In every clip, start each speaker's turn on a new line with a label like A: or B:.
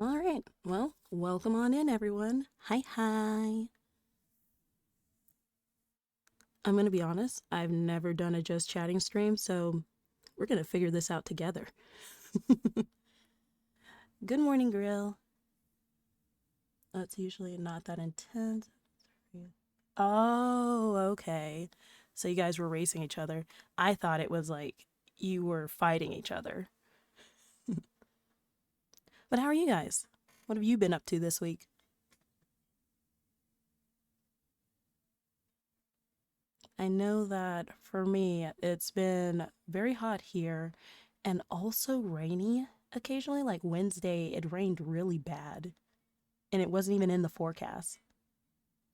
A: All right. Well, welcome on in, everyone. Hi, hi. I'm going to be honest, I've never done a just chatting stream, so we're going to figure this out together. Good morning, Grill. Oh, it's usually not that intense. Oh, okay. So you guys were racing each other. I thought it was like you were fighting each other. But how are you guys? What have you been up to this week? I know that for me, it's been very hot here and also rainy occasionally. Like Wednesday, it rained really bad and it wasn't even in the forecast.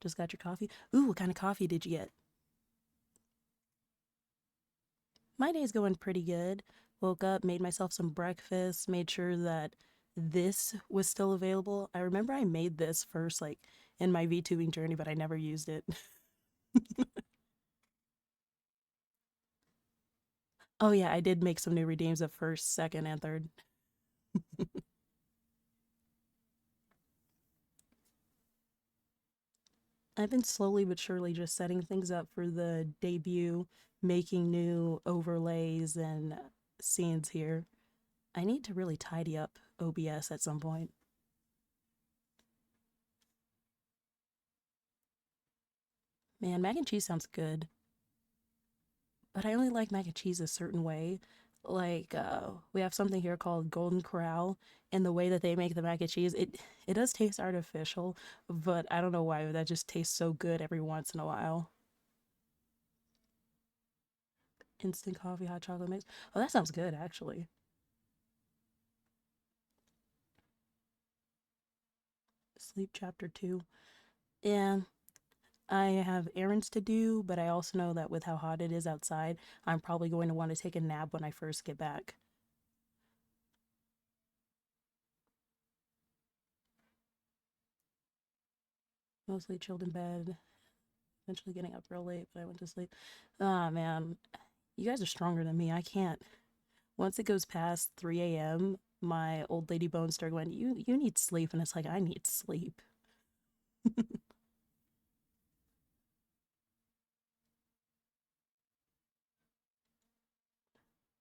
A: Just got your coffee? Ooh, what kind of coffee did you get? My day's going pretty good. Woke up, made myself some breakfast, made sure that this was still available. I remember I made this first, like in my VTubing journey, but I never used it. Oh, yeah, I did make some new redeems of first, second, and third. I've been slowly but surely just setting things up for the debut, making new overlays and scenes here. I need to really tidy up OBS at some point. Man, mac and cheese sounds good, but I only like mac and cheese a certain way. Like, we have something here called Golden Corral, and the way that they make the mac and cheese, it does taste artificial, but I don't know why that just tastes so good every once in a while. Instant coffee, hot chocolate mix. Oh, that sounds good, actually. Sleep chapter 2. Yeah, I have errands to do, but I also know that with how hot it is outside, I'm probably going to want to take a nap when I first get back. Mostly chilled in bed, eventually getting up real late, but I went to sleep. Ah, man, you guys are stronger than me. I can't. Once it goes past 3 a.m., my old lady bones start going, you need sleep. And it's like, I need sleep.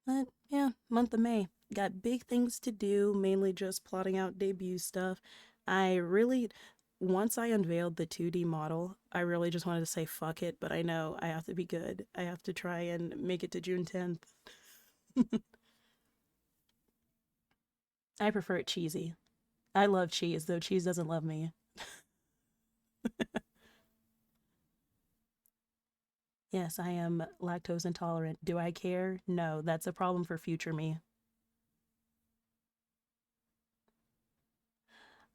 A: But yeah, month of May. Got big things to do, mainly just plotting out debut stuff. I really, once I unveiled the 2D model, I really just wanted to say fuck it, but I know I have to be good. I have to try and make it to June 10th. I prefer it cheesy. I love cheese, though cheese doesn't love me. Yes, I am lactose intolerant. Do I care? No, that's a problem for future me.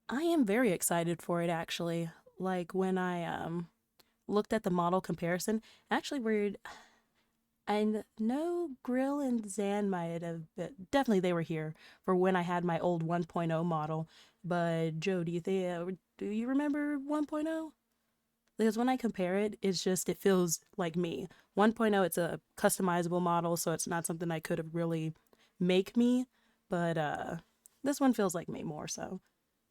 A: I am very excited for it actually. Like when I looked at the model comparison, actually weird. I know Grill and Zan might have been, definitely they were here for when I had my old 1.0 model. But Joe, do you remember 1.0? Because when I compare it, it's just it feels like me. 1.0 it's a customizable model, so it's not something I could have really make me, but this one feels like me more so.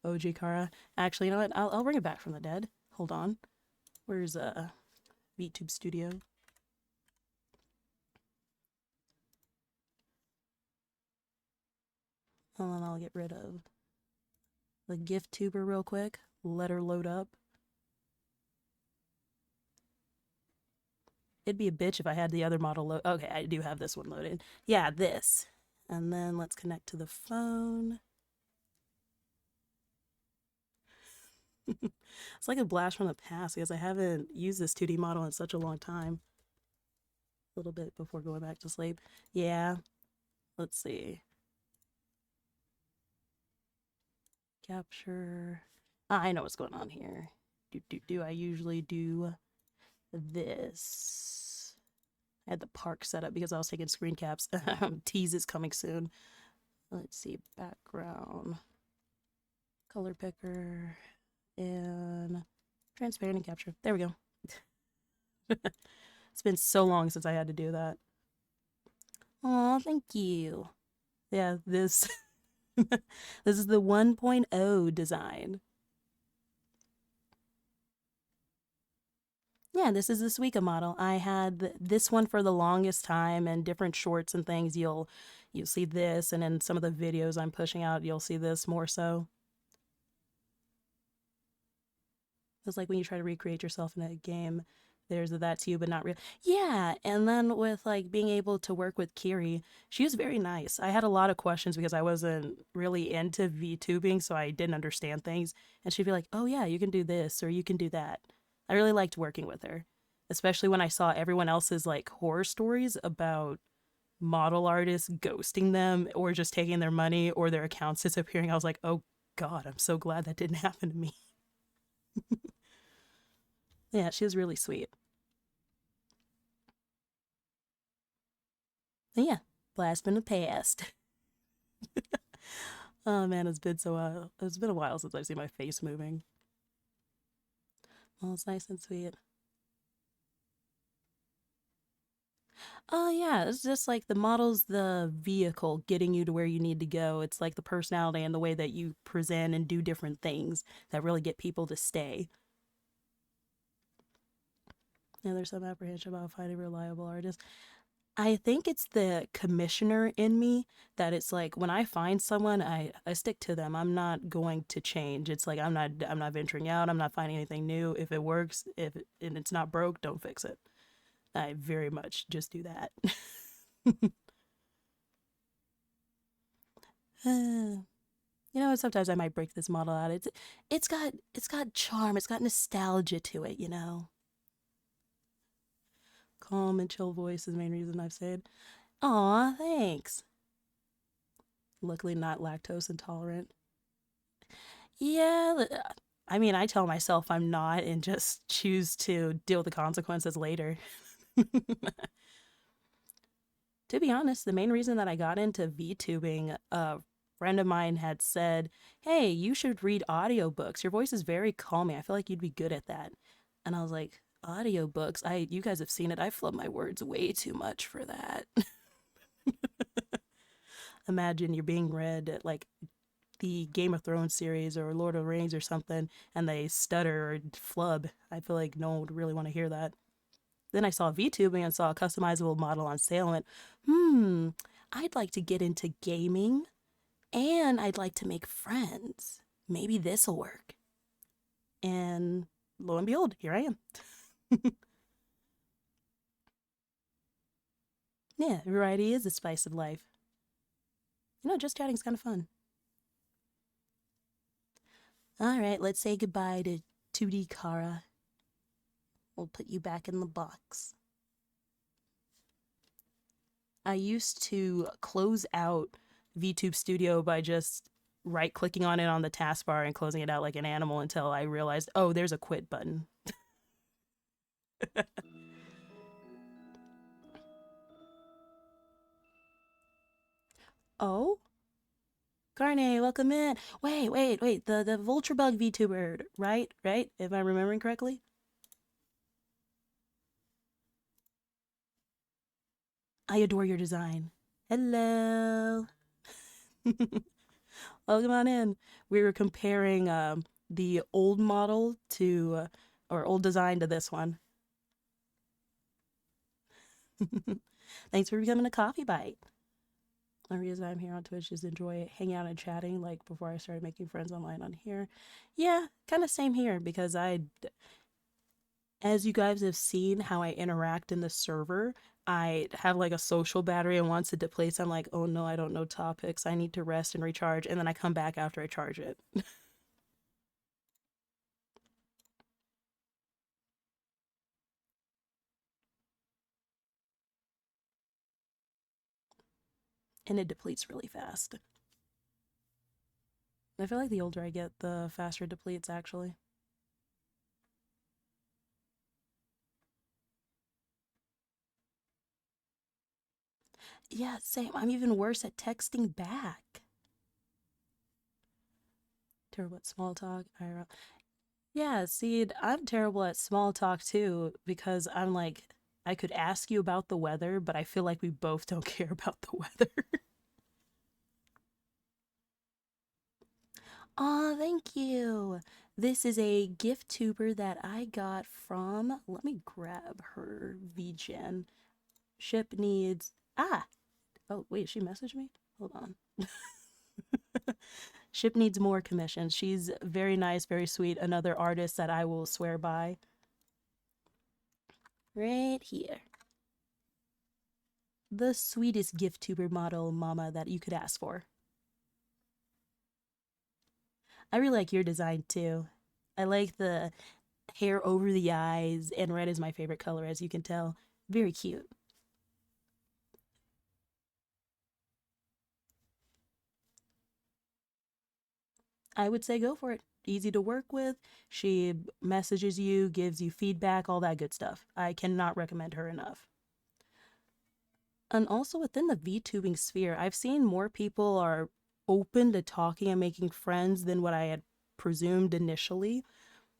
A: OG Cara. Actually, you know what? I'll bring it back from the dead. Hold on. Where's VTube Studio? And then I'll get rid of the gift tuber real quick. Let her load up. It'd be a bitch if I had the other model load. Okay, I do have this one loaded. Yeah, this. And then let's connect to the phone. It's like a blast from the past because I haven't used this 2D model in such a long time. A little bit before going back to sleep. Yeah, let's see. Capture. Ah, I know what's going on here. I usually do this. I had the park set up because I was taking screen caps. Tease is coming soon. Let's see. Background. Color picker. And transparent and capture. There we go. It's been so long since I had to do that. Oh, thank you. Yeah, this This is the 1.0 design. Yeah, this is the Suica model. I had this one for the longest time, and different shorts and things. You'll see this, and in some of the videos I'm pushing out, you'll see this more so. It's like when you try to recreate yourself in a game, there's a that's you, but not real. Yeah, and then with like being able to work with Kiri, she was very nice. I had a lot of questions because I wasn't really into VTubing, so I didn't understand things. And she'd be like, "Oh yeah, you can do this or you can do that." I really liked working with her, especially when I saw everyone else's like horror stories about model artists ghosting them or just taking their money or their accounts disappearing. I was like, "Oh God, I'm so glad that didn't happen to me." Yeah, she was really sweet. Yeah, blast from the past. Oh man, it's been so it's been a while since I've seen my face moving. Well, it's nice and sweet. Oh yeah, it's just like the model's the vehicle getting you to where you need to go. It's like the personality and the way that you present and do different things that really get people to stay. Yeah, there's some apprehension about finding reliable artists. I think it's the commissioner in me that it's like when I find someone, I stick to them. I'm not going to change. It's like I'm not venturing out. I'm not finding anything new. If it works, if it, and it's not broke, don't fix it. I very much just do that. Sometimes I might break this model out. It's got charm. It's got nostalgia to it. Calm and chill voice is the main reason I've said. Aw, thanks. Luckily, not lactose intolerant. Yeah, I mean, I tell myself I'm not and just choose to deal with the consequences later. To be honest, the main reason that I got into VTubing, a friend of mine had said, "Hey, you should read audiobooks. Your voice is very calming. I feel like you'd be good at that." And I was like, "Audiobooks? You guys have seen it. I flub my words way too much for that." Imagine you're being read at like the Game of Thrones series or Lord of the Rings or something, and they stutter or flub. I feel like no one would really want to hear that. Then I saw VTubing and saw a customizable model on sale and went, I'd like to get into gaming and I'd like to make friends. Maybe this'll work. And lo and behold, here I am. Yeah, variety is the spice of life. Just chatting's kind of fun. All right, let's say goodbye to 2D Cara. We'll put you back in the box. I used to close out VTube Studio by just right clicking on it on the taskbar and closing it out like an animal until I realized, oh, there's a quit button. Oh, Carne, welcome in. Wait. The Vulture Bug VTuber, right? Right? If I'm remembering correctly? I adore your design. Hello. Welcome on in. We were comparing the old model or old design to this one. Thanks for becoming a coffee bite. The reason I'm here on Twitch is enjoy hanging out and chatting. Like before I started making friends online on here. Yeah, kind of same here because as you guys have seen how I interact in the server, I have like a social battery, and once it depletes, I'm like, oh no, I don't know topics. I need to rest and recharge, and then I come back after I charge it. And it depletes really fast. I feel like the older I get, the faster it depletes actually. Yeah, same. I'm even worse at texting back. Terrible at small talk. Yeah, see, I'm terrible at small talk too because I'm like, I could ask you about the weather, but I feel like we both don't care about the weather. Aw, thank you. This is a gift tuber that I got from. Let me grab her VGen. Ship needs. Ah! Oh, wait, she messaged me? Hold on. Ship needs more commissions. She's very nice, very sweet. Another artist that I will swear by. Right here. The sweetest gift tuber model mama that you could ask for. I really like your design too. I like the hair over the eyes, and red is my favorite color, as you can tell. Very cute. I would say go for it. Easy to work with. She messages you, gives you feedback, all that good stuff. I cannot recommend her enough. And also within the VTubing sphere, I've seen more people are open to talking and making friends than what I had presumed initially.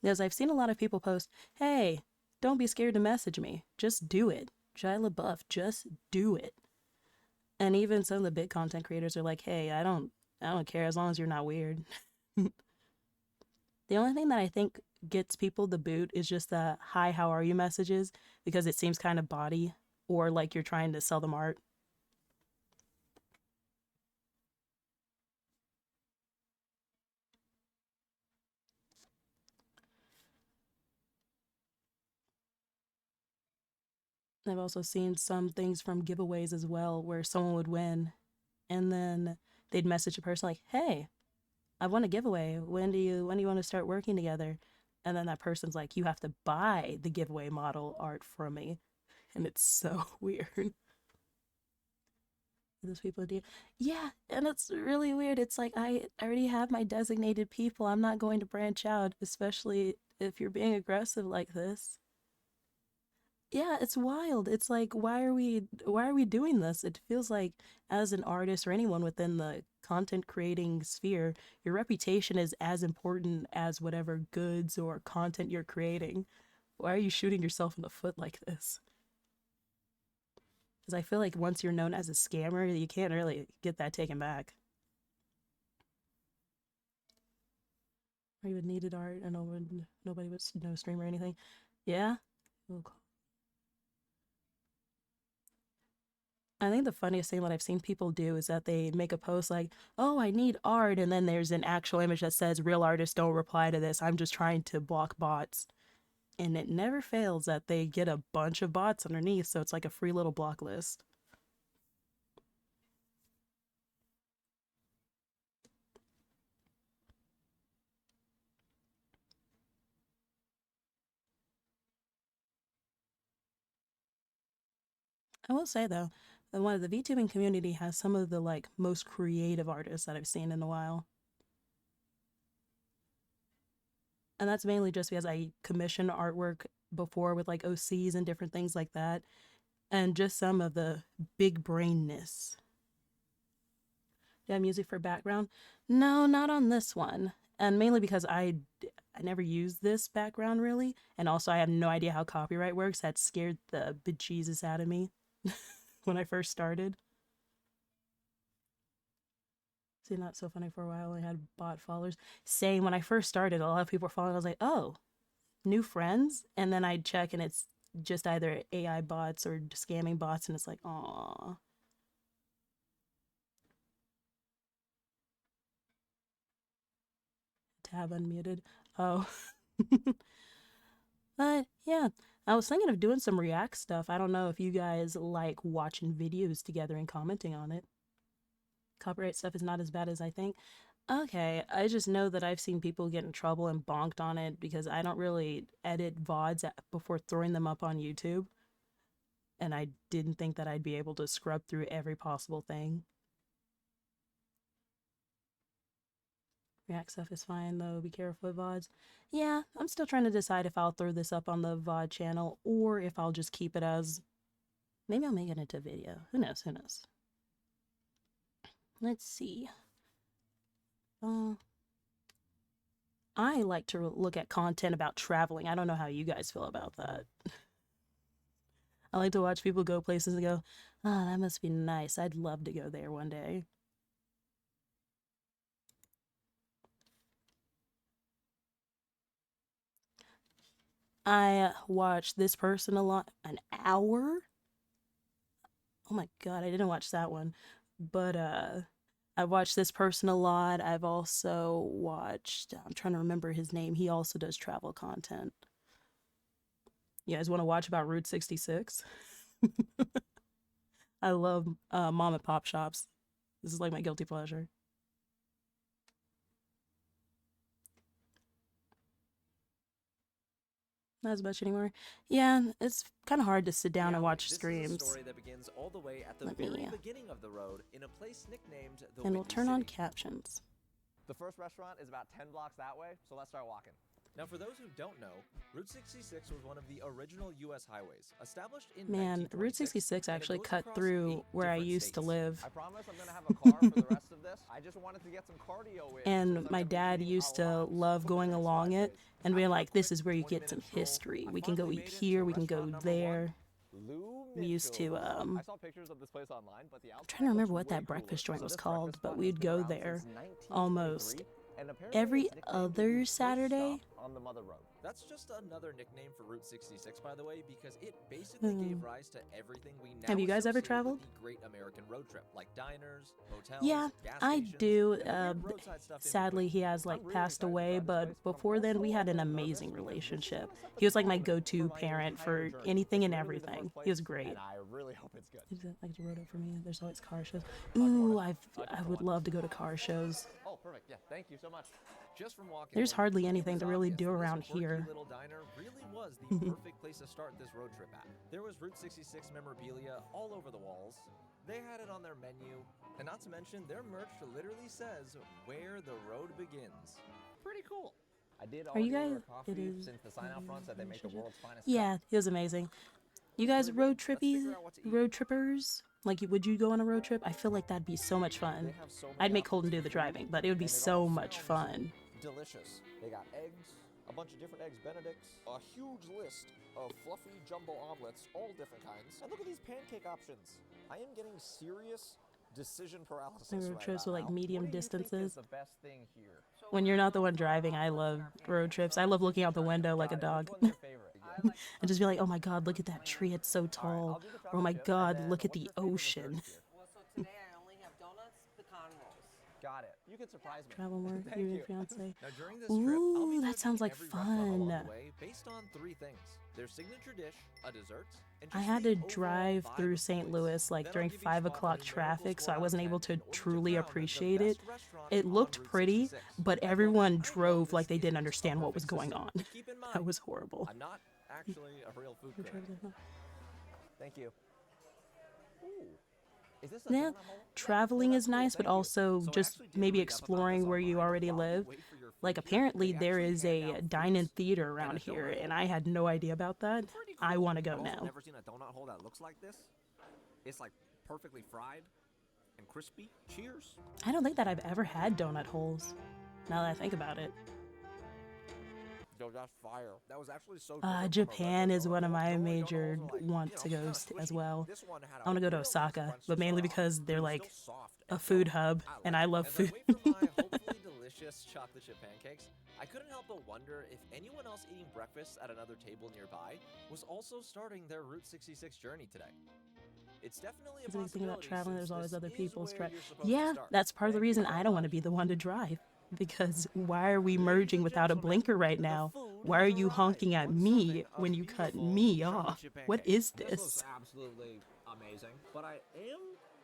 A: Because I've seen a lot of people post, hey, don't be scared to message me. Just do it. Shia LaBeouf, just do it. And even some of the big content creators are like, hey, I don't care as long as you're not weird. The only thing that I think gets people the boot is just the hi, how are you messages because it seems kind of body or like you're trying to sell them art. I've also seen some things from giveaways as well where someone would win and then they'd message a person like, "Hey, I won a giveaway. When do you want to start working together?" And then that person's like, "You have to buy the giveaway model art from me." And it's so weird. Those people do. Yeah, and it's really weird. It's like I already have my designated people. I'm not going to branch out, especially if you're being aggressive like this. Yeah, it's wild. It's like why are we doing this? It feels like as an artist or anyone within the content creating sphere, your reputation is as important as whatever goods or content you're creating. Why are you shooting yourself in the foot like this? Because I feel like once you're known as a scammer, you can't really get that taken back. Or even needed art and nobody would no stream or anything. Yeah. I think the funniest thing that I've seen people do is that they make a post like, "Oh, I need art," and then there's an actual image that says, "Real artists don't reply to this. I'm just trying to block bots." And it never fails that they get a bunch of bots underneath, so it's like a free little block list. I will say though, that one of the VTubing community has some of the like most creative artists that I've seen in a while. And that's mainly just because I commission artwork before with like OCs and different things like that. And just some of the big brainness. Do you have music for background? No, not on this one. And mainly because I never used this background really. And also I have no idea how copyright works. That scared the bejesus out of me when I first started. See, not so funny for a while. I had bot followers. Same when I first started, a lot of people were following. I was like, oh, new friends. And then I'd check and it's just either AI bots or scamming bots. And it's like, aw, tab unmuted. Oh. But yeah, I was thinking of doing some React stuff. I don't know if you guys like watching videos together and commenting on it. Copyright stuff is not as bad as I think. Okay, I just know that I've seen people get in trouble and bonked on it because I don't really edit VODs before throwing them up on YouTube. And I didn't think that I'd be able to scrub through every possible thing. React stuff is fine though. Be careful with VODs. Yeah, I'm still trying to decide if I'll throw this up on the VOD channel or if I'll just keep it as. Maybe I'll make it into video. Who knows? Who knows? Let's see. Uh, I like to look at content about traveling. I don't know how you guys feel about that. I like to watch people go places and go, "Ah, oh, that must be nice. I'd love to go there one day." I watched this person a lot. An hour? Oh my god, I didn't watch that one. But I watched this person a lot. I've also watched, I'm trying to remember his name. He also does travel content. You guys want to watch about Route 66? I love mom and pop shops. This is like my guilty pleasure. Not as much anymore. Yeah, it's kind of hard to sit down and watch
B: This is a
A: streams.
B: story that begins all the way at the
A: Let
B: very
A: me,
B: beginning of the road in a place nicknamed the
A: and we'll
B: Windy
A: turn on
B: City.
A: captions.
C: The first restaurant is about 10 blocks that way, so let's start walking.
B: Now, for those who don't know, Route 66 was one of the original U.S. highways, established in
A: Man, Route
B: 1926,
A: 66
B: and it
A: actually
B: goes
A: cut
B: across
A: through
B: 8
A: where I
B: different
A: used to
B: states.
A: live.
C: I promise I'm gonna have a car for the rest of this. I just wanted to get some cardio in.
A: And
C: since I'm
A: my
C: gonna be
A: dad
C: eating
A: used
C: a
A: to
C: lot
A: love
C: for the
A: going
C: next
A: along
C: 5
A: it
C: days.
A: and being
C: After a
A: like, this
C: quick
A: is where you get
C: 20-minute
A: some
C: stroll,
A: history.
C: I
A: We can go
C: finally
A: eat
C: made it
A: here,
C: to
A: we can go
C: restaurant number
A: there.
C: 1, Lou
A: We used to,
C: Mitchell's. I saw pictures of this place online, but the
A: I'm
C: outside
A: trying to remember
C: looks
A: what
C: way
A: that breakfast
C: cooler.
A: joint
C: So
A: was
C: this
A: called,
C: breakfast
A: but
C: spot has
A: we'd
C: been
A: go
C: around
A: there
C: since 1923,
A: almost
C: and apparently
A: every
C: it's nicknamed
A: other
C: the first
A: Saturday.
C: stop on the Mother Road.
B: That's just another nickname for Route 66, by the way, because it basically gave rise to everything we now
A: Have you guys ever
B: associate
A: traveled?
B: with the Great American Road Trip, like diners, hotels,
A: Yeah,
B: gas
A: I
B: stations,
A: do.
B: and the weird roadside stuff in
A: Sadly,
B: between.
A: he has
C: I'm
A: like
C: really
A: passed
C: excited to
A: away,
C: try this
A: but
C: place, but I'm
A: before then, we
C: also
A: had
C: a
A: an
C: little nervous
A: amazing
C: because this is
A: relationship.
C: gonna set the
A: He was like my
C: tone
A: go-to
C: for my
A: parent
C: entire
A: for
C: journey.
A: anything
C: It's
A: and
C: literally the
A: everything.
C: first
A: He was
C: place,
A: great.
C: and I really hope it's good.
A: Is it like the road up for me? There's always car shows.
C: you
A: Ooh,
C: want it?
A: I would love to go to car shows.
C: Oh, perfect. Yeah, thank you so much.
B: Just from walking
A: There's
B: in,
A: hardly
B: it
A: anything
B: was
A: to really
B: obvious
A: do
B: that
A: around
B: this quirky
A: here.
B: little diner really was the perfect place to start this road trip at. There was Route 66 memorabilia all over the walls. They had it on their menu, and not to mention their merch literally says where the road begins. Pretty cool.
C: I did
A: Are you
C: already order
A: guys?
C: a coffee
A: It is.
C: since the sign out front said they make the world's finest
A: Yeah,
C: cup.
A: it was amazing. You guys
B: Pretty good. Let's figure out what to eat.
A: road trippers? Like, would you go on a road trip? I feel like that'd be so much
C: They
A: fun.
C: have so many
A: I'd make
C: options
A: Colton do
C: for
A: the
C: food,
A: driving, but it would be
C: and it
A: so
C: all
A: much
C: sounds
A: fun.
C: delicious. They got eggs, a bunch of different eggs Benedicts, a huge list of fluffy jumbo omelets, all different kinds. And look at these pancake options. I am getting serious decision paralysis
A: Road
C: right
A: trips
C: now.
A: with like medium
C: What do you think
A: distances.
C: is the best thing here?
A: When you're not the one driving, I love road trips. I love looking out the window like a
C: Got it.
A: dog.
C: Which one's your favorite?
A: And just be like, oh my god, look at that tree, it's so
C: All right,
A: tall.
C: I'll do the
A: Or oh my
C: chocolate chip, and
A: god,
C: then
A: look at
C: what's
A: the
C: your favorite
A: ocean.
C: dessert here?
D: Well, so today I only have donuts, pecan rolls.
C: Got it. You can surprise me.
A: Travel more,
C: Thank
A: you and
C: you.
A: your fiance.
B: Now during this trip, I'll be
A: Ooh, that
B: judging
A: sounds like
B: every restaurant along
A: fun.
B: the way based on 3 things: their signature dish, a dessert, and
A: I
B: just
A: had
B: the
A: to
B: overall
A: drive
B: vibe
A: through
B: of the
A: St.
B: place.
A: Louis like
B: Then I'll
A: during
B: give each
A: 5
B: spot a
A: o'clock
B: numerical
A: traffic, so
B: score
A: I
B: out of
A: wasn't
B: 10
A: able to
B: in order
A: truly
B: crown it the
A: appreciate
B: best
A: it.
B: restaurant
A: It
B: on
A: looked
B: Route
A: pretty,
B: 66.
A: but
B: As well,
A: everyone
B: I know
A: drove
B: this
A: like they didn't
B: isn't a
A: understand what was
B: perfect
A: going
B: system,
A: on.
B: but keep in
A: That
B: mind,
A: was horrible.
B: I'm not actually a real food critic.
C: Thank you. Ooh. Is this a
A: Yeah,
C: donut hole?
A: traveling
C: that's
A: is
C: cool,
A: nice, but
C: thank you.
A: also
B: So I
A: just
B: actually did
A: maybe
B: read up about this
A: exploring where you
B: online, but
A: already
B: while we
A: live.
B: wait for your
A: Like,
B: food,
A: apparently
B: they
A: there
B: actually
A: is
B: hand
A: a
B: out
A: dine-in
B: fruits
A: theater
B: and
A: around
B: a
A: here,
B: donut
A: and
B: hole.
A: I had no idea about that.
B: Pretty
A: I
B: cool.
A: want to go
B: I've also
A: now.
B: never seen a donut hole that looks like this. It's like perfectly fried and crispy. Cheers.
A: I don't think that I've ever had donut holes, now that I think about it.
C: Yo, that's fire.
B: That was actually so different from a
A: Japan
B: regular
A: is one
B: donut
A: of
B: hole.
A: my
B: Normally, donut
A: major
B: holes are like,
A: want
B: you
A: to
B: know,
A: go
B: kinda
A: as
B: squishy.
A: well.
B: This one had
A: I want to go to
B: real nice
A: Osaka,
B: crunch
A: but
B: to
A: mainly
B: start off,
A: because
B: but
A: they're
B: it was
A: like
B: still soft
A: a
B: and
A: food
B: melty.
A: hub,
B: I
A: and
B: like
A: I
B: it.
A: love
B: As I
A: food.
B: wait for my hopefully delicious chocolate chip pancakes, I couldn't help but wonder if anyone else eating breakfast at another table nearby was also starting their Route 66 journey today. It's definitely a
A: Because when you think about
B: possibility
A: traveling,
B: since
A: there's always
B: this
A: other
B: is
A: people's
B: where
A: drive.
B: you're supposed to
A: Yeah,
B: start.
A: that's part of the
C: Thank you
A: reason
C: very
A: I don't want to
C: much.
A: be the one to drive. Because why are we
B: Ladies
A: merging
B: and
A: without a
B: gentlemen,
A: blinker right
B: the
A: now?
B: food
A: Why are
B: has
A: you
B: arrived.
A: honking at
B: One
A: me
B: serving of
A: when you cut
B: beautiful
A: me
B: chocolate
A: off?
B: chip
A: What
B: pancakes.
A: is
C: This
A: this?
C: looks absolutely amazing, but I am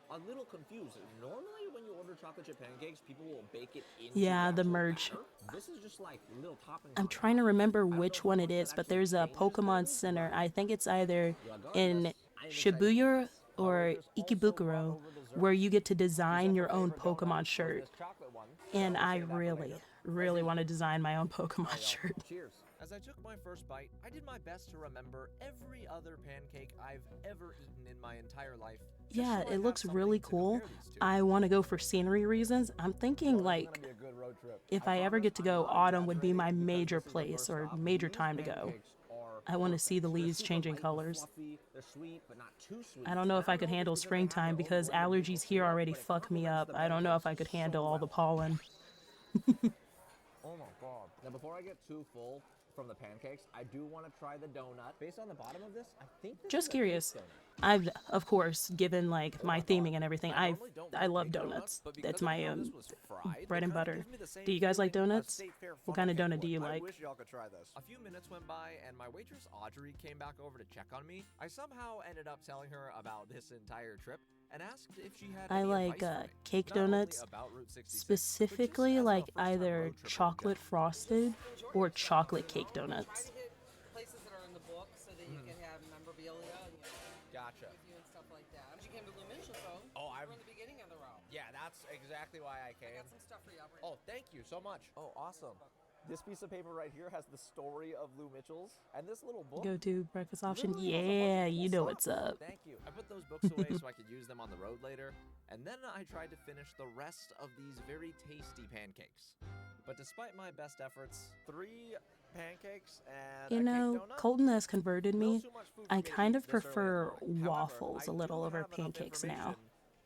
C: a little confused. Normally, when you order chocolate chip pancakes, people will bake it into
A: Yeah, the
C: actual
A: merch.
C: batter. This is just like little toppings.
A: I'm
C: on
A: trying to
C: top.
A: remember
C: I don't know
A: which
C: how
A: one
C: much
A: it
C: that
A: is, but
C: actually
A: there's a
C: changes
A: Pokemon
C: things,
A: Center.
C: but
A: I think it's either in
C: regardless, I'm excited to try
A: Shibuya
C: this.
A: or
C: However, there's also brought
A: Ikebukuro,
C: over desserts.
A: where you get to
C: If you
A: design
C: said
A: your
C: the
A: own
C: favorite donut
A: Pokemon
C: was
A: shirt.
C: this chocolate one,
A: And
C: so we'll
A: I
C: save that for
A: really,
C: later.
A: really want to design my own Pokemon
C: Alright,
A: shirt.
C: y'all. Cheers.
B: As I took my first bite, I did my best to remember every other pancake I've ever eaten in my entire life. just
A: Yeah,
B: so I
A: it
B: have
A: looks
B: something
A: really
B: to
A: cool.
B: compare these to.
A: I want to go for scenery reasons. I'm
C: Yo,
A: thinking
C: this is
A: like
C: gonna be a good road trip.
A: if
C: I
A: I ever
C: promise
A: get to
C: I'm
A: go,
C: not
A: autumn would be my
C: exaggerating because
A: major
C: this is the
A: place
C: first
A: or
C: stop.
A: major
C: These
A: time to go.
C: pancakes are
A: I want to see the
C: perfect. They're
A: leaves
C: super
A: changing
C: light and
A: colors.
C: fluffy. They're sweet, but not too sweet.
A: I don't know if
C: And
A: I could
C: don't know
A: handle
C: if it's because they have
A: springtime
C: their own
A: because
C: blend of maple
A: allergies here
C: syrup,
A: already
C: but it
A: fuck me
C: complements
A: up.
C: the
A: I don't know if I
C: pancakes
A: could
C: so
A: handle all the
C: well.
A: pollen.
C: Oh my god. Now before I get too full, from the pancakes. I do want to try the donut. Based on the bottom of this, I think this
A: Just
C: is a
A: curious.
C: cake donut.
A: I've, of course, given like my theming and everything,
B: I normally don't
A: I
B: like
A: love
B: cake
A: donuts.
B: but because
A: That's
B: I
A: my
B: didn't know this was fried,
A: bread
B: it
A: and
B: kinda
A: butter.
B: gives me the same
A: Do you guys like
B: feeling a
A: donuts?
B: state fair
A: What
B: funnel
A: kind of
B: cake
A: donut do
B: would.
A: you
C: I
A: like?
C: wish y'all could try this.
B: A few minutes went by, and my waitress Audrey came back over to check on me. I somehow ended up telling her about this entire trip and asked if she had
A: I
B: any
A: like
B: advice for me.
A: cake
B: Not only
A: donuts,
B: about Route 66, but just
A: specifically
B: as a
A: like
B: first-time
A: either
B: road tripper in
A: chocolate
B: general.
A: frosted or chocolate cake donuts.
D: Try to hit places that are in the book so that you can have memorabilia and
B: Gotcha.
D: review and stuff like that. You came to Lou Mitchell's though.
B: Oh,
D: We're in the beginning of the row.
B: Yeah, that's exactly why I
D: I
B: came.
D: got some stuff for you. I'll bring
B: Oh, thank you so much.
C: Oh, awesome. This piece of paper right here has the story of Lou Mitchell's, and this little book.
A: Go to breakfast option.
C: literally has a bunch of
A: Yeah,
C: cool
A: you know
C: stuff.
A: what's up.
B: Thank you. I put those books away so I could use them on the road later, and then I tried to finish the rest of these very tasty pancakes. But despite my best efforts,
C: 3 pancakes and
A: You
C: a
A: know,
C: cake donut.
A: Colton has converted
C: A
A: me.
C: little too much food for
A: I
C: me to
A: kind
C: eat
A: of
C: this early in the
A: prefer
C: morning. However,
A: waffles
C: I
A: a little
C: do
A: over
C: have enough
A: pancakes now.
C: information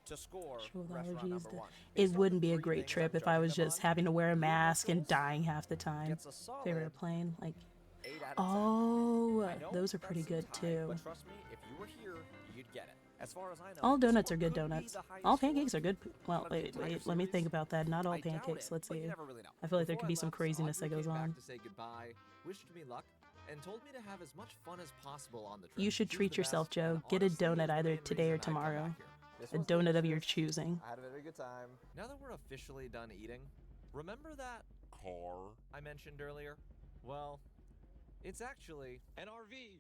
C: to score
A: With
C: restaurant
A: allergies,
C: number
A: the-
C: 1.
A: it
C: Based on the
A: wouldn't be a
C: 3
A: great
C: things
A: trip
C: I'm
A: if I was
C: judging
A: just
C: them on,
A: having to wear a
C: Lou
A: mask and
C: Mitchell's
A: dying half the time.
C: gets a solid
A: Favorite plane, like
C: 8 out of 10.
A: oh,
C: I know
A: those are
C: that
A: pretty good
C: seems high,
A: too.
C: But trust me, if you were here, you'd get it. As far as I know,
A: All
C: this
A: donuts
C: one
A: are good
C: could be
A: donuts.
C: the highest
A: All
C: score
A: pancakes are good. Well,
C: out of the
A: wait,
C: entire
A: wait. Let me
C: series.
A: think about that. Not all
C: I doubt
A: pancakes.
C: it,
A: Let's
C: but you
A: see.
C: never really know.
A: I feel like there
B: Before
A: could be
B: I
A: some
B: left,
A: craziness
B: Audrey
A: that goes
B: came back
A: on.
B: to say goodbye, wished me luck, and told me to have as much fun as possible on the trip.
A: You should
B: She's
A: treat
B: the
A: yourself,
B: best,
A: Joe.
B: and
A: Get a
B: honestly is
A: donut
B: the
A: either
B: main
A: today or
B: reason I'd come
A: tomorrow.
B: back here.
C: This
A: A
C: was
A: donut of your
C: delicious.
A: choosing.
C: I had a very good time.
B: Now that we're officially done eating, remember that car I mentioned earlier? Well, it's actually an RV.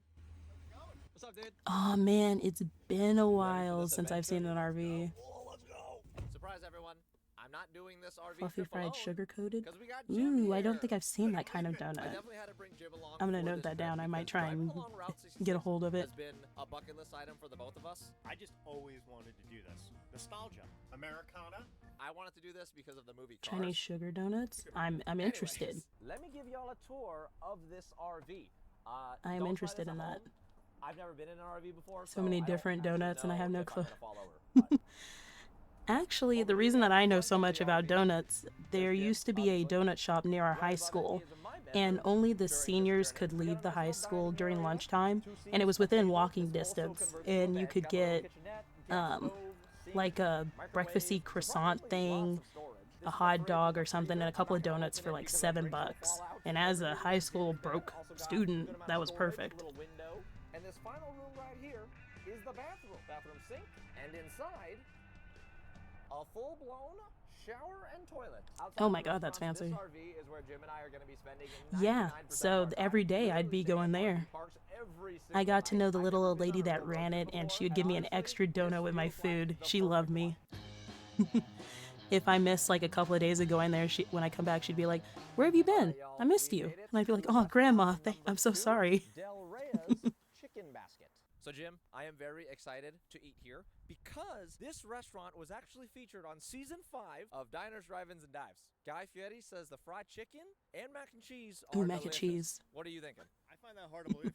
B: What's up, dude?
A: Oh man, it's been a
B: Ready for
A: while
B: this
A: since I've seen an
B: adventure?
A: RV.
B: Oh, let's go. Surprise, everyone. I'm not doing this RV
A: Fluffy
B: trip
A: fried
B: alone,
A: sugar coated.
B: 'cause we got Jim
A: Ooh, I don't
B: here.
A: think I've seen that kind of
B: I
A: donut.
B: definitely had to bring Jim along
A: I'm gonna
B: for
A: note
B: this
A: that
B: trip
A: down. I might
B: because
A: try
B: driving
A: and
B: along Route
A: get a
B: 66
A: hold of it.
B: has been a bucket list item for the both of us.
E: I just always wanted to do this. Nostalgia. Americana.
B: I wanted to do this because of the movie Cars.
A: Chinese sugar donuts. I'm interested.
B: Anyways, let me give y'all a tour of this RV.
A: I am
B: don't try
A: interested
B: this
A: in
B: at
A: that.
B: home. I've never been in an RV before,
A: So many
B: I don't
A: different
B: actually
A: donuts and I
B: know
A: have no
B: if I'm
A: clue.
B: gonna fall over, but-
A: Actually, the reason that I know so much about donuts, there used to be a donut shop near our high school, and only the seniors could leave the high school during lunchtime, and it was within walking distance, and you could get like a breakfasty croissant thing, a hot dog or something, and a couple of donuts for like $7. And as a high school broke student, that was perfect.
C: And this final room right here is the bathroom. Bathroom sink, and inside, a full-blown shower and toilet. Outside
A: Oh my
C: the
A: God, that's
C: restaurant,
A: fancy.
C: This RV is where Jim and I are going to be spending
A: Yeah,
C: 99%
A: so
C: of our time.
A: every day
C: We're
A: I'd be
C: literally
A: going
C: staying at
A: there.
C: RV parks every
A: I
C: single
A: got to
C: night.
A: know the
C: I've
A: little
C: never
A: old
C: been
A: lady
C: on a
A: that
C: road
A: ran
C: trip
A: it, and
C: before,
A: she would give me an
C: honestly,
A: extra
C: this
A: donut with my
C: feels like
A: food.
C: the
A: She
C: perfect
A: loved me.
C: one.
A: If I missed like a couple of days of going there, when I come back, she'd be like, "Where have you been? I missed you." And I'd be like, "Oh, Grandma, I'm so sorry."
C: Del Reyes Chicken Basket.
B: So Jim, I am very excited to eat here because this restaurant was actually featured on season 5 of Diners, Drive-Ins, and Dives. Guy Fieri says the fried chicken and mac and cheese are
A: Ooh, mac and
B: delicious.
A: cheese.
B: What are you thinking?
E: I find that hard to believe.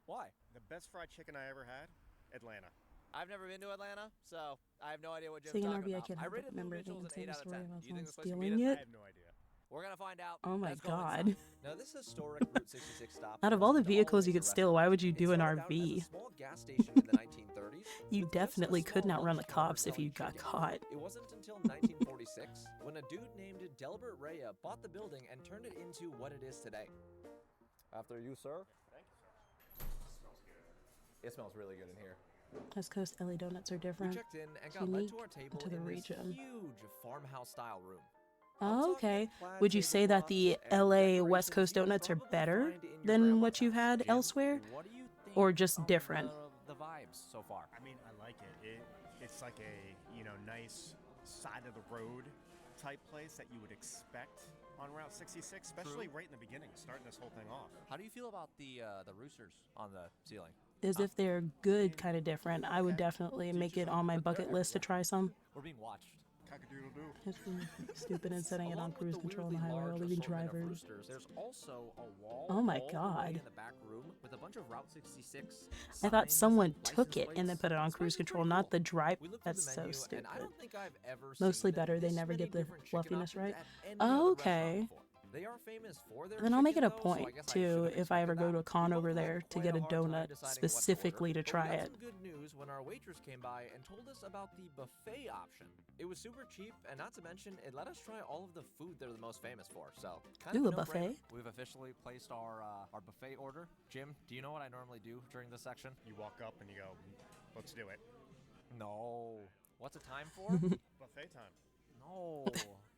B: Why?
E: The best fried chicken I ever had, Atlanta.
B: I've never been to Atlanta, so I have no idea what Jim's
A: Seeing an
B: talking
A: RV, I
B: about.
A: can't
B: I
A: help but
B: rated Lou
A: remember
B: Mitchell's an
A: Nathan
B: 8
A: saying
B: out of
A: story
B: 10.
A: about
B: Do you think
A: someone
B: this place can
A: stealing
B: beat
A: it.
E: I have no idea.
B: We're gonna find out.
A: Oh my
B: Let's go inside.
A: God.
B: Now this historic Route 66 stop.
A: Out of all the
B: wasn't
A: vehicles you
B: always a
A: could steal, why would you
B: restaurant.
A: do
B: It
A: an
B: started out as a
A: RV?
B: small gas station in the 1930s.
A: You
B: with just a
A: definitely could
B: small
A: not run the
B: lunch counter
A: cops if you
B: selling
A: got
B: chicken.
A: caught.
B: It wasn't until 1946 when a dude named Delbert Rhea bought the building and turned it into what it is today.
C: After you, sir.
E: Thank you, sir.
C: It smells really good in here.
A: West Coast LA donuts are
B: We
A: different.
B: checked in and got led
A: unique
B: to our table
A: to the
B: in this
A: region.
B: huge farmhouse-style room.
A: Oh, okay.
B: Plaid
A: Would you say that the
B: tablecloths and
A: LA West
B: decorations
A: Coast
B: you would
A: donuts are
B: probably
A: better
B: find in your
A: than
B: grandma's
A: what you've
B: house.
A: had
B: Jim,
A: elsewhere?
B: what do you think
A: Or just
B: of
A: different?
B: The vibes so far.
E: I mean, I like it. It's like a, nice side of the road type place that you would expect on Route 66, especially right in the beginning, starting this whole thing off.
B: How do you feel about the roosters on the ceiling?
A: As if they're good, kind of different. I would definitely make it on my bucket list to try some.
B: We're being watched.
E: Cock-a-doodle-doo.
A: Just being stupid and setting it on
B: Along with
A: cruise
B: the
A: control on the
B: weirdly
A: highway while
B: large
A: leaving
B: assortment of
A: drivers.
B: roosters, there's also a wall
A: Oh my
B: all the way
A: God.
B: in the back room with a bunch of Route 66
A: I thought
B: signs,
A: someone
B: license
A: took it and then
B: plates.
A: put it on
B: It's
A: cruise
B: actually
A: control,
B: pretty
A: not
B: cool.
A: the drive.
B: We looked through
A: That's
B: the
A: so
B: menu,
A: stupid.
B: and I don't think I've ever
A: Mostly
B: seen
A: better, they
B: this
A: never
B: many
A: get the
B: different chicken
A: fluffiness
B: options
A: right.
B: at any
A: Oh,
B: other
A: okay.
B: restaurant before. They are famous for their
A: And then I'll make it
B: chicken,
A: a
B: though, so
A: point
B: I guess I
A: to,
B: should have
A: if I ever
B: expected
A: go
B: that.
A: to a con
B: We
A: over
B: both had
A: there, to
B: quite
A: get a
B: hard time
A: donut
B: deciding what to
A: specifically
B: order,
A: to
B: but we
A: try
B: got
A: it.
B: some good news when our waitress came by and told us about the buffet option. It was super cheap, and not to mention, it let us try all of the food they're the most famous for. So, kind
A: Ooh,
B: of
A: a
B: no-brainer.
A: buffet?
B: We've officially placed our buffet order. Jim, do you know what I normally do during this section?
E: You walk up and you go, let's do it.
B: No. What's it time for?
E: Buffet time.
B: No.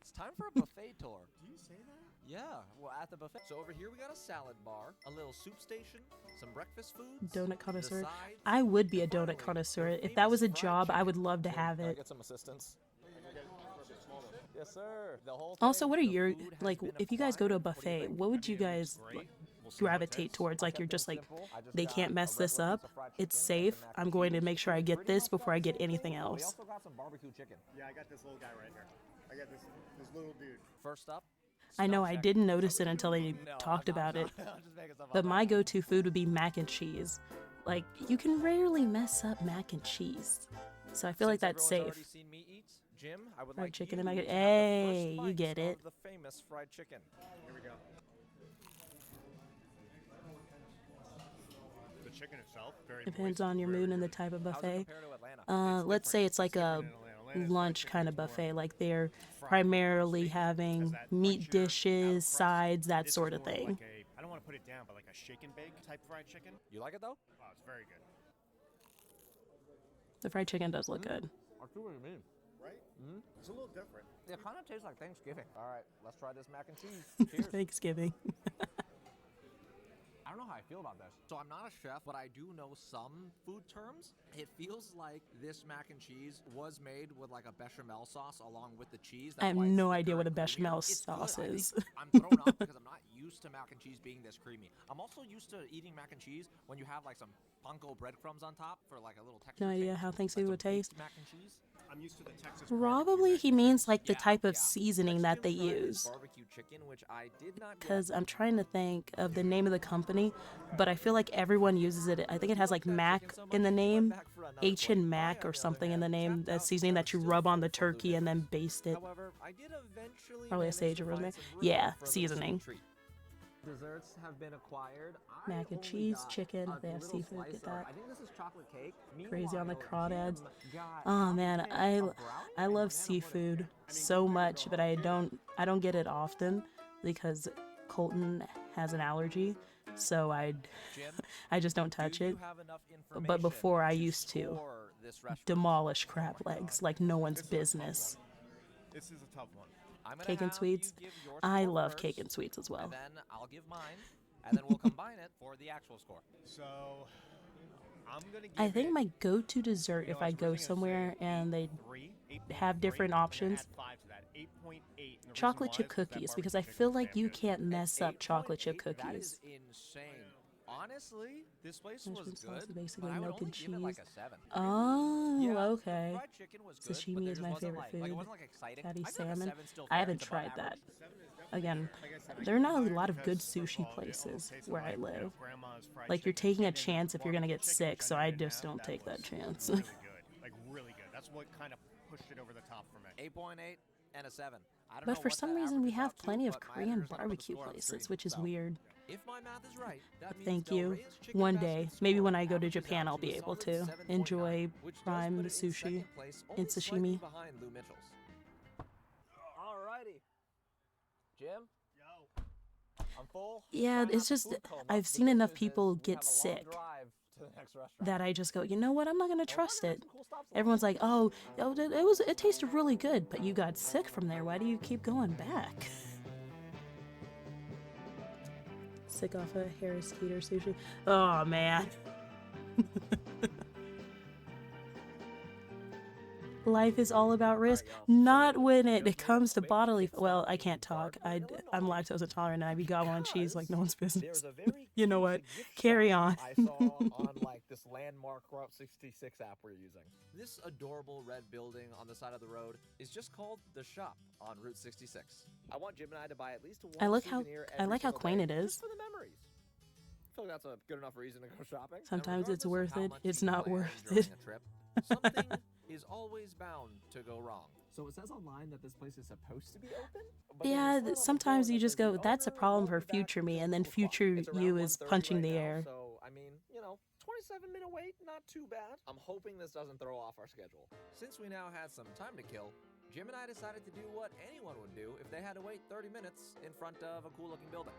B: It's time for a buffet tour.
E: Do you say that?
B: Yeah, well, at the buffet. So over here we got a salad bar, a little soup station, some breakfast foods,
A: Donut
B: the
A: connoisseur.
B: sides,
A: I would be a
B: and
A: donut
B: finally,
A: connoisseur.
B: their
A: If that was a
B: famous fried
A: job, I
B: chicken.
A: would love to
C: Jim,
A: have
C: can I
A: it.
C: get some assistance? Yes, sir. The whole thing.
A: Also, what are
B: The
A: your,
B: food has
A: like,
B: been
A: if you guys go to a
B: acquired. What do you
A: buffet,
B: think?
A: what would you
E: I mean, it looks
A: guys
E: great.
A: like,
E: We'll see how it
A: gravitate
E: tastes.
A: towards? Like,
C: I
A: you're
C: kept
A: just
C: things
A: like,
C: simple. I just
A: they
C: got
A: can't
C: a
A: mess this
C: regular
A: up.
C: piece of fried
A: It's
C: chicken and
A: safe.
C: some mac
A: I'm
C: and
A: going to
C: cheese.
A: make sure I
C: We
A: get
C: pretty
A: this
C: much got
A: before I
C: the
A: get
C: same
A: anything
C: thing, but we
A: else.
C: also got some barbecue chicken.
E: Yeah, I got this little guy right here. I got this little dude.
B: First up,
A: I know,
B: spell
A: I
B: check.
A: didn't notice it until they
B: No,
A: talked
B: I'm
A: about it.
B: not. I'm just making stuff
A: But
B: up.
A: my go-to food would be mac and cheese. Like, you can rarely mess up mac and cheese. So I feel like
B: Since
A: that's
B: everyone's
A: safe.
B: already seen me eat, Jim, I would
A: Fried
B: like
A: chicken
B: you
A: and mac and-
B: to have the first
A: Hey, you
B: bite
A: get it.
B: of the famous fried chicken.
E: Here we go. The chicken itself, very
A: Depends
E: moist,
A: on your
E: very
A: mood and the
E: good.
A: type of
B: How's it
A: buffet.
B: compare to Atlanta?
A: Let's say it's like a
E: different in Atlanta. Atlanta's fried
A: lunch
E: chicken
A: kind of
E: is more
A: buffet. Like they're
E: fried
A: primarily
E: steak, has
A: having
E: that
A: meat
E: texture,
A: dishes,
E: crust.
A: sides, that
E: This
A: sort
E: is
A: of
E: more
A: thing.
E: Like I don't want to put it down, but like a shake and bake type fried chicken.
B: You like it though?
E: Wow, it's very good.
A: The fried chicken does look good.
C: I see what you mean.
E: Right? It's a little different.
C: It kind of tastes like Thanksgiving. All right, let's try this mac and cheese. Cheers.
A: Thanksgiving.
B: I don't know how I feel about this. So I'm not a chef, but I do know some food terms. It feels like this mac and cheese was made with like a bechamel sauce along with the cheese.
A: I have
B: That's why it's
A: no
B: thicker
A: idea what
B: and
A: a
B: creamier.
A: bechamel
B: It's
A: sauce
B: good. I think
A: is.
B: I'm thrown off because I'm not used to mac and cheese being this creamy. I'm also used to eating mac and cheese when you have like some panko breadcrumbs on top for like a little texture.
A: No idea
B: change.
A: how Thanksgiving
B: Like
A: would
B: some
A: taste.
B: baked mac and cheese.
E: I'm used to the Texas
A: Probably he
E: barbecue
A: means like the
B: Yeah,
A: type of
B: yeah.
A: seasoning that they
B: Mexican fried
A: use.
B: Barbecue chicken, which I did not get.
A: Because I'm trying to think of the name of the company, but I feel like everyone uses it. I think it has like Mac in the name, H and Mac or something in the name. That seasoning that you rub on the turkey and then baste it.
B: However, I did eventually
A: Probably a
B: manage
A: sage
B: to
A: or
B: find
A: rosemary.
B: some room
A: Yeah,
B: for a little
A: seasoning.
B: sweet treat. Desserts have been acquired.
A: Mac and cheese, chicken, if they have seafood, get that.
B: I think this is chocolate cake.
A: Crazy on the
B: Meanwhile,
A: crawdads.
B: Jim got
A: Oh man,
B: chocolate cake, a brownie,
A: I
B: and
A: love
B: banana butter.
A: seafood so much, but I don't get it often because Colton has an allergy, so
B: Jim,
A: I just don't touch
B: do you
A: it.
B: have enough
A: But
B: information
A: before I used to
B: score this restaurant?
A: demolish crab legs like no one's
E: This is a tough
A: business.
E: one. This is a tough one.
B: I'm gonna
A: Cake and
B: have
A: sweets.
B: you give your
A: I
B: score
A: love
B: first,
A: cake and sweets as well.
B: And then I'll give mine, and then we'll combine it for the actual score.
E: So I'm gonna give
A: I think
E: it,
A: my go-to dessert
E: you
A: if
E: know,
A: I
E: was
A: go
E: originally gonna
A: somewhere
E: say
A: and they
E: 8.3,
A: have different
E: 8.3, I'm gonna
A: options.
E: add 5 to that, 8.8, and the reason
A: chocolate
E: why
A: chip
E: is 'cause that
A: cookies, because I
E: barbecue
A: feel
E: chicken was
A: like
E: damn
A: you
E: good.
A: can't mess up chocolate chip
B: 8.8, That
A: cookies.
B: is insane. Honestly, this place
A: Mashed
B: was
A: potato sauce
B: good,
A: is basically
B: but I would
A: milk
B: only
A: and
B: give it like
A: cheese.
B: a 7.
A: Oh,
B: Yeah, the
A: okay.
B: fried chicken was good,
A: Sashimi
B: but there
A: is
B: just
A: my
B: wasn't
A: favorite
B: like,
A: food.
B: Like it wasn't like exciting.
A: Fatty
B: I feel like a
A: salmon.
B: 7's still
A: I
B: fair.
A: haven't
B: It's above
A: tried that.
B: average.
A: Again,
E: Like I said, I
A: there are
E: give
A: not a
E: mine
A: lot of good
E: because, first
A: sushi
E: of all, it
A: places
E: almost tasted
A: where I
E: like, you know,
A: live.
E: grandma's fried
A: Like you're
E: chicken
A: taking a
E: and
A: chance if you're gonna
E: barbecue
A: get
E: chicken,
A: sick,
E: which
A: so
E: I
A: I
E: didn't
A: just
E: have,
A: don't take that
E: was
A: chance.
E: Really good, like really good. That's what kind of pushed it over the top for me.
B: 8.8 and a 7. I don't
A: But
B: know
A: for
B: what
A: some
B: that
A: reason, we
B: averages
A: have
B: out to,
A: plenty of
B: but my
A: Korean
B: editor's gonna put the
A: barbecue
B: score on the
A: places,
B: screen.
A: which is
B: So,
A: weird.
B: if my math is right, that means
A: Thank
B: Del
A: you.
B: Rey's chicken
A: One
B: basket
A: day, maybe
B: score
A: when I go to
B: averages
A: Japan,
B: out
A: I'll
B: to
A: be
B: a
A: able
B: solid
A: to
B: 7.9,
A: enjoy
B: which does
A: prime
B: put it in
A: sushi
B: second place,
A: and
B: only slightly
A: sashimi.
B: behind Lou Mitchell's. Alrighty, Jim.
E: Yo.
B: I'm full.
A: Yeah,
B: Try
A: it's
B: not to
A: just
B: food coma.
A: I've
B: The
A: seen
B: good
A: enough
B: news is
A: people
B: we
A: get
B: have a long
A: sick
B: drive to the next restaurant.
A: that I just go, you know what? I'm not gonna
B: And we're
A: trust
B: gonna
A: it.
B: make some cool stops along
A: Everyone's
B: the way.
A: like, oh, it tasted really good, but you got sick from there. Why do you keep going back? Sick off a Harris Teeter sushi. Oh man. Life is all about risk, not when it comes to bodily. Well, I can't talk. I'm lactose intolerant, and I be gobbling cheese like no one's business.
B: There's a very
A: You know
B: cool
A: what?
B: gift
A: Carry
B: shop
A: on.
B: I saw on like this landmark Route 66 app we're using. This adorable red building on the side of the road is just called The Shop on Route 66. I want Jim and I to buy at least one
A: I like how
B: souvenir every single
A: quaint
B: day,
A: it is.
B: just for the memories. I feel like that's a good enough reason to go shopping. And
A: Sometimes it's
B: regardless of
A: worth
B: how
A: it,
B: much
A: it's
B: you
A: not
B: plan
A: worth
B: during
A: it.
B: a trip, something is is always bound to go wrong.
C: So it says online that this place is supposed to be open? But
A: Yeah,
C: then there's still
A: sometimes
C: another
A: you
C: door
A: just
C: that says
A: go,
C: the
A: that's a
C: owner
A: problem
C: won't
A: for
C: be back
A: future me,
C: until
A: and then
C: 2 o'clock.
A: future
C: It's
A: you
C: around
A: is
C: 1:30
A: punching
C: right
A: the
C: now,
A: air.
C: So, I mean, 27-minute wait, not too bad. I'm hoping this doesn't throw off our schedule.
B: Since we now had some time to kill, Jim and I decided to do what anyone would do if they had to wait 30 minutes in front of a cool-looking building.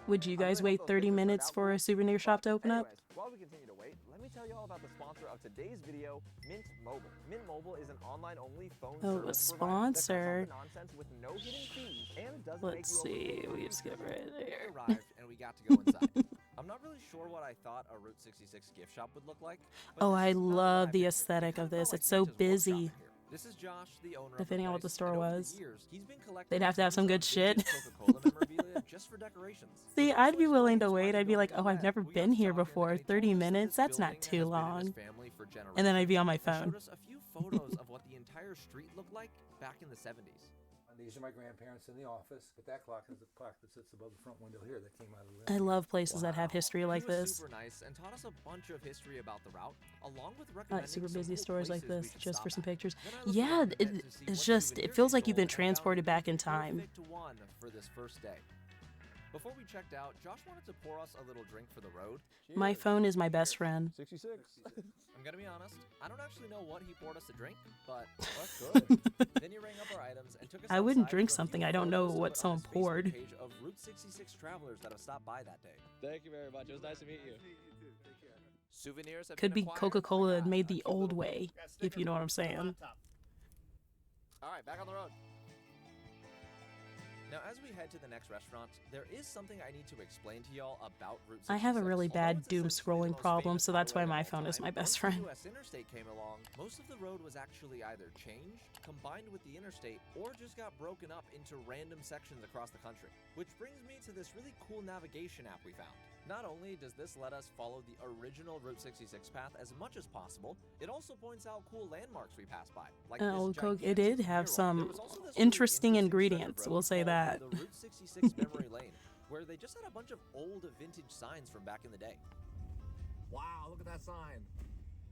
A: Would you
C: I
A: guys
C: really
A: wait
C: hope those
A: 30
C: pictures turned
A: minutes
C: out
A: for a
C: cool.
A: souvenir shop to
C: But
A: open up?
C: anyways, while we continue to wait, let me tell you all about the sponsor of today's video, Mint Mobile. Mint Mobile is an online-only phone
A: Oh, a
C: service provider that cuts out
A: sponsor.
C: the nonsense with no hidden fees, and it doesn't
A: Let's
C: make you
A: see, we skip right
B: We
A: there.
B: arrived and we got to go inside. I'm not really sure what I thought a Route 66 gift shop would look like. But
A: Oh,
B: this
A: I
B: is not what
A: love
B: I
A: the
B: pictured.
A: aesthetic
B: It
A: of
B: kinda
A: this.
B: felt
A: It's
B: like
A: so
B: Ninja's
A: busy.
B: workshop in here. This is Josh, the owner
A: Depending
B: of
A: on
B: the
A: what the
B: place,
A: store
B: and over the
A: was.
B: years, he's been collecting
A: They'd have to have some
B: tons
A: good
B: of vintage
A: shit.
B: Coca-Cola memorabilia just for decorations.
A: See,
B: Which
A: I'd
B: also
A: be willing to
B: explains why
A: wait.
B: the
A: I'd be like,
B: building
A: oh, I've
B: got
A: never
B: red. We
A: been
B: got to
A: here
B: talking,
A: before.
B: and he
A: 30
B: told us that
A: minutes?
B: this
A: That's not
B: building
A: too
B: has been in his
A: long.
B: family for
A: And then I'd be on my
B: generations. He
A: phone.
B: showed us a few photos of what the entire street looked like back in the 70s.
F: These are my grandparents in the office, but that clock is the clock that sits above the front window here that came out of the
A: I
F: window.
A: love places that have history like
B: He was
A: this.
B: super nice and taught us a bunch of history about the route, along with
A: I like
B: recommending
A: super
B: some
A: busy
B: cool
A: stores like
B: places we
A: this
B: should
A: just
B: stop
A: for some
B: at.
A: pictures.
B: Then I looked
A: Yeah,
B: around the net to see
A: it's
B: what
A: just,
B: souvenirs
A: it feels
B: he
A: like you've been
B: sold, and I found
A: transported
B: the
A: back in time.
B: perfect one for this first day. Before we checked out, Josh wanted to pour us a little drink for the road.
A: My phone is my best friend.
C: 66.
B: I'm gonna be honest, I don't actually know what he poured us to drink, but
C: That's good.
B: then he rang up our items and took us
A: I wouldn't
B: outside
A: drink
B: for a
A: something
B: few
A: I don't know
B: photos to
A: what
B: put on
A: someone
B: his Facebook
A: poured.
B: page of Route 66 travelers that have stopped by that day.
G: Thank you very much. It was nice to meet you.
B: Souvenirs have
A: Could
B: been
A: be
B: acquired.
A: Coca-Cola
B: Yeah,
A: made
B: a
A: the
B: cute
A: old
B: little
A: way,
E: Got
A: if you know what I'm
E: stickers
A: saying.
E: on top.
B: All right, back on the road. Now, as we head to the next restaurant, there is something I need to explain to y'all about Route 66.
A: I have a really
B: Although
A: bad
B: it's
A: doom
B: essentially the
A: scrolling
B: most
A: problem,
B: famous
A: so that's why
B: highway of
A: my
B: all
A: phone is
B: time,
A: my best
B: once
A: friend.
B: the US Interstate came along, most of the road was actually either changed, combined with the interstate, or just got broken up into random sections across the country. Which brings me to this really cool navigation app we found. Not only does this let us follow the original Route 66 path as much as possible, it also points out cool landmarks we pass by. Like
A: Oh,
B: this
A: Coke, it
B: gigantic
A: did have
B: mural.
A: some
B: There was also this really
A: interesting
B: stretch of
A: ingredients,
B: road
A: we'll say
B: called
A: that.
B: The Route 66 Memory Lane, where they just had a bunch of old vintage signs from back in the day.
C: Wow, look at that sign.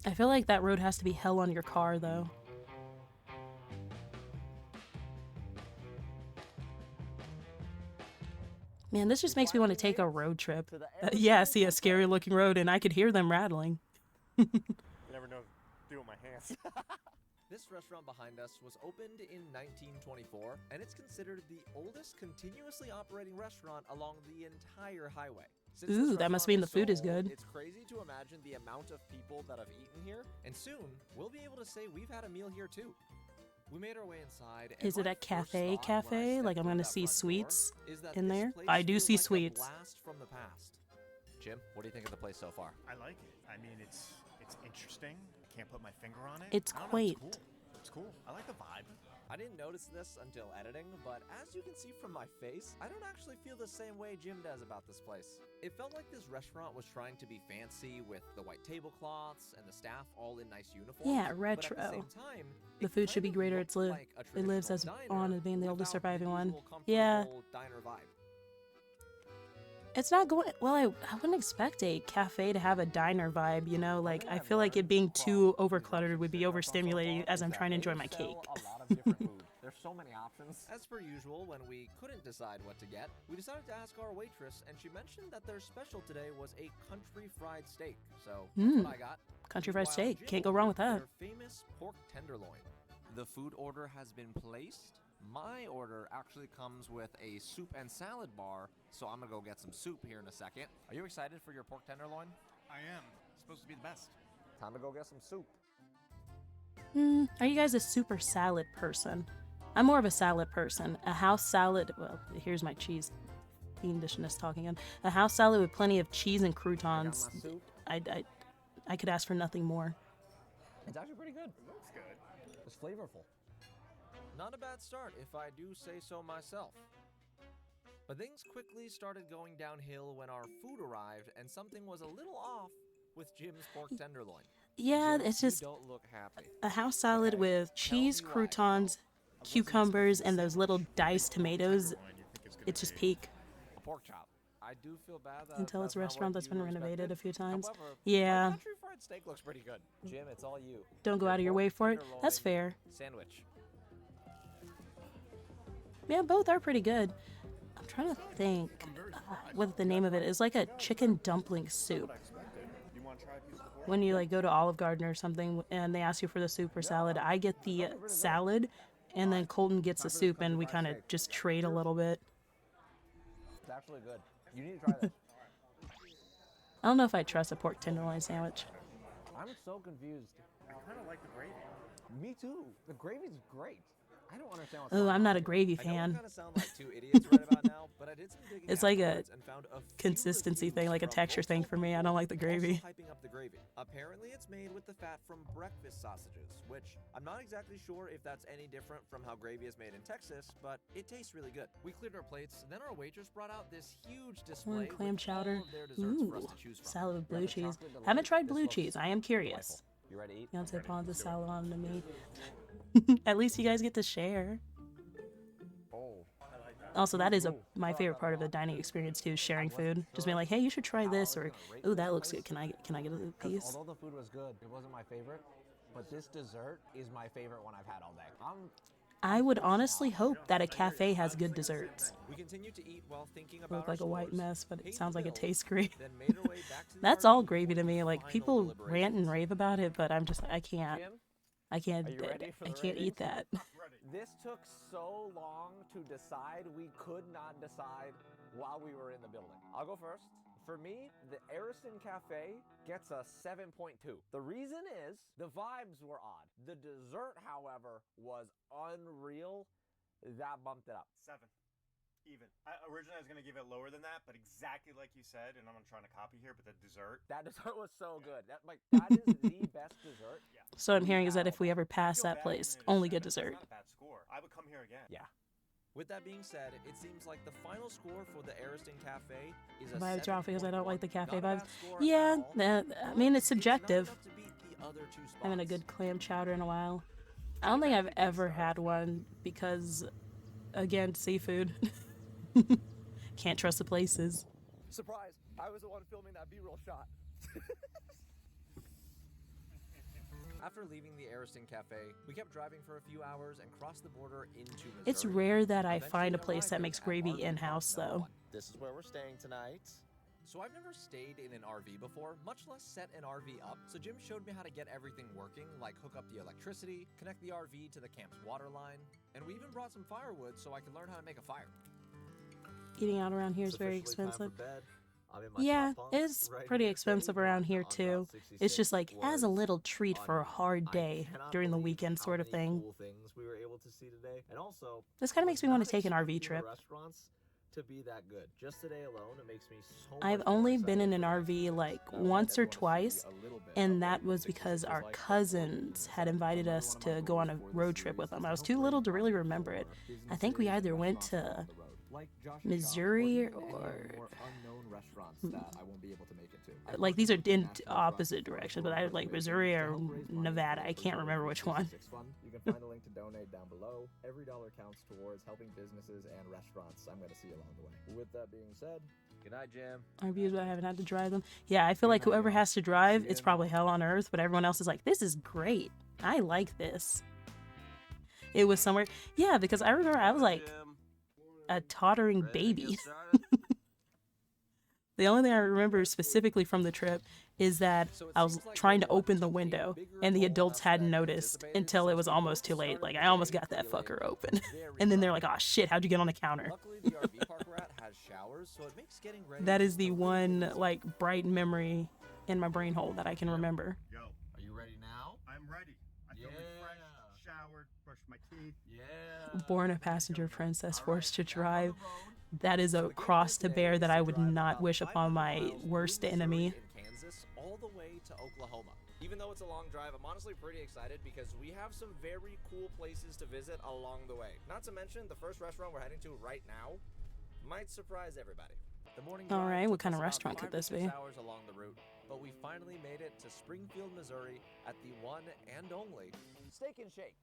A: I feel like that road has to be hell on your car, though. Man, this just makes me want to take a road trip. Yeah, see a scary looking road and I could hear them rattling.
E: You never know what to do with my hands.
B: This restaurant behind us was opened in 1924, and it's considered the oldest continuously operating restaurant along the entire highway. Since this
A: Ooh, that must mean the
B: restaurant
A: food is
B: so old,
A: good.
B: It's crazy to imagine the amount of people that have eaten here, and soon we'll be able to say we've had a meal here too. We made our way inside. And
A: Is it
B: my
A: a
B: first
A: cafe
B: thought when I
A: cafe?
B: stepped
A: Like I'm
B: through
A: gonna
B: that
A: see
B: front door
A: sweets
B: is that
A: in
B: this
A: there?
B: place
A: I do
B: feels
A: see
B: like a
A: sweets.
B: blast from the past. Jim, what do you think of the place so far?
E: I like it. I mean, it's interesting. I can't put my finger on it.
A: It's
E: I don't know,
A: quaint.
E: It's cool. I like the vibe.
B: I didn't notice this until editing, but as you can see from my face, I don't actually feel the same way Jim does about this place. It felt like this restaurant was trying to be fancy with the white tablecloths and the staff all in nice uniforms.
A: Yeah,
B: but
A: retro.
B: at the same time,
A: The
B: it
A: food should
B: kind
A: be
B: of
A: greater.
B: looked like a
A: It lives as
B: traditional
A: on
B: diner
A: as being the oldest
B: without
A: surviving one.
B: usual
A: Yeah.
B: comfortable diner vibe.
A: It's not going well. I wouldn't expect a cafe to have a diner vibe, you know. Like I feel like it being too overcluttered would be overstimulating as I'm trying to enjoy my cake.
C: A lot of different food. There's so many options.
B: As per usual, when we couldn't decide what to get, we decided to ask our waitress, and she mentioned that their special today was a country fried steak. So that's what I got.
A: Country fried
B: While
A: steak,
B: Jim
A: can't go wrong with
B: ordered
A: that.
B: Their famous pork tenderloin. The food order has been placed. My order actually comes with a soup and salad bar, so I'm gonna go get some soup here in a second. Are you excited for your pork tenderloin?
E: I am. It's supposed to be the best.
C: Time to go get some soup.
A: Are you guys a super salad person? I'm more of a salad person. A house salad. Well, here's my cheese fiendishness talking again. A house salad with plenty of cheese and
C: I got
A: croutons.
C: my soup.
A: I could ask for nothing more.
C: It's actually pretty good.
E: It looks good.
C: It's flavorful.
B: Not a bad start, if I do say so myself. But things quickly started going downhill when our food arrived, and something was a little off with Jim's pork tenderloin.
A: Yeah,
B: Jim,
A: it's just
B: you don't look happy.
A: a house salad
B: Okay,
A: with cheese,
B: tell me why.
A: croutons, cucumbers, and those little diced tomatoes.
E: Tenderloin, you think it's gonna
A: It's just
E: be.
A: peak.
B: A pork chop. I do feel bad that
A: Until it's
B: that's
A: a
B: not
A: restaurant
B: what
A: that's been
B: you
A: renovated
B: expected.
A: a few times.
B: However,
A: Yeah.
B: my country fried
C: fried steak looks pretty good. Jim, it's all you.
A: Don't go out of your way for it. That's fair.
C: Sandwich.
A: Yeah, both are pretty good. I'm trying to think what the name of it is. Like a chicken dumpling soup.
E: You want to try a piece of the pork?
A: When you like go to Olive Garden or something and they ask you for the soup or salad, I get the salad and then Colton gets the soup and we kind of just trade a little bit.
C: It's actually good. You need to try this.
A: I don't know if I trust a pork tenderloin sandwich.
C: I'm so confused.
E: I kind of like the gravy.
C: Me too. The gravy's great. I don't understand what's
A: Oh,
C: going
A: I'm
C: on.
A: not a gravy
B: I know we
A: fan.
B: kind of sound like two idiots right about now, but I did some digging
A: It's like a
B: afterwards and found a few
A: consistency thing,
B: reviews
A: like a
B: from
A: texture thing
B: local
A: for me. I
B: people
A: don't like the gravy.
B: also hyping up the gravy. Apparently, it's made with the fat from breakfast sausages, which I'm not exactly sure if that's any different from how gravy is made in Texas, but it tastes really good. We cleared our plates, then our waitress brought out this huge display with
A: Clam chowder.
B: all of their desserts for us
A: Ooh,
B: to choose from.
A: salad with blue
C: Red
A: cheese.
C: chocolate delight.
A: Haven't tried
C: This
A: blue
C: looks
A: cheese. I am curious.
C: You ready to eat?
A: Beyonce pawns a salad on to me. At least you guys get to share.
C: Oh.
A: Also, that is my favorite part of the dining experience too, is sharing food. Just being like, hey, you should try this, or oh, that looks good. Can I get a piece?
C: Although the food was good, it wasn't my favorite. But this dessert is my favorite one I've had all day.
A: I would honestly hope that a cafe has good desserts.
B: We continued to eat while thinking about
A: Look like a
B: our
A: white
B: scores,
A: mess, but
B: paid
A: it sounds
B: the
A: like it
B: bill,
A: tastes great.
B: then made our way back to the
A: That's
B: RV
A: all gravy to
B: for
A: me. Like
B: final
A: people
B: deliberations.
A: rant and rave about it, but I'm just I can't.
C: Jim,
A: I can't.
C: Are you ready for
A: I
C: the
A: can't eat
C: ratings?
A: that.
C: this took so long to decide, we could not decide while we were in the building. I'll go first. For me, the Ariston Cafe gets a 7.2. The reason is the vibes were odd. The dessert, however, was unreal. That bumped it up.
E: 7. Even. Originally, I was going to give it lower than that, but exactly like you said, and I'm not trying to copy here, but the dessert.
C: That dessert was so good. That is the best dessert.
E: Yeah.
A: So what I'm hearing is that if we ever
E: I
A: pass
E: feel
A: that
E: bad
A: place,
E: giving it a
A: only good
E: 7. That's
A: dessert.
E: not a bad score. I would come here again.
C: Yeah.
B: With that being said, it seems like the final score for the Ariston Cafe is a
A: Vibes are off because I don't like the
B: 7.1.
A: cafe
B: Not a
A: vibes.
B: bad score
A: Yeah,
B: at all,
A: I mean it's
B: but
A: subjective.
B: not enough to beat the other two
A: I haven't a
B: spots.
A: good clam chowder in a while. I don't think I've ever had one because, again, seafood. Can't trust the places.
C: Surprise! I was the one filming that B-roll shot.
B: After leaving the Ariston Cafe, we kept driving for a few hours and crossed the border into Missouri.
A: It's rare that I
B: Eventually
A: find a place that
B: arriving
A: makes
B: at
A: gravy
B: RV
A: in-house,
B: Park No.
A: though.
B: 1. This is where we're staying tonight. So I've never stayed in an RV before, much less set an RV up. So Jim showed me how to get everything working, like hook up the electricity, connect the RV to the camp's water line, and we even brought some firewood so I could learn how to make a fire.
A: Eating out around here is
B: It's
A: very
B: officially time for
A: expensive.
B: bed. I'm in my
A: Yeah,
B: top bunk,
A: it's
B: ready
A: pretty
B: to
A: expensive
B: day
A: around
B: one
A: here
B: on
A: too.
B: Route
A: It's just
B: 66
A: like as a
B: was
A: little treat for a
B: unreal.
A: hard
B: I
A: day
B: cannot
A: during the
B: believe
A: weekend
B: how
A: sort of
B: many
A: thing.
B: cool things we were able to see today. And also,
A: This kind of
B: was
A: makes me want
B: not
A: to take an RV
B: expecting the
A: trip.
B: restaurants to be that good. Just today alone, it makes me so
A: I've
B: much more
A: only been
B: excited
A: in an
B: for next
A: RV
B: week.
A: like
B: Not only
A: once
B: did
A: or
B: everyone see
A: twice,
B: a little bit of
A: and
B: what
A: that
B: Route
A: was
B: 66
A: because our
B: like, but
A: cousins had invited
B: another
A: us
B: one of
A: to
B: my
A: go on a
B: goals for the
A: road trip with
B: series
A: them.
B: is
A: I was too little to really remember it. I think we either went to Missouri or
C: that I won't be able to make it to.
A: like these are in opposite directions, but I like Missouri or Nevada. I can't remember which one.
C: You can find a link to donate down below. Every dollar counts towards helping businesses and restaurants. I'm going to see you along the way. With that being said, good night, Jim.
A: RVs, but I haven't had to drive them. Yeah, I feel like whoever has to drive, it's probably hell on earth, but everyone else is like, this is great. I like this. It was somewhere, yeah, because I remember I was like a tottering baby. The only thing I remember specifically from the trip is that I was trying to open the window and the adults hadn't noticed until it was almost too late. Like I almost got that fucker open. And then they're like, oh shit, how'd you get on the counter?
B: Luckily, the RV park we're at has showers, so it makes getting ready.
A: That is the one like bright memory in my brain hole that I can remember.
E: Yo,
C: Are you ready now?
E: I'm ready. I feel refreshed, showered, brushed my teeth.
C: Yeah.
A: Born a passenger princess forced to drive. That is a cross to bear that I would not wish upon my worst enemy.
B: In Kansas, all the way to Oklahoma. Even though it's a long drive, I'm honestly pretty excited because we have some very cool places to visit along the way. Not to mention, the first restaurant we're heading to right now might surprise everybody. The morning
A: All
B: drive
A: right, what
B: took
A: kind of
B: us about
A: restaurant could
B: 5 or
A: this
B: 6
A: be?
B: hours along the route, but we finally made it to Springfield, Missouri at the one and only
C: Steak and Shake.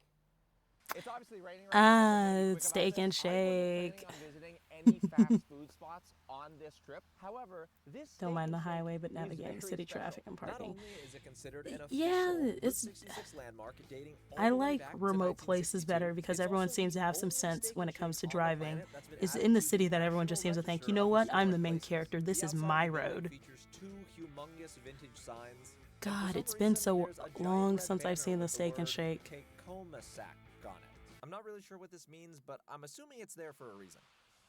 C: It's obviously raining right now, so maybe quick about
A: Steak
C: this.
A: and
C: I wasn't
A: Shake.
C: planning on visiting any fast food spots on this trip. However, this
A: Don't
C: Steak
A: mind
C: and
A: the
C: Shake
A: highway, but
C: is
A: navigating
C: very
A: city
C: special.
A: traffic and
B: Not
A: parking.
B: only is it considered an
A: Yeah,
B: official Route
A: it's.
B: 66 landmark dating all
A: I
B: the way
A: like
B: back to
A: remote places
B: 1962,
A: better because
B: it's
A: everyone
B: also
A: seems
B: the
A: to have some
B: only
A: sense
B: steak
A: when
B: and
A: it comes
B: shake
A: to
B: on the
A: driving.
B: planet that's been
A: It's
B: added
A: in the
B: to
A: city that everyone just
B: National
A: seems to think,
B: Register
A: you know
B: of
A: what? I'm
B: Historic
A: the main
B: Places.
A: character. This
B: The
A: is
B: outside
A: my
B: of the building
A: road.
B: features two humongous vintage signs. And
A: God,
B: for some
A: it's been
B: reason,
A: so
B: there's a giant
A: long
B: red
A: since I've
B: banner
A: seen the
B: with
A: Steak and
B: word
A: Shake.
B: Tacoma-sack on it. I'm not really sure what this means, but I'm assuming it's there for a reason.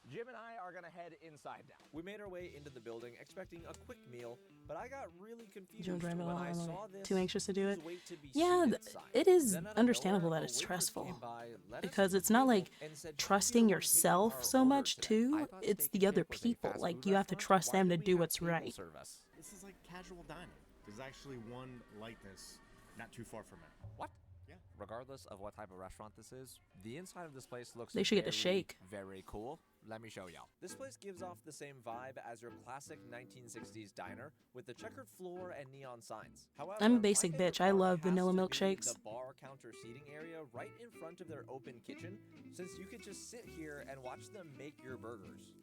C: Jim and I are gonna head inside now.
B: We made our way into the building expecting a quick meal, but I got really confused
A: Don't drive it
B: when I
A: along.
B: saw this
A: Too anxious to do it.
B: "Please wait to be
A: Yeah,
B: seated" sign.
A: it is
B: Then out of
A: understandable
B: nowhere,
A: that
B: a
A: it's
B: waitress
A: stressful
B: came by, led us
A: because
B: to a
A: it's not
B: table,
A: like
B: and said, "Should we
A: trusting
B: be the one taking
A: yourself
B: our
A: so
B: order
A: much
B: today?"
A: too.
B: I thought
A: It's
B: Steak
A: the
B: and
A: other
B: Shake was a
A: people.
B: fast
A: Like
B: food
A: you have to
B: restaurant.
A: trust
B: Why
A: them
B: do
A: to
B: we
A: do
B: have
A: what's
B: table
A: right.
B: service?
E: This is like casual dining. There's actually one like this not too far from it.
B: What?
E: Yeah.
B: Regardless of what type of restaurant this is, the inside of this place looks
A: They should get to shake.
B: very cool. Let me show y'all. This place gives off the same vibe as your classic 1960s diner with the checkered floor and neon signs. However,
A: I'm a
B: my
A: basic
B: favorite
A: bitch. I
B: part
A: love
B: has
A: vanilla
B: to be
A: milkshakes.
B: The bar counter seating area right in front of their open kitchen, since you could just sit here and watch them make your burgers.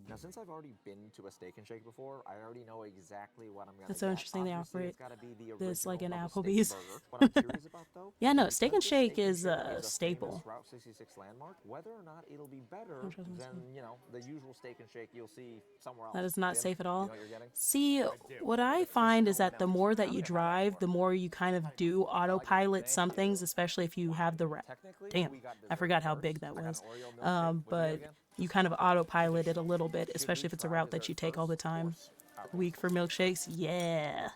B: Now, since I've already been to a Steak and Shake before, I already know exactly what I'm gonna
A: That's so
B: get.
A: interesting they
B: Obviously,
A: operate
B: it's gotta be the
A: this like an
B: original double steak
A: Applebee's.
B: burger. What I'm curious about, though,
A: Yeah, no,
B: because
A: Steak and
B: this
A: Shake
B: Steak and
A: is a staple.
B: famous Route 66 landmark, whether or not it'll be better
A: Don't trust
B: than,
A: myself.
B: the usual Steak and Shake you'll see somewhere else.
A: That is not
B: Jim,
A: safe at
B: you
A: all.
B: know what you're getting?
A: See,
E: do.
A: what I find is that the more that you drive, the more you kind of do autopilot some things, especially if you have the
B: Technically,
A: damn,
B: we got
A: I
B: dessert
A: forgot how
B: first.
A: big that
B: I got
A: was.
B: an Oreo milkshake. What'd you get
A: But
B: again?
A: you kind of autopilot it a little bit,
B: Should
A: especially
B: we
A: if it's a
B: try
A: route that
B: dessert
A: you take all the
B: first? Of
A: time.
B: course. Okay.
A: Week for milkshakes, yeah.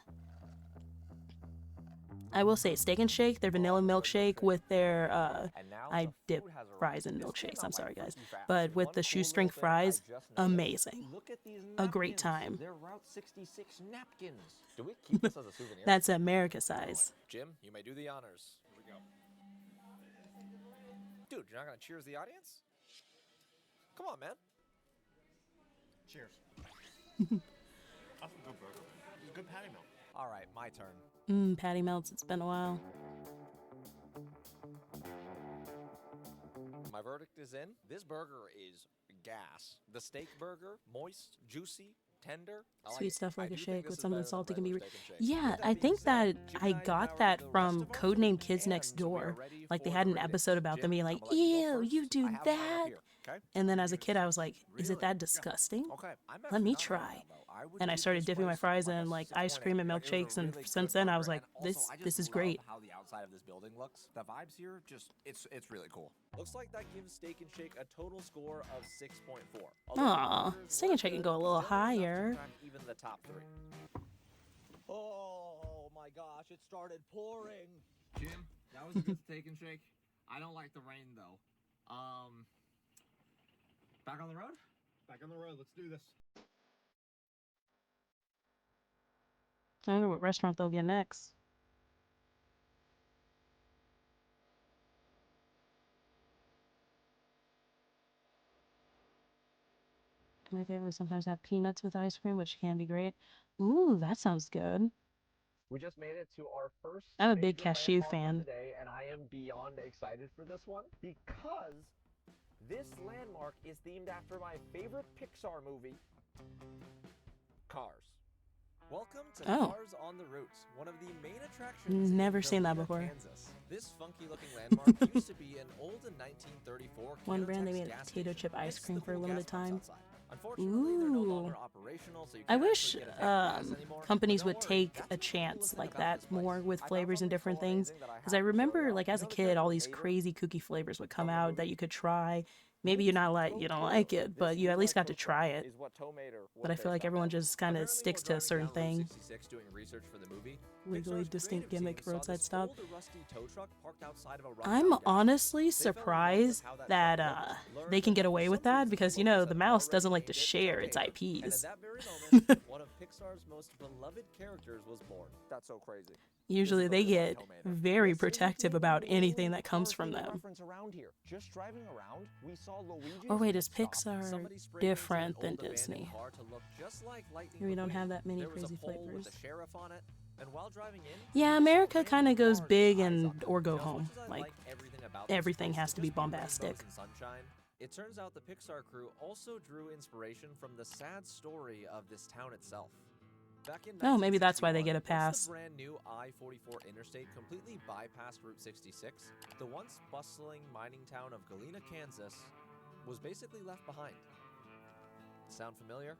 A: I will say, Steak and Shake, their vanilla milkshake with their
B: And now
A: I
B: the
A: dip
B: food has arrived.
A: fries in
B: This came
A: milkshakes.
B: out
A: I'm sorry,
B: like
A: guys,
B: freaky fast.
A: but with
B: One
A: the
B: cool
A: shoestring
B: little thing I
A: fries,
B: just noticed,
A: amazing.
B: Look at these
A: A great
B: napkins.
A: time.
B: They're Route 66 napkins. Do we keep this as a souvenir?
A: That's America size.
B: Jim, you may do the honors. Here we go. Dude, you're not gonna cheers the audience? Come on, man.
E: Cheers. That's a good burger. It's a good patty melt.
B: All right, my turn.
A: Patty melts. It's been a while.
B: My verdict is in. This burger is gas. The steak burger, moist, juicy, tender. I like
A: Sweet
B: it.
A: stuff
B: I
A: like a
B: do think
A: shake
B: this
A: with
B: is
A: something
B: better than
A: salty can be.
B: regular Steak and Shake.
A: Yeah,
B: With that
A: I
B: being
A: think that
B: said, Jim
A: I
B: and
A: got
B: devoured
A: that
B: the rest
A: from
B: of our
A: Codename
B: food,
A: Kids Next
B: and we are
A: Door.
B: ready
A: Like they
B: for
A: had
B: the
A: an
B: ratings.
A: episode about them
B: Jim,
A: being
B: I'm
A: like,
B: gonna let you go
A: "Ew, you
B: first.
A: do
B: I have mine up
A: that."
B: here, okay?
A: And then as a kid, I was like, "Is it
B: Really?
A: that disgusting?"
B: Okay, I'm
A: Let
B: actually
A: me
B: not mad
A: try.
B: at that, though. I would
A: And I
B: give
A: started
B: this
A: dipping my
B: place
A: fries
B: like a
A: in like ice
B: 6.8.
A: cream and
B: Like, it was a
A: milkshakes, and
B: really
A: since
B: good
A: then I
B: burger,
A: was like,
B: and also, I
A: this
B: just
A: is
B: love
A: great.
B: how the outside of this building looks. The vibes here, just it's really cool. Looks like that gives Steak and Shake a total score of 6.4. Although the
A: Aw,
B: burgers
A: Steak
B: were
A: and Shake can
B: good,
A: go a little
B: still not enough to
A: higher.
B: crack even the top 3.
C: Oh my gosh, it started pouring. Jim, that was a good Steak and Shake. I don't like the rain though. Back on the road?
E: Back on the road. Let's do this.
A: I wonder what restaurant they'll get next. My family sometimes have peanuts with ice cream, which can be great. Ooh, that sounds good.
C: We just made it to our first
A: I'm a big
C: major
A: cashew
C: landmark of
A: fan.
C: the day, and I am beyond excited for this one because this landmark is themed after my favorite Pixar movie, Cars.
B: Welcome to
A: Oh.
B: Cars on the Route, one of the main attractions
A: Never
B: in
A: seen that
B: Galena,
A: before.
B: Kansas. This funky-looking landmark used to be an old 1934
A: One brand, they
B: Cannatex
A: made a
B: gas
A: potato
B: station
A: chip ice
B: next to
A: cream
B: the
A: for a
B: cool
A: limited
B: gas pumps
A: time.
B: outside. Unfortunately, they're no longer
A: Ooh.
B: operational, so you
A: I
B: can't
A: wish
B: actually get a tank of gas anymore.
A: companies
B: But
A: would
B: don't worry,
A: take
B: that's
A: a
B: the coolest
A: chance
B: thing
A: like
B: about
A: that
B: this place.
A: more with
B: I found
A: flavors and
B: something
A: different
B: so
A: things.
B: amazing that I
A: Because I
B: have to show
A: remember,
B: y'all.
A: like,
B: You
A: as a
B: know the
A: kid,
B: character
A: all these
B: Vader
A: crazy kooky flavors would come
B: from the
A: out
B: movie?
A: that you could try. Maybe you're not like, you don't like it, but you at least got to try it.
C: Is what Tow Mater was
A: But I feel
C: based
A: like
C: off
A: everyone
C: of.
A: just kind of
B: Apparently,
A: sticks
B: while
A: to a certain
B: driving down Route
A: thing.
B: 66 doing research for the movie,
A: Legally
B: Pixar's
A: distinct
B: creative
A: gimmick
B: team saw
A: roadside
B: this
A: stop.
B: old, rusty tow truck parked outside of a
A: I'm
B: rundown gas
A: honestly
B: station. They fell in love with
A: surprised
B: how
A: that
B: that truck looked,
A: they
B: learned
A: can get
B: that
A: away
B: for
A: with
B: some
A: that
B: reason
A: because, you
B: locals
A: know, the
B: had
A: mouse
B: already
A: doesn't like
B: named
A: to
B: it
A: share its
B: Tow Mater. And at
A: IPs.
B: that very moment, one of Pixar's most beloved characters was born. That's so crazy.
A: Usually
B: This is
A: they
B: the real
A: get
B: Tow Mater.
A: very
C: This isn't
A: protective
C: the
A: about
C: only
A: anything that comes
C: Cars
A: from
C: we will
A: them.
C: reference around here. Just driving around, we saw Luigi's
A: Or wait, is
C: pit stop.
A: Pixar
B: Somebody sprayed painted
A: different
B: an
A: than
B: old abandoned
A: Disney?
B: car to look just like Lightning
A: Here we don't
B: McQueen.
A: have that many
B: There was
A: crazy
B: a pole with
A: flavors.
B: the sheriff on it, And while driving in,
A: Yeah,
B: we saw
A: America
B: random
A: kind of goes
B: cars
A: big
B: with eyes
A: and
B: on them.
A: or go
B: Now, as much
A: home.
B: as I
A: Like,
B: everything about this
A: everything
B: place
A: has to be
B: just rainbows
A: bombastic.
B: and sunshine, it turns out the Pixar crew also drew inspiration from the sad story of this town itself. Back in
A: Oh, maybe that's why they
B: 1961,
A: get a
B: once
A: pass.
B: the brand new I-44 interstate completely bypassed Route 66, the once bustling mining town of Galena, Kansas, was basically left behind. Sound familiar?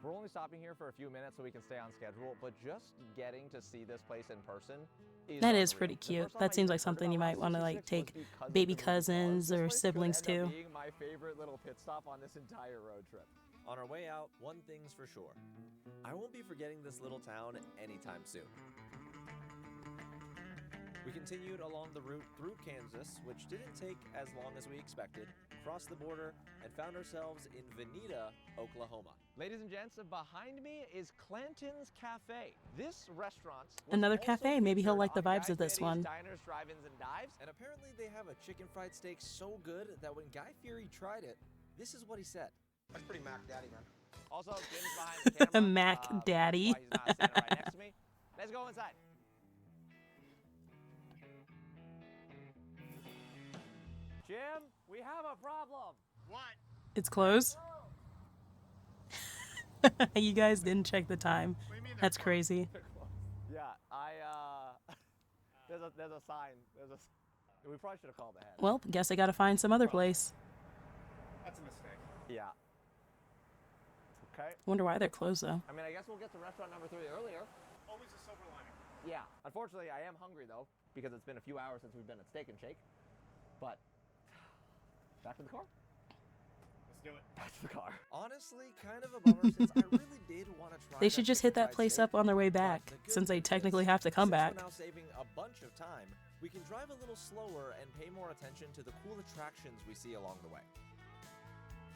C: We're only stopping here for a few minutes so we can stay on schedule, but just getting to see this place in person is
A: That is
C: unreal.
A: pretty
C: The
A: cute.
C: first time
A: That
C: I
A: seems
C: even
A: like
C: heard
A: something you
C: about
A: might want to
C: Route
A: like
C: 66
A: take
C: was because of
A: baby
C: the movie Cars.
A: cousins
C: This
A: or
C: place could
A: siblings
C: end up
A: to.
C: being my favorite little pit stop on this entire road trip.
B: On our way out, one thing's for sure. I won't be forgetting this little town anytime soon. We continued along the route through Kansas, which didn't take as long as we expected, crossed the border, and found ourselves in Veneta, Oklahoma.
C: Ladies and gents, behind me is Clanton's Cafe. This restaurant was
A: Another
C: also
A: cafe. Maybe he'll
C: featured
A: like the
C: on
A: vibes
C: Guy
A: of this
C: Fieri's
A: one.
C: Diners, Drive-ins, and Dives.
B: And apparently they have a chicken fried steak so good that when Guy Fieri tried it, this is what he said.
C: That's pretty Mac Daddy, man. Also, Jim's behind the camera.
A: Mac Daddy.
C: That's why he's not standing right next to me. Let's go inside. Jim, we have a problem.
E: What?
A: It's closed. You guys didn't check the time.
E: What do you mean they're
A: That's
E: closed?
A: crazy.
C: Yeah, there's a sign. We probably should have called ahead.
A: Well, guess I gotta find some other place.
E: That's a mistake.
C: Yeah. Okay.
A: Wonder why they're closed though.
C: I mean, I guess we'll get to restaurant number 3 earlier.
E: Always a silver lining.
C: Yeah. Unfortunately, I am hungry though, because it's been a few hours since we've been at Steak and Shake. But back to the car.
E: Let's do it.
C: Back to the car.
B: Honestly, kind of a bummer since I really did want to try
A: They should
B: that
A: just hit
B: chicken
A: that
B: fried
A: place
B: steak.
A: up on their way
B: But
A: back,
B: the good
A: since they
B: news
A: technically
B: is,
A: have to come
B: since
A: back.
B: we're now saving a bunch of time, we can drive a little slower and pay more attention to the cool attractions we see along the way.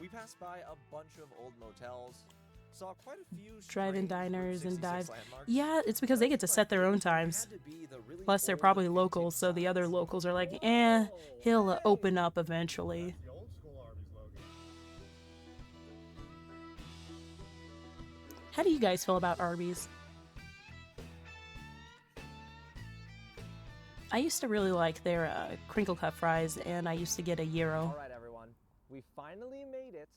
B: We passed by a bunch of old motels, saw quite a few
A: Drive-in
B: strange Route
A: diners and
B: 66
A: dives.
B: landmarks,
A: Yeah, it's because they get to set their own times.
B: had to be the really
A: Plus, they're
B: old
A: probably
B: vintage
A: locals, so the other
B: signs.
A: locals are like, eh, he'll open up eventually.
E: The old school Arby's logo.
A: How do you guys feel about Arby's? I used to really like their crinkle cut fries, and I used to get a gyro.
C: All right, everyone. We finally made it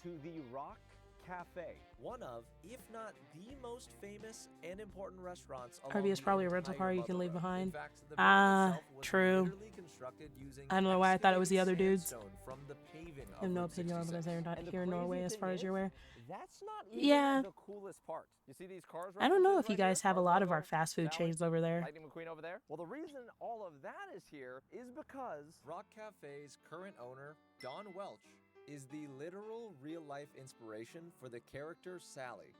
C: to the Rock Cafe.
B: One of, if not the most famous and important restaurants along
A: Arby's is
B: the
A: probably a rental
B: entire
A: car you can
B: Mother
A: leave
B: Road.
A: behind.
B: In fact, the
A: Ah,
B: building itself was
A: true.
B: literally constructed using
A: I don't know why I thought it was the other
B: excavated
A: dudes.
B: sandstone from the paving
A: I have
B: of
A: no
B: Route
A: opinion on because
B: 66.
A: they're not
C: And the
A: here in
C: crazy
A: Norway, as
C: thing
A: far as you're
C: is,
A: aware.
C: That's not even
A: Yeah.
C: the coolest part. You see these cars?
A: I don't know
C: references
A: if you
C: right
A: guys
C: here?
A: have a
C: Cars
A: lot of
C: logo,
A: our fast food
C: Valley,
A: chains over there.
C: Lightning McQueen over there. Well, the reason all of that is here is because
B: Rock Cafe's current owner, Don Welch, is the literal real-life inspiration for the character Sally.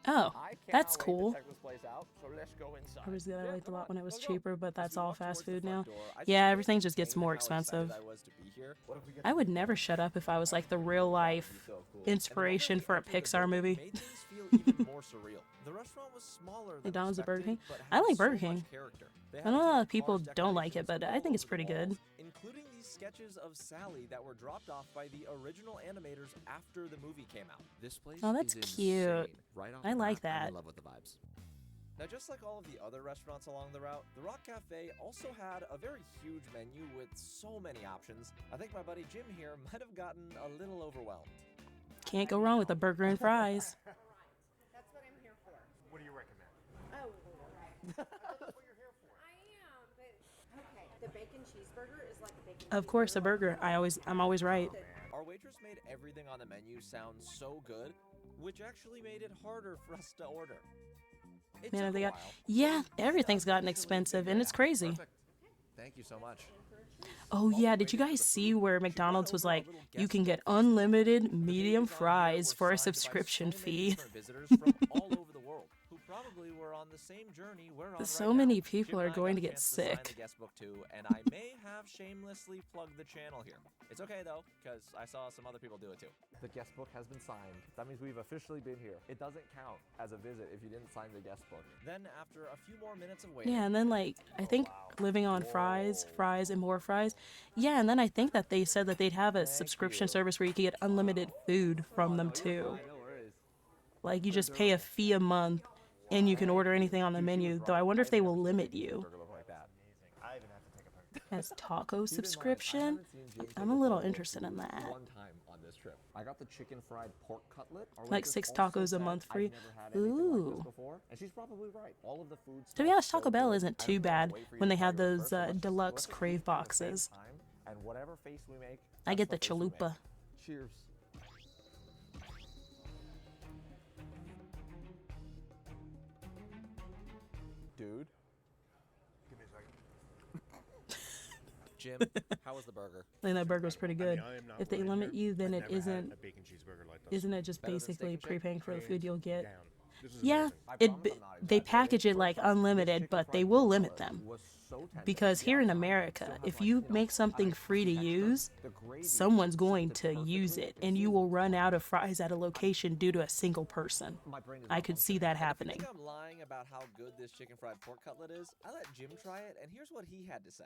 A: Oh,
C: I cannot
A: that's
C: wait
A: cool.
C: to check this place out. So let's go inside.
A: Arby's the other
C: Yeah,
A: liked a
C: come
A: lot
C: on,
A: when it was
C: let's go.
A: cheaper, but
B: As
A: that's
B: we
A: all
B: walked
A: fast
B: towards the
A: food now.
B: front door, I just
A: Yeah,
B: couldn't
A: everything just gets
B: contain
A: more
B: how excited
A: expensive.
B: I was to be here.
C: What if we get
A: I would never shut up if I was like the real life
B: So cool. And the moment
A: inspiration
B: we
A: for a
B: entered the
A: Pixar
B: building
A: movie.
B: made things feel even more surreal. The restaurant was smaller than
A: McDonald's or Burger
B: expected,
A: King?
B: but
A: I
B: had
A: like
B: so
A: Burger
B: much
A: King.
B: character. They
A: I
B: had
A: know a lot of
B: different
A: people
B: Cars
A: don't like it,
B: decorations
A: but I
B: all
A: think it's
B: over the
A: pretty good.
B: walls, including these sketches of Sally that were dropped off by the original animators after the movie came out. This place
A: Oh, that's
B: is
A: cute.
B: insane. Right off
A: I
B: the
A: like
B: bat, I'm
A: that.
B: in love with the vibes. Now, just like all of the other restaurants along the route, the Rock Cafe also had a very huge menu with so many options. I think my buddy Jim here might have gotten a little overwhelmed.
A: Can't go wrong with a burger and fries.
D: That's what I'm here for.
E: What do you recommend?
D: Oh, right. I am, but okay. The bacon cheeseburger is like a bacon.
A: Of course, a burger. I'm always right.
B: Our waitress made everything on the menu sound so good, which actually made it harder for us to order. It
A: Man,
B: took
A: have they
B: a
A: got?
B: while,
A: Yeah,
B: but we
A: everything's
B: eventually
A: gotten expensive,
B: figured
A: and
B: it
A: it's
B: out.
A: crazy.
B: Perfect. Thank you so much.
A: Oh yeah, did you guys see where McDonald's was like, you can get unlimited medium fries for a subscription fee?
B: Visitors from all over the world who probably were on the same journey we're on
A: So
B: right
A: many
B: now.
A: people
B: Jim
A: are
B: and I
A: going
B: got
A: to
B: a
A: get
B: chance sign
A: sick.
B: the guest book too, and I may have shamelessly plugged the channel here. It's okay though, because I saw some other people do it too.
C: The guest book has been signed. That means we've officially been here. It doesn't count as a visit if you didn't sign the guest book.
B: Then after a few more minutes of waiting,
A: Yeah, and then like I think living on fries, and more fries. Yeah, and then I think that they said that they'd have a subscription service where you could get unlimited food from them too.
C: No worries.
A: Like you just pay a fee a month and you can order anything on the menu, though I wonder if they will limit you.
C: Burger look like that.
E: I even have to take a picture.
A: As taco
C: Keep in mind, I
A: subscription?
C: haven't seen James
A: I'm
C: make
A: a little
C: taco
A: interested in that.
C: one time on this trip. I got the chicken fried pork cutlet. Our
A: Like
C: waitress
A: 6
C: also
A: tacos a
C: said
A: month
C: I've
A: free.
C: never had anything like
A: Ooh.
C: this before, and she's probably right. All of the food
A: To be
C: smells
A: honest,
C: so
A: Taco Bell
C: good.
A: isn't
C: I
A: too
C: don't know,
A: bad
C: wait for you
A: when
C: to
A: they
C: try
A: have
C: yours
A: those
C: first, so let's
A: deluxe
C: eat
A: crave
C: at the same
A: boxes.
C: time, and whatever face we make,
A: I
C: that's
A: get the
C: face we make.
A: chalupa.
C: Cheers. Dude.
E: Give me a second.
C: Jim, how was the burger?
A: And that burger's pretty good.
E: I am not
A: If they
E: lying
A: limit
E: here.
A: you, then
E: I've
A: it
E: never had
A: isn't.
E: a bacon cheeseburger like this.
A: Isn't it just
C: Better than steak
A: basically
C: and shake?
A: prepaying for the food you'll get?
E: Down. This is
A: Yeah,
E: amazing.
C: I
A: it
C: promise I'm not
A: they
C: exaggerating.
A: package it like
C: First off, this
A: unlimited,
C: chicken
A: but they
C: fried
A: will
C: pork
A: limit
C: cutlet
A: them.
C: was so tender.
A: Because
C: The
A: here in
C: outside
A: America,
C: still has,
A: if
C: like,
A: you
C: know,
A: make
C: a
A: something
C: nice
A: free to
C: texture.
A: use,
C: The gravy
A: someone's going
C: sifted
A: to
C: perfectly.
A: use it,
C: It's
A: and you
C: seasoned.
A: will run out of fries at a location due to a single person.
C: My brain is
A: I
C: not
A: could see
C: functioning.
A: that
B: And if you
A: happening.
B: think I'm lying about how good this chicken fried pork cutlet is, I let Jim try it, and here's what he had to say.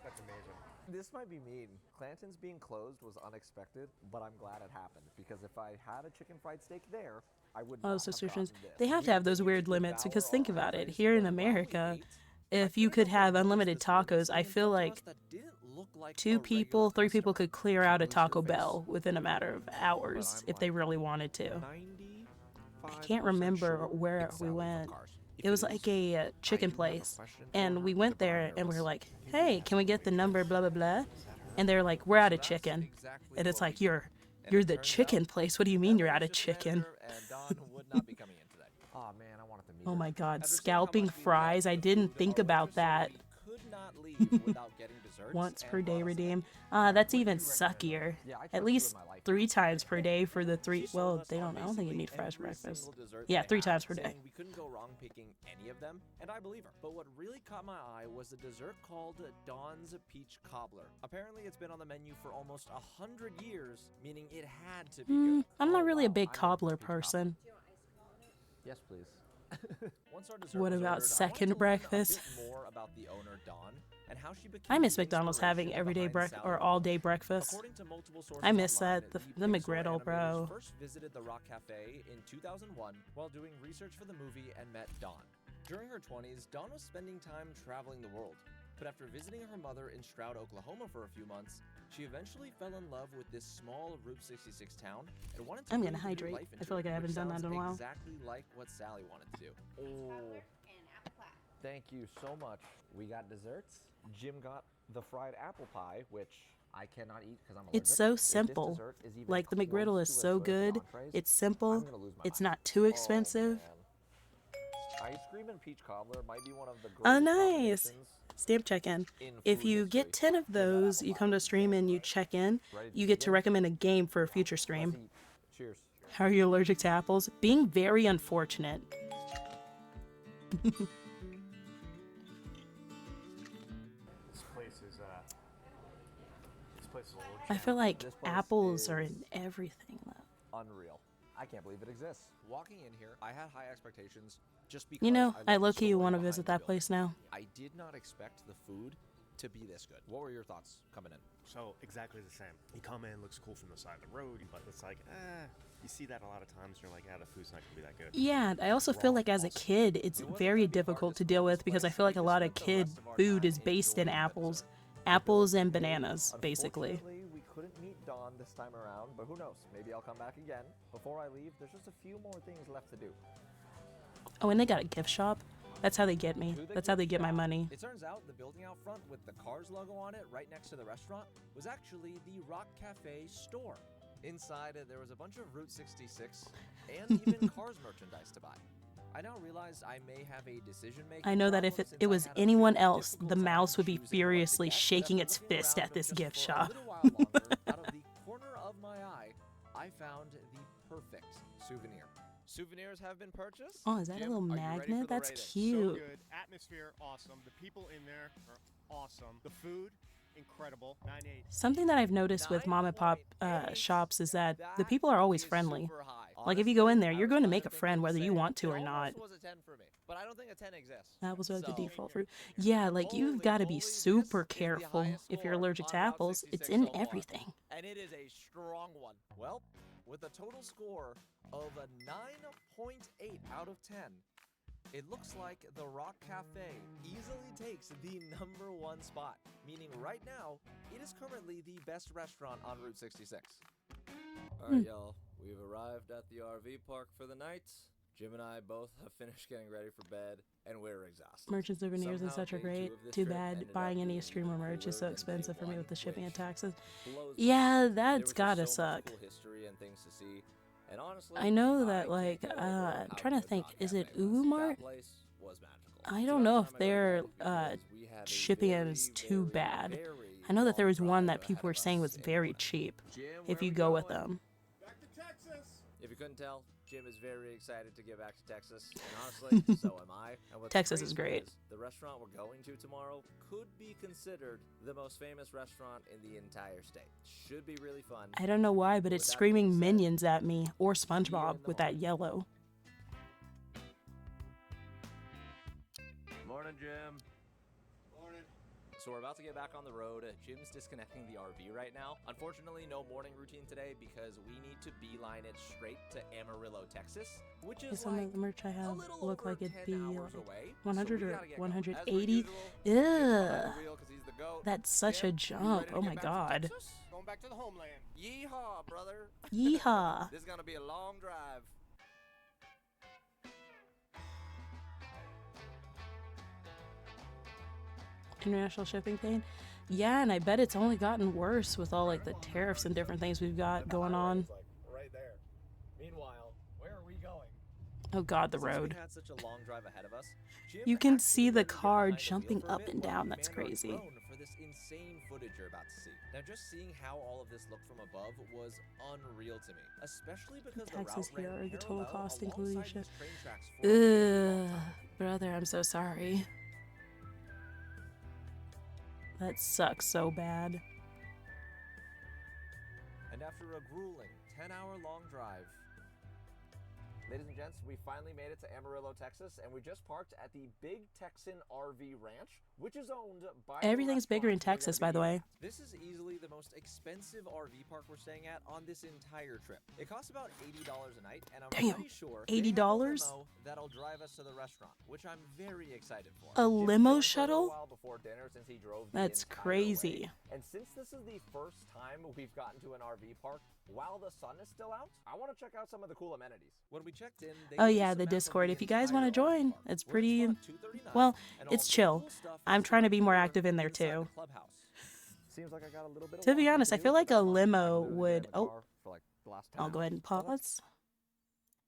E: That's amazing.
C: This might be mean. Clanton's being closed was unexpected, but I'm glad it happened because if I had a chicken fried steak there, I would not
A: Oh,
C: have
A: subscriptions.
C: gotten this.
A: They have to
C: We
A: have those
C: continued
A: weird
C: to
A: limits because
C: devour
A: think
C: our
A: about it.
C: entrees,
A: Here in
C: but while we
A: America,
C: ate, I
A: if you
C: couldn't
A: could
C: help but
A: have
C: notice
A: unlimited
C: this weird
A: tacos, I
C: thing
A: feel
C: in front of
A: like
C: us.
B: That didn't look like a
A: 2
B: regular
A: people, 3 people
B: customer.
A: could clear out a
C: Boost your
A: Taco
C: face.
A: Bell within a matter of hours
C: I'm
A: if they
C: like
A: really wanted to.
C: 95%
A: Can't remember
C: sure
A: where
C: it's
A: we
C: salad from
A: went.
C: Cars.
A: It was like a chicken place, and we went there and we were like, "Hey, can we get the number blah blah blah?" And they're like, "We're out of chicken," and it's like, "You're the chicken place. What do you mean you're out of chicken?"
B: And Don would not be coming in today.
C: Oh man, I wanted to meet
A: Oh
C: her.
A: my God,
B: After seeing how
A: scalping
B: much we
A: fries!
B: loved
A: I
B: the
A: didn't
B: food,
A: think
B: our
A: about
B: waitress said
A: that.
B: we could not leave without getting desserts
A: Once
B: and
A: per day
B: brought us
A: redeem.
B: that.
A: That's even suckier.
C: Yeah, I trust
A: At
C: you
A: least
C: with my life.
A: 3 times per day for the
B: She
A: 3.
B: sold
A: Well,
B: us
A: they
B: on
A: don't. I don't think you
B: basically
A: need fresh
B: every
A: breakfast.
B: single dessert
A: Yeah,
B: they
A: 3
B: had,
A: times per day.
B: saying we couldn't go wrong picking any of them, and I believe her. But what really caught my eye was a dessert called Dawn's Peach Cobbler. Apparently, it's been on the menu for almost 100 years, meaning it had to be good.
A: I'm not
C: Oh,
A: really a
C: wow,
A: big
C: I love
A: cobbler
C: peach cobbler.
A: person.
C: Yes, please.
B: Once our dessert
A: What
B: was
A: about
B: ordered, I
A: second
B: wanted to learn
A: breakfast?
B: A bit more about the owner, Dawn, and how she became
A: I miss
B: the
A: McDonald's having
B: inspiration
A: everyday
B: behind
A: breakfast or
B: salad.
A: all day breakfast.
B: According to multiple sources
A: I miss
B: online,
A: that. The
B: Pixar
A: McGriddle,
B: animators
A: bro.
B: First visited the Rock Cafe in 2001 while doing research for the movie and met Dawn. During her 20s, Dawn was spending time traveling the world. But after visiting her mother in Stroud, Oklahoma for a few months, she eventually fell in love with this small Route 66 town and wanted to
A: I'm
B: breathe
A: gonna
B: new
A: hydrate.
B: life
A: I
B: into
A: feel like
B: it,
A: I haven't
B: which
A: done that
B: sounds
A: in a while.
B: exactly like what Sally wanted to do.
C: Oh,
D: And apple pie.
C: thank you so much. We got desserts. Jim got the fried apple pie, which I cannot eat because I'm allergic.
A: It's so
C: If this
A: simple.
C: dessert is even
A: Like the
C: close
A: McGriddle
C: to
A: is
C: as
A: so
C: good as the
A: good.
C: entrees,
A: It's
C: I'm
A: simple.
C: gonna lose my
A: It's
C: mind.
A: not too
C: Oh,
A: expensive.
C: man. Ice cream and peach cobbler might be one of the
A: Oh,
C: greatest
A: nice.
C: combinations
A: Stamp check-in.
C: in
A: If
C: food
A: you
C: history.
A: get 10 of those, you come to stream and you check in.
C: Ready
A: You get to
C: begin?
A: recommend a game for a future
C: Let's
A: stream.
C: eat. Cheers.
A: How are you allergic to apples? Being very unfortunate.
E: This place is a little
A: I feel like
C: This place
A: apples are
C: is
A: in everything, though.
C: unreal. I can't believe it exists.
B: Walking in here, I had high expectations just because
A: You know, I
B: love the
A: low-key
B: story
A: want to
B: behind
A: visit
B: the
A: that
B: building.
A: place now.
B: I did not expect the food to be this good. What were your thoughts coming in?
E: So exactly the same. You come in, looks cool from the side of the road, but it's like, you see that a lot of times. You're like, the food's not gonna be that good.
A: Yeah, I also feel like as a kid, it's very difficult to deal with because I feel like a lot of kid food is based in apples. Apples and bananas, basically.
C: Unfortunately, we couldn't meet Dawn this time around, but who knows? Maybe I'll come back again. Before I leave, there's just a few more things left to do.
A: Oh, and they got a gift shop. That's how they get me. That's how they get my money.
B: It turns out the building out front with the Cars logo on it right next to the restaurant was actually the Rock Cafe store. Inside, there was a bunch of Route 66 and even Cars merchandise to buy. I now realize I may have a decision-making
A: I know that if
B: problem since
A: it
B: I
A: was
B: had a
A: anyone
B: very
A: else,
B: difficult
A: the
B: time
A: mouse would be
B: choosing what to
A: furiously
B: get, but
A: shaking
B: after
A: its
B: looking
A: fist
B: around
A: at this
B: just
A: gift
B: for a
A: shop.
B: little while longer, out of the corner of my eye, I found the perfect souvenir. Souvenirs have been purchased.
A: Oh, is that a
B: Jim,
A: little
B: are you ready for
A: magnet?
B: the
A: That's
B: rating?
E: So
A: cute.
E: good. Atmosphere, awesome. The people in there are awesome. The food, incredible. 9.8.
A: Something that I've noticed with mom and pop
B: 9.8.
A: shops is that the
B: That
A: people are always
B: is
A: friendly.
B: super high.
A: Like, if you go in there,
B: Honestly,
A: you're
B: I
A: going to
B: was
A: make a
B: kinda
A: friend
B: thinking
A: whether you
B: the
A: want to
B: same.
A: or
B: It
A: not.
B: almost was a 10 for me, but I don't think a 10 exists.
A: That was like the
B: So-
A: default fruit. Yeah, like you've
B: Holy
A: got to be
B: moly, this
A: super
B: is the
A: careful
B: highest
A: if you're
B: score
A: allergic to
B: on Route
A: apples. It's
B: 66
A: in
B: so far.
A: everything.
B: And it is a strong one. Well, with a total score of a 9.8 out of 10, It looks like the Rock Cafe easily takes the #1 spot, meaning right now, it is currently the best restaurant on Route 66.
C: Alright, y'all, we've arrived at the RV park for the night. Jim and I both have finished getting ready for bed, and we're exhausted.
A: Merch and souvenirs and
C: Somehow,
A: such are
C: day 2
A: great.
C: of this
A: Too
C: trip
A: bad
C: ended up
A: buying any
C: being
A: streamer merch is so
C: cooler than
A: expensive for me
C: day
A: with the shipping and
C: one,
A: taxes.
C: which blows my
A: Yeah,
C: mind. There
A: that's
C: was just
A: gotta
C: so much
A: suck.
C: cool history and things to see. And honestly,
A: I know
C: I
A: that,
C: can't
A: like,
C: get over
A: I'm
C: how
A: trying to
C: good
A: think,
C: Rock
A: is it
C: Cafe was.
A: Umar?
C: That place was magical.
A: I
C: It's
A: don't
C: about
A: know
C: time
A: if
C: I go to
A: their
C: bed because we have a
A: shipping
C: very,
A: is too
C: very,
A: bad.
C: very
A: I know that there
C: long
A: was one
C: drive
A: that people
C: ahead
A: were
C: of
A: saying was
C: us in the
A: very
C: morning.
A: cheap
C: Jim,
A: if
C: where
A: you
C: we
A: go with
C: going?
A: them.
E: Back to Texas.
C: If you couldn't tell, Jim is very excited to get back to Texas, and honestly, so am I. And what's
A: Texas is
C: crazy
A: great.
C: the restaurant we're going to tomorrow could be considered the most famous restaurant in the entire state. Should be really fun.
A: I don't know why, but it's
C: With that
A: screaming
C: being said,
A: minions at me, or
C: see you
A: SpongeBob
C: in the
A: with that
C: morning.
A: yellow.
C: Morning, Jim.
E: Morning.
C: So we're about to get back on the road. Jim's disconnecting the RV right now. Unfortunately, no morning routine today because we need to beeline it straight to Amarillo, Texas, which is
A: Some
C: like
A: of the merch I
C: a
A: have
C: little
A: look
C: over
A: like it'd
C: 10
A: be
C: hours
A: like
C: away.
A: 100
C: so we
A: or
C: gotta get going.
A: 180.
C: As per usual, Jim's behind
A: Ugh,
C: the wheel 'cause he's the goat.
A: that's such a
C: Jim, you
A: jump.
C: ready to
A: Oh
C: get
A: my
C: back to
A: god.
C: Texas?
E: Going back to the homeland.
C: Yeehaw, brother.
A: Yeehaw.
C: This is gonna be a long drive.
A: International shipping pain. Yeah, and I bet it's only gotten worse with all like the tariffs and different things we've got going on.
C: Like right there. Meanwhile, where are we going?
A: Oh god, the
B: Since
A: road.
B: we had such a long drive ahead of us, Jim
A: You can
B: actually
A: see the
B: let me get
A: car
B: behind the wheel
A: jumping
B: for a
A: up
B: bit
A: and
B: while
A: down.
B: we
A: That's
B: manned our
A: crazy.
B: drone for this insane footage you're about to see. Now, just seeing how all of this looked from above was unreal to me, especially because the
A: Taxes
B: route
A: here
B: ran
A: are the total
B: parallel
A: cost including
B: alongside
A: ship.
B: these train tracks for a very long
A: Ugh,
B: time.
A: brother, I'm so sorry. That sucks so bad.
B: And after a grueling 10-hour-long drive,
C: Ladies and gents, we finally made it to Amarillo, Texas, and we just parked at the Big Texan RV Ranch, which is owned by the
A: Everything's bigger in
C: restaurant we're
A: Texas,
C: gonna
A: by
C: be
A: the
C: eating
A: way.
B: this is easily the most expensive RV park we're staying at on this entire trip. It costs about $80 a night, and I'm
A: Damn,
B: pretty sure they have a
A: $80?
B: limo that'll drive us to the restaurant, which I'm very excited for.
A: A
C: Jim's
A: limo
C: chilling for a little
A: shuttle?
C: while before dinner since he drove the
A: That's
C: entire
A: crazy.
C: way. And since this is the first time we've gotten to an RV park while the sun is still out, I want to check out some of the cool amenities.
B: When we checked in, they
A: Oh
B: gave
A: yeah,
B: us a
A: the
B: map of
A: Discord.
B: the
A: If you guys want to
B: entire RV
A: join,
B: park.
A: it's
B: We're in
A: pretty.
B: spot 239,
A: Well,
B: and all
A: it's
B: the
A: chill.
B: cool stuff
A: I'm
B: is
A: trying to
B: right
A: be more
B: here
A: active in there
B: inside the
A: too.
B: clubhouse.
C: Seems like I got a little bit of
A: To be
C: walking
A: honest, I
C: do,
A: feel like
C: but
A: a
C: I'm
A: limo
C: literally been in
A: would.
C: the
A: Oh,
C: car for like the last 10
A: I'll go ahead and
C: hours. So let's
A: pause,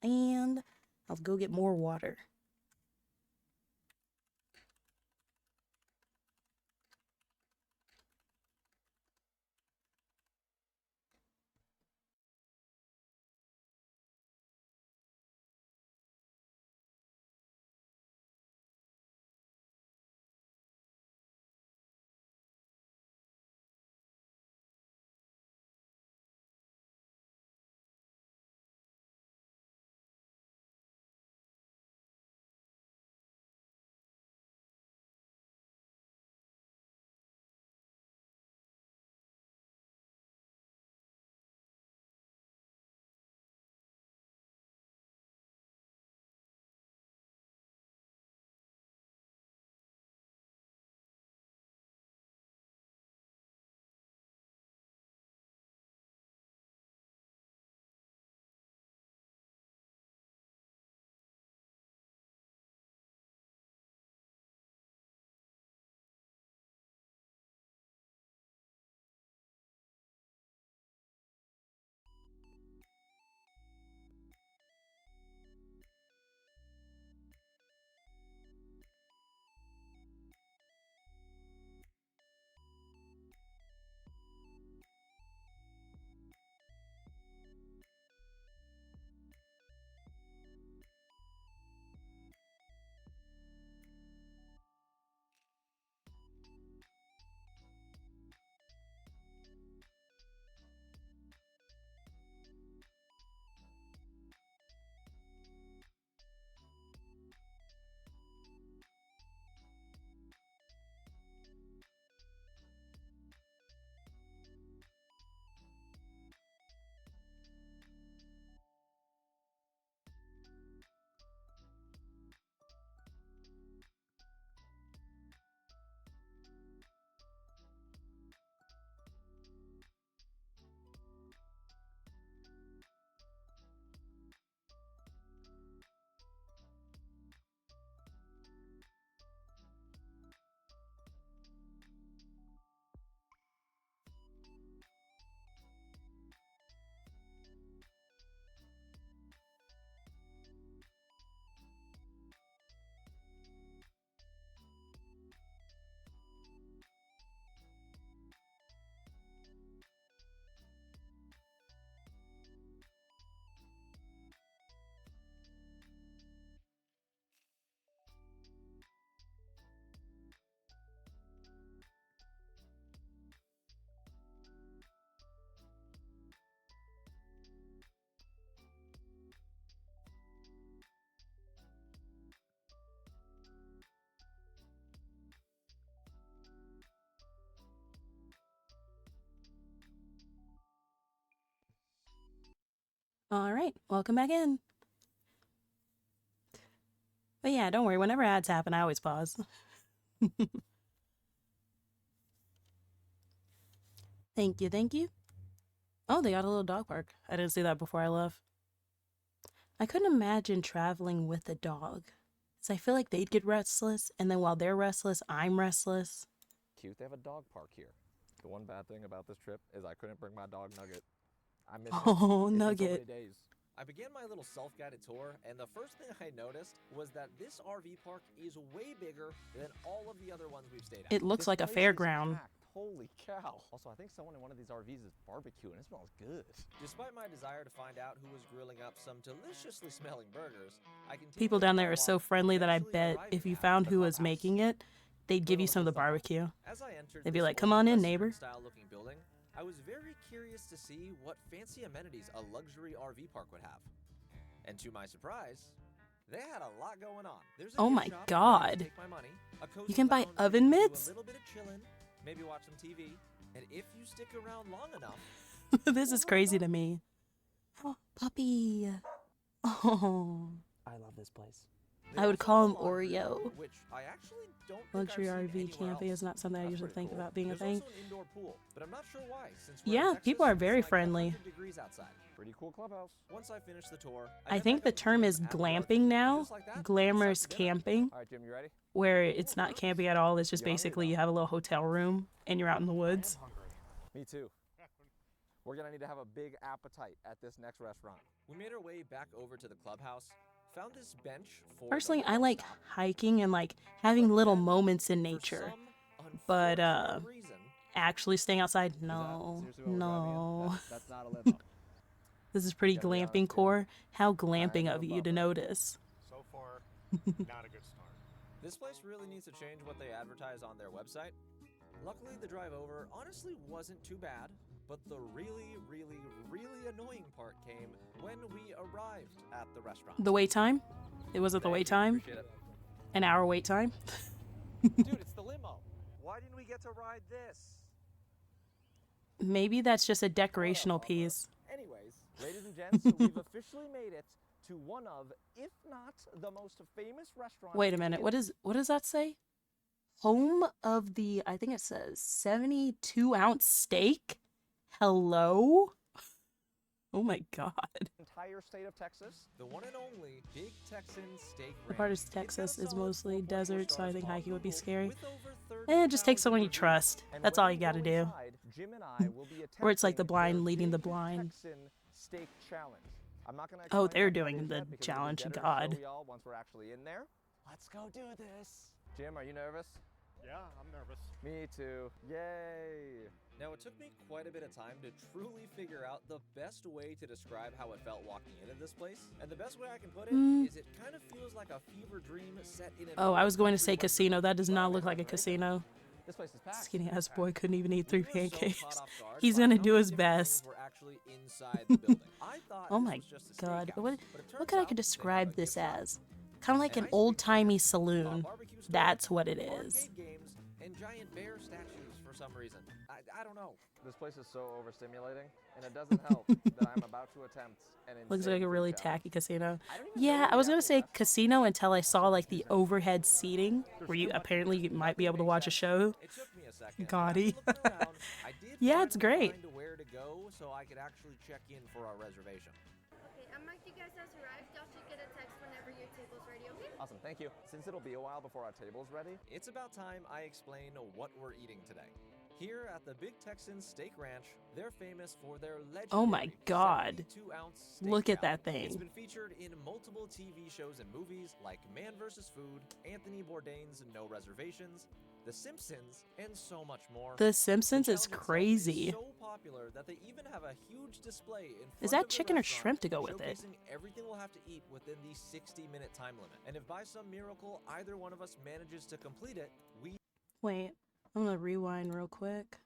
A: and I'll go get more water. All right, welcome back in. But yeah, don't worry. Whenever ads happen, I always pause. Thank you, thank you. Oh, they got a little dog park. I didn't see that before I left. I couldn't imagine traveling with a dog. So I feel like they'd get restless, and then while they're restless, I'm restless.
C: Cute. They have a dog park here. The one bad thing about this trip is I couldn't bring my dog Nugget. I miss him.
A: Oh,
C: It's been so
A: Nugget.
C: many days.
B: I began my little self-guided tour, and the first thing I noticed was that this RV park is way bigger than all of the other ones we've stayed at.
A: It looks
C: This
A: like a
C: place is
A: fairground.
C: packed. Holy cow. Also, I think someone in one of these RVs is barbecuing. It smells good.
B: Despite my desire to find out who was grilling up some deliciously smelling burgers, I continued
A: People down there are so friendly that I
B: eventually
A: bet
B: arriving
A: if you
B: at
A: found
B: the
A: who was
B: clubhouse.
A: making it, they'd give you some of the barbecue.
B: As I entered
A: They'd be
B: this
A: like, "Come
B: old
A: on in,
B: Western
A: neighbor."
B: style-looking building, I was very curious to see what fancy amenities a luxury RV park would have. And to my surprise, they had a lot going on. There's a
A: Oh
B: gift
A: my
B: shop where I
A: God.
B: can take my money, a cozy
A: You can buy
B: lounge where
A: oven
B: you can do
A: mitts?
B: a little bit of chilling, maybe watch some TV, and if you stick around long enough,
A: This is crazy to me. Oh, puppy. Oh,
G: I love this place.
B: they
A: I would
B: also
A: call
B: have
A: him
B: a laundry room,
A: Oreo.
B: which I actually don't think
A: Luxury
B: I've seen
A: RV
B: anywhere
A: camping
B: else.
A: is not something I
B: That's
A: usually
B: pretty
A: think
B: cool.
A: about being a
B: There's
A: thing.
B: also an indoor pool, but I'm not sure why. Since we're in
A: Yeah,
B: Texas,
A: people are
B: it's
A: very
B: like
A: friendly.
B: 100 degrees outside.
C: Pretty cool clubhouse.
B: Once I finished the tour,
A: I
B: then
A: think
B: met
A: the
B: up with
A: term
B: Jim
A: is
B: at work,
A: glamping
B: and
A: now.
B: just like that, we sat
A: Glamorous
B: for dinner.
A: camping,
C: All right, Jim, you ready?
A: where it's not camping at all. It's just
C: You hungry,
A: basically
C: though?
A: you have a little hotel room and you're out in the woods.
C: Me too. We're gonna need to have a big appetite at this next restaurant.
B: We made our way back over to the clubhouse, found this bench for the
A: Personally, I
B: water
A: like
B: stop,
A: hiking and like
B: but
A: having little
B: then,
A: moments in
B: for
A: nature.
B: some
A: But
B: unfortunate reason,
A: actually staying outside,
G: Is that
A: no,
G: seriously what we're driving in?
A: no.
G: That's not a limo.
A: This is pretty
C: Gotta be honest,
A: glamping
C: Jim.
A: core. How glamping
C: no
A: of you to
C: bummer.
A: notice.
E: So far, not a good start.
B: this place really needs to change what they advertise on their website. Luckily, the drive over honestly wasn't too bad, but the really, really, really annoying part came when we arrived at the restaurant.
A: The wait time? It was at the
B: Thank
A: wait
B: you,
A: time?
B: appreciate it.
A: An hour wait time?
C: Dude, it's the limo. Why didn't we get to ride this?
A: Maybe that's just a decorational piece.
C: Anyways, ladies and gents, we've officially made it to one of, if not the most famous restaurant.
A: Wait a minute. What does that say? Home of the, I think it says 72-ounce steak? Hello? Oh my god.
C: Entire state of Texas.
B: The one and only Big Texan Steak
A: The part of
B: Ranch.
A: Texas
B: It's got a
A: is
B: solid
A: mostly
B: 4.4
A: desert, so I
B: stars
A: think
B: on
A: hiking would be
B: Google,
A: scary.
B: with over
A: Just take
B: 30,000
A: someone you
B: reviews.
A: trust.
C: And
A: That's
C: when
A: all
C: we
A: you gotta
C: go
A: do.
C: inside, Jim and I will be
A: Or it's like the
C: attempting
A: blind
C: their
A: leading the
C: Big
A: blind.
C: Texan Steak Challenge. I'm not gonna
A: Oh,
C: explain
A: they're
C: what that
A: doing
C: is
A: the
C: yet because it'll be
A: challenge,
C: better to
A: God.
C: show y'all once we're actually in there. Let's go do this. Jim, are you nervous?
E: Yeah, I'm nervous.
C: Me too. Yay!
B: Now, it took me quite a bit of time to truly figure out the best way to describe how it felt walking into this place. And the best way I can put it is it kind of feels like a fever dream set in an
A: Oh, I was going to say
B: country
A: casino. That does
B: western.
A: not
B: But
A: look like a
B: right now,
A: casino.
C: This place is packed.
A: Skinny ass boy couldn't even eat
B: we
A: 3
B: were so caught
A: pancakes.
B: off guard
A: He's
B: by
A: gonna
B: how
A: do
B: many
A: his
B: different
A: best.
B: things were actually inside the building. I thought
A: Oh
B: this
A: my
B: was just a
A: god.
B: steakhouse,
A: What
B: but it
A: what
B: turns
A: could I
B: out
A: could
B: they have
A: describe
B: a
A: this
B: gift shop,
A: as? Kind of like
B: an
A: an
B: ice cream
A: old-timey
B: a
A: saloon.
B: barbecue store,
A: That's what it is.
B: arcade games, and giant bear statues for some reason. I don't know.
C: This place is so overstimulating, and it doesn't help that I'm about to attempt an
A: Looks
C: insane
A: like a
C: food
A: really
C: challenge.
A: tacky casino.
C: I don't even know
A: Yeah,
C: where
A: I
C: the
A: was gonna
C: actual
A: say
C: restaurant
A: casino until I saw like the overhead seating where you apparently you might be able to watch a show.
B: It took me a second.
A: Gaudy.
B: But after looking around, I did
A: Yeah, it's
B: finally
A: great.
B: find where to go so I could actually check in for our reservation.
H: Okay, marked you guys as arrived. Y'all should get a text whenever your table's ready, okay?
C: Awesome, thank you. Since it'll be a while before our table's ready,
B: It's about time I explain what we're eating today. Here at the Big Texan Steak Ranch, they're famous for their legendary
A: Oh my God.
B: 72-ounce steak
A: Look at that
B: challenge. It's
A: thing.
B: been featured in multiple TV shows and movies like Man vs. Food, Anthony Bourdain's No Reservations, The Simpsons, and so much more.
A: The Simpsons is
B: challenge itself
A: crazy.
B: so popular that they even have a huge display in front
A: Is that
B: of the
A: chicken or
B: restaurant
A: shrimp to go with it?
B: showcasing everything we'll have to eat within the 60-minute time limit. And if by some miracle either one of us manages to complete it, we
A: Wait, I'm gonna rewind real quick.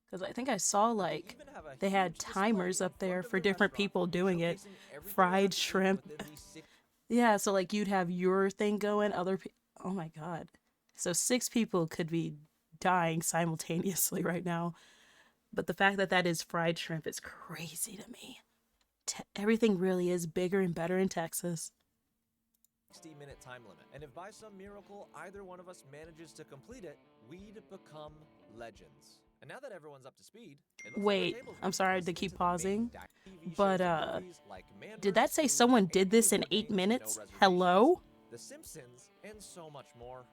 A: Because I think I saw like
B: even have a
A: they had
B: huge display
A: timers
B: in
A: up there
B: front of
A: for
B: the
A: different
B: restaurant
A: people doing it.
B: showcasing everything we'll
A: Fried
B: have to eat
A: shrimp.
B: within the 60
A: Yeah, so like you'd have your thing going, other people. Oh my god. So 6 people could be dying simultaneously right now. But the fact that that is fried shrimp is crazy to me. Everything really is bigger and better in Texas.
B: 60-minute time limit. And if by some miracle either one of us manages to complete it, we'd become legends. And now that everyone's up to speed, it looks like our
A: Wait,
B: table's
A: I'm
B: ready
A: sorry
B: listen
A: to
B: to
A: keep
B: the main
A: pausing,
B: TV
A: but
B: shows and movies like Man
A: did that
B: vs.
A: say
B: Food,
A: someone did this in
B: Animal
A: 8
B: Games, No
A: minutes?
B: Reservations,
A: Hello?
B: The Simpsons, and so much more.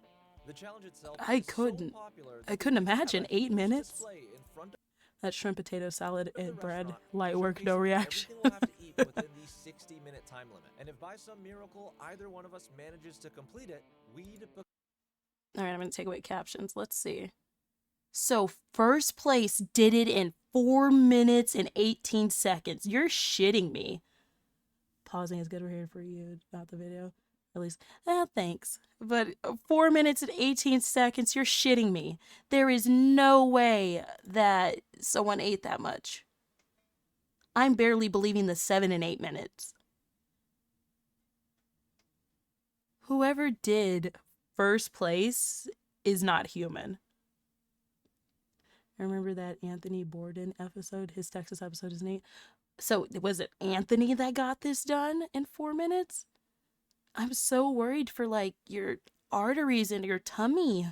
B: The challenge itself
A: I
B: is so
A: couldn't.
B: popular
A: I
B: that
A: couldn't
B: they even have
A: imagine
B: a
A: 8
B: huge
A: minutes.
B: display in front
A: That shrimp potato salad
B: of the
A: and bread,
B: restaurant,
A: light work, no
B: showcasing
A: reaction.
B: everything we'll have to eat within the 60-minute time limit. And if by some miracle either one of us manages to complete it, we'd become
A: All right, I'm going to take away captions. Let's see. So, first place did it in 4 minutes and 18 seconds. You're shitting me. Pausing is good. We're here for you, not the video. At least, thanks. But 4 minutes and 18 seconds, you're shitting me. There is no way that someone ate that much. I'm barely believing the 7 and 8 minutes. Whoever did first place is not human. I remember that Anthony Bourdain episode, his Texas episode, isn't it? So was it Anthony that got this done in 4 minutes? I'm so worried for like your arteries and your tummy.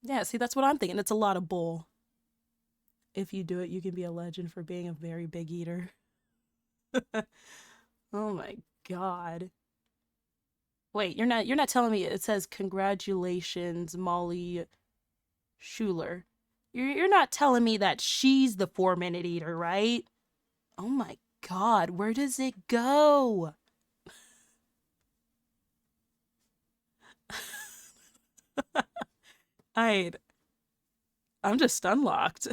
A: Yeah, see, that's what I'm thinking. It's a lot of bull. If you do it, you can be a legend for being a very big eater. Oh my God. Wait, you're not telling me it says congratulations, Molly Schuler. You're not telling me that she's the 4-minute eater, right? Oh my God, where does it go? I'm just unlocked.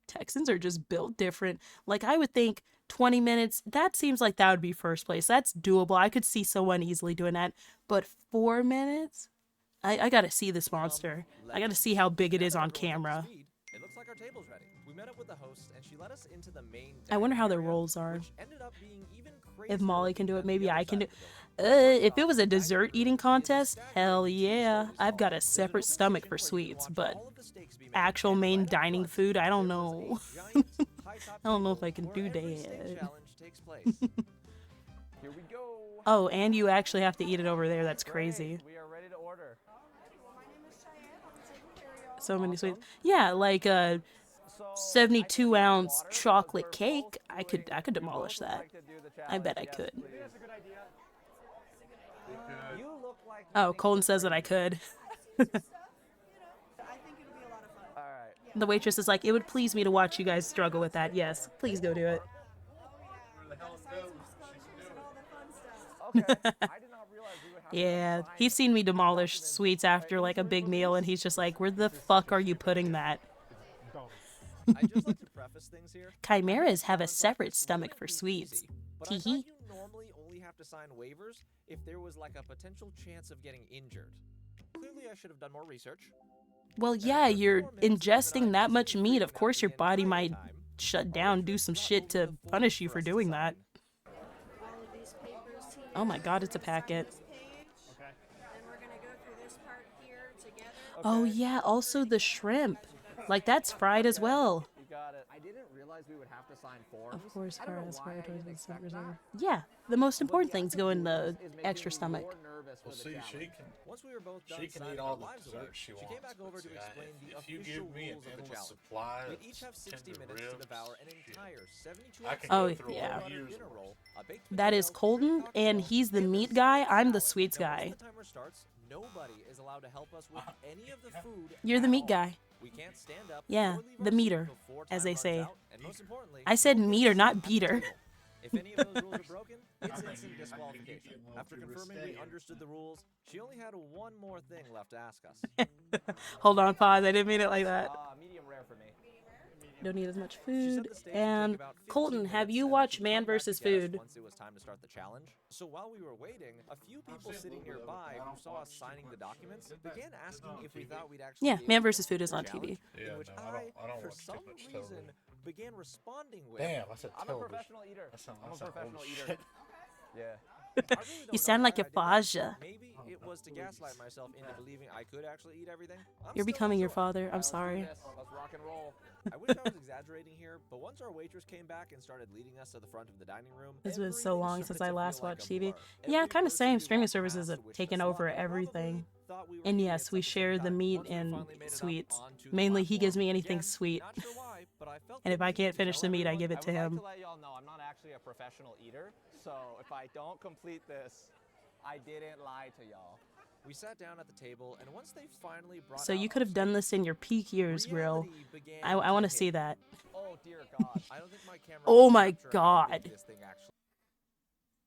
A: Texans are just built different. Like, I would think 20 minutes, that seems like that would be first place. That's doable. I could see someone easily doing that. But 4 minutes? I gotta see this monster. I gotta see how big it is on camera.
B: It looks like our table's ready. We met up with the host and she let us into the main
A: I wonder how
B: dining
A: their
B: area,
A: rolls are.
B: which ended up being even
A: If
B: crazier
A: Molly can do it,
B: than
A: maybe
B: the other
A: I can
B: side
A: do
B: of the building.
A: If it was a
B: First off,
A: dessert
B: the dining
A: eating
B: room is
A: contest,
B: staggered
A: hell
B: with 2
A: yeah.
B: service
A: I've got a
B: halls. There's an
A: separate
B: open
A: stomach
B: kitchen
A: for
B: where you can
A: sweets,
B: watch
A: but
B: all of the steaks be made.
A: actual
B: And
A: main
B: right up
A: dining
B: front,
A: food, I don't
B: there was
A: know.
B: a giant high-top
A: I don't know if
B: table
A: I can
B: where
A: do
B: every steak
A: that.
B: challenge takes place.
C: Here we go.
A: Oh, and you actually have to eat it over there. That's crazy.
C: We are ready to order.
A: So many sweets. Yeah, like a
C: So
A: 72 ounce
C: water because
A: chocolate
C: we're
A: cake.
C: both
A: I could
C: doing-
A: demolish
C: both would
A: that.
C: like to do the
A: I bet I
C: challenge.
A: could.
C: Yes, please. That's a good idea. You look like you
A: Oh,
C: think
A: Colton
C: we're
A: says that I
C: crazy.
A: could.
C: All right.
A: The waitress is like, it would please me to watch you guys struggle with that. Yes, please go do it.
C: Okay. I did not realize we would have
A: Yeah,
C: to sign
A: he's seen me demolish sweets after like a big meal, and he's just like, where the fuck are you putting that?
B: I'd just like to preface things here.
A: Chimeras have a
B: Challenge like
A: separate
B: this
A: stomach
B: wouldn't
A: for
B: be
A: sweets.
B: easy, but I
A: Tee
B: thought
A: hee.
B: you normally only have to sign waivers if there was like a potential chance of getting injured. Clearly, I should have done more research.
A: Well, yeah, you're ingesting that much meat. Of course, your body might shut down, do some shit to punish you for doing that. Oh my God, it's a packet. Oh yeah, also the shrimp. Like, that's fried as well.
C: You got it. I didn't realize we would have to sign forms.
A: Of course,
C: I don't know
A: Cara is
C: why I
A: fried
C: didn't
A: towards the
C: expect
A: stomach
C: that.
A: reserve. Yeah, the most
C: But
A: important
C: the
A: things
C: act
A: go
C: of
A: in
C: doing
A: the
C: this is making
A: extra
C: me
A: stomach.
C: more nervous for
I: Well,
C: the
I: see,
C: challenge.
I: she can
B: Once we were both done
I: she can
B: signing
I: eat
B: our
I: all the
B: lives away,
I: dessert she
B: she came
I: wants.
B: back over
I: but
B: to
I: see,
B: explain the
I: if you
B: official
I: give me an
B: rules of the
I: endless
B: challenge.
I: supply
B: We'd
I: of
B: each have 60
I: tender
B: minutes to
I: ribs,
B: devour an
I: shit,
B: entire 72
I: I can
A: Oh,
I: go through
A: yeah.
I: all years
B: dinner
I: of
B: roll, a baked
A: That is
B: potato,
A: Colton,
B: fruit
A: and
B: cocktail,
A: he's the
B: and a
A: meat guy. I'm the
B: salad.
A: sweets
B: Now, once
A: guy.
B: the timer starts, nobody is allowed to help us with any of the food.
A: You're the
B: at
A: meat
B: all.
A: guy.
B: We can't stand up
A: Yeah,
B: or leave
A: the
B: our seat
A: meter,
B: before
A: as
B: time
A: they
B: runs
A: say.
B: out, and most importantly,
A: I said
B: no one gets
A: meter,
B: a seat
A: not
B: at the
A: beater.
B: table. If any of those rules are broken, it's instant disqualification. After confirming we understood the rules, she only had one more thing left to ask us.
A: Hold on, pause. I didn't mean it like that.
C: Medium rare for me.
A: Don't need as much
B: She said
A: food.
B: the stage would take
A: And
B: about 15
A: Colton, have
B: minutes
A: you
B: and that
A: watched
B: she'd
A: Man
B: come back
A: vs.
B: to get us
A: Food?
B: once it was time to start the challenge. So while we were waiting, a few people sitting nearby who saw us signing the documents began asking if we thought we'd actually
A: Yeah,
B: be
A: Man
B: able to
A: vs. Food is on
B: complete
A: TV.
B: the challenge,
I: Yeah,
B: in which
I: no, I don't
B: for
I: watch too
B: some
I: much
B: reason,
I: television.
B: began responding with,
I: Damn, I said
C: I'm a
I: television.
C: professional eater.
I: That sounds
C: I'm a
I: like
C: professional
I: old
C: eater.
I: shit.
C: Yeah.
B: really
A: You
B: don't know
A: sound
B: why
A: like
B: I
A: a
B: did that.
A: Faja.
B: Maybe it was to gaslight myself into believing I could actually eat everything. I'm
A: You're
B: still
A: becoming your
B: unsure.
A: father. I'm
C: Let's do
A: sorry.
C: this. Let's rock and roll.
B: I wish I was exaggerating here, but once our waitress came back and started leading us to the front of the dining room,
A: It's been so
B: everything
A: long
B: started
A: since
B: to
A: I
B: feel
A: last
B: like
A: watched
B: a
A: TV.
B: blur.
A: Yeah,
B: Every
A: kind of
B: person
A: same.
B: we
A: Streaming
B: walked
A: services
B: past
A: have
B: wished
A: taken
B: us
A: over
B: luck and probably
A: everything.
B: thought we were
A: And
B: idiots
A: yes,
B: at
A: we
B: the same
A: share the
B: time.
A: meat
B: Once we
A: and
B: finally made it up
A: sweets.
B: onto the
A: Mainly, he gives
B: platform,
A: me anything
B: again,
A: sweet.
B: not sure why, but I felt
A: And
B: the
A: if I
B: need
A: can't
B: to
A: finish
B: tell
A: the meat, I
B: everyone
A: give it to
C: I would like
A: him.
C: to let y'all know I'm not actually a professional eater, so if I don't complete this, I didn't lie to y'all.
B: we sat down at the table, and once they finally brought
A: So
B: out
A: you
B: our
A: could have done
B: sweets,
A: this in your peak years, Grill.
B: reality began
A: I
B: to
A: want to
B: hit.
A: see that.
C: Oh dear God.
B: I don't think my camera
A: Oh
B: can
A: my
B: capture how big
A: God.
B: this thing actually.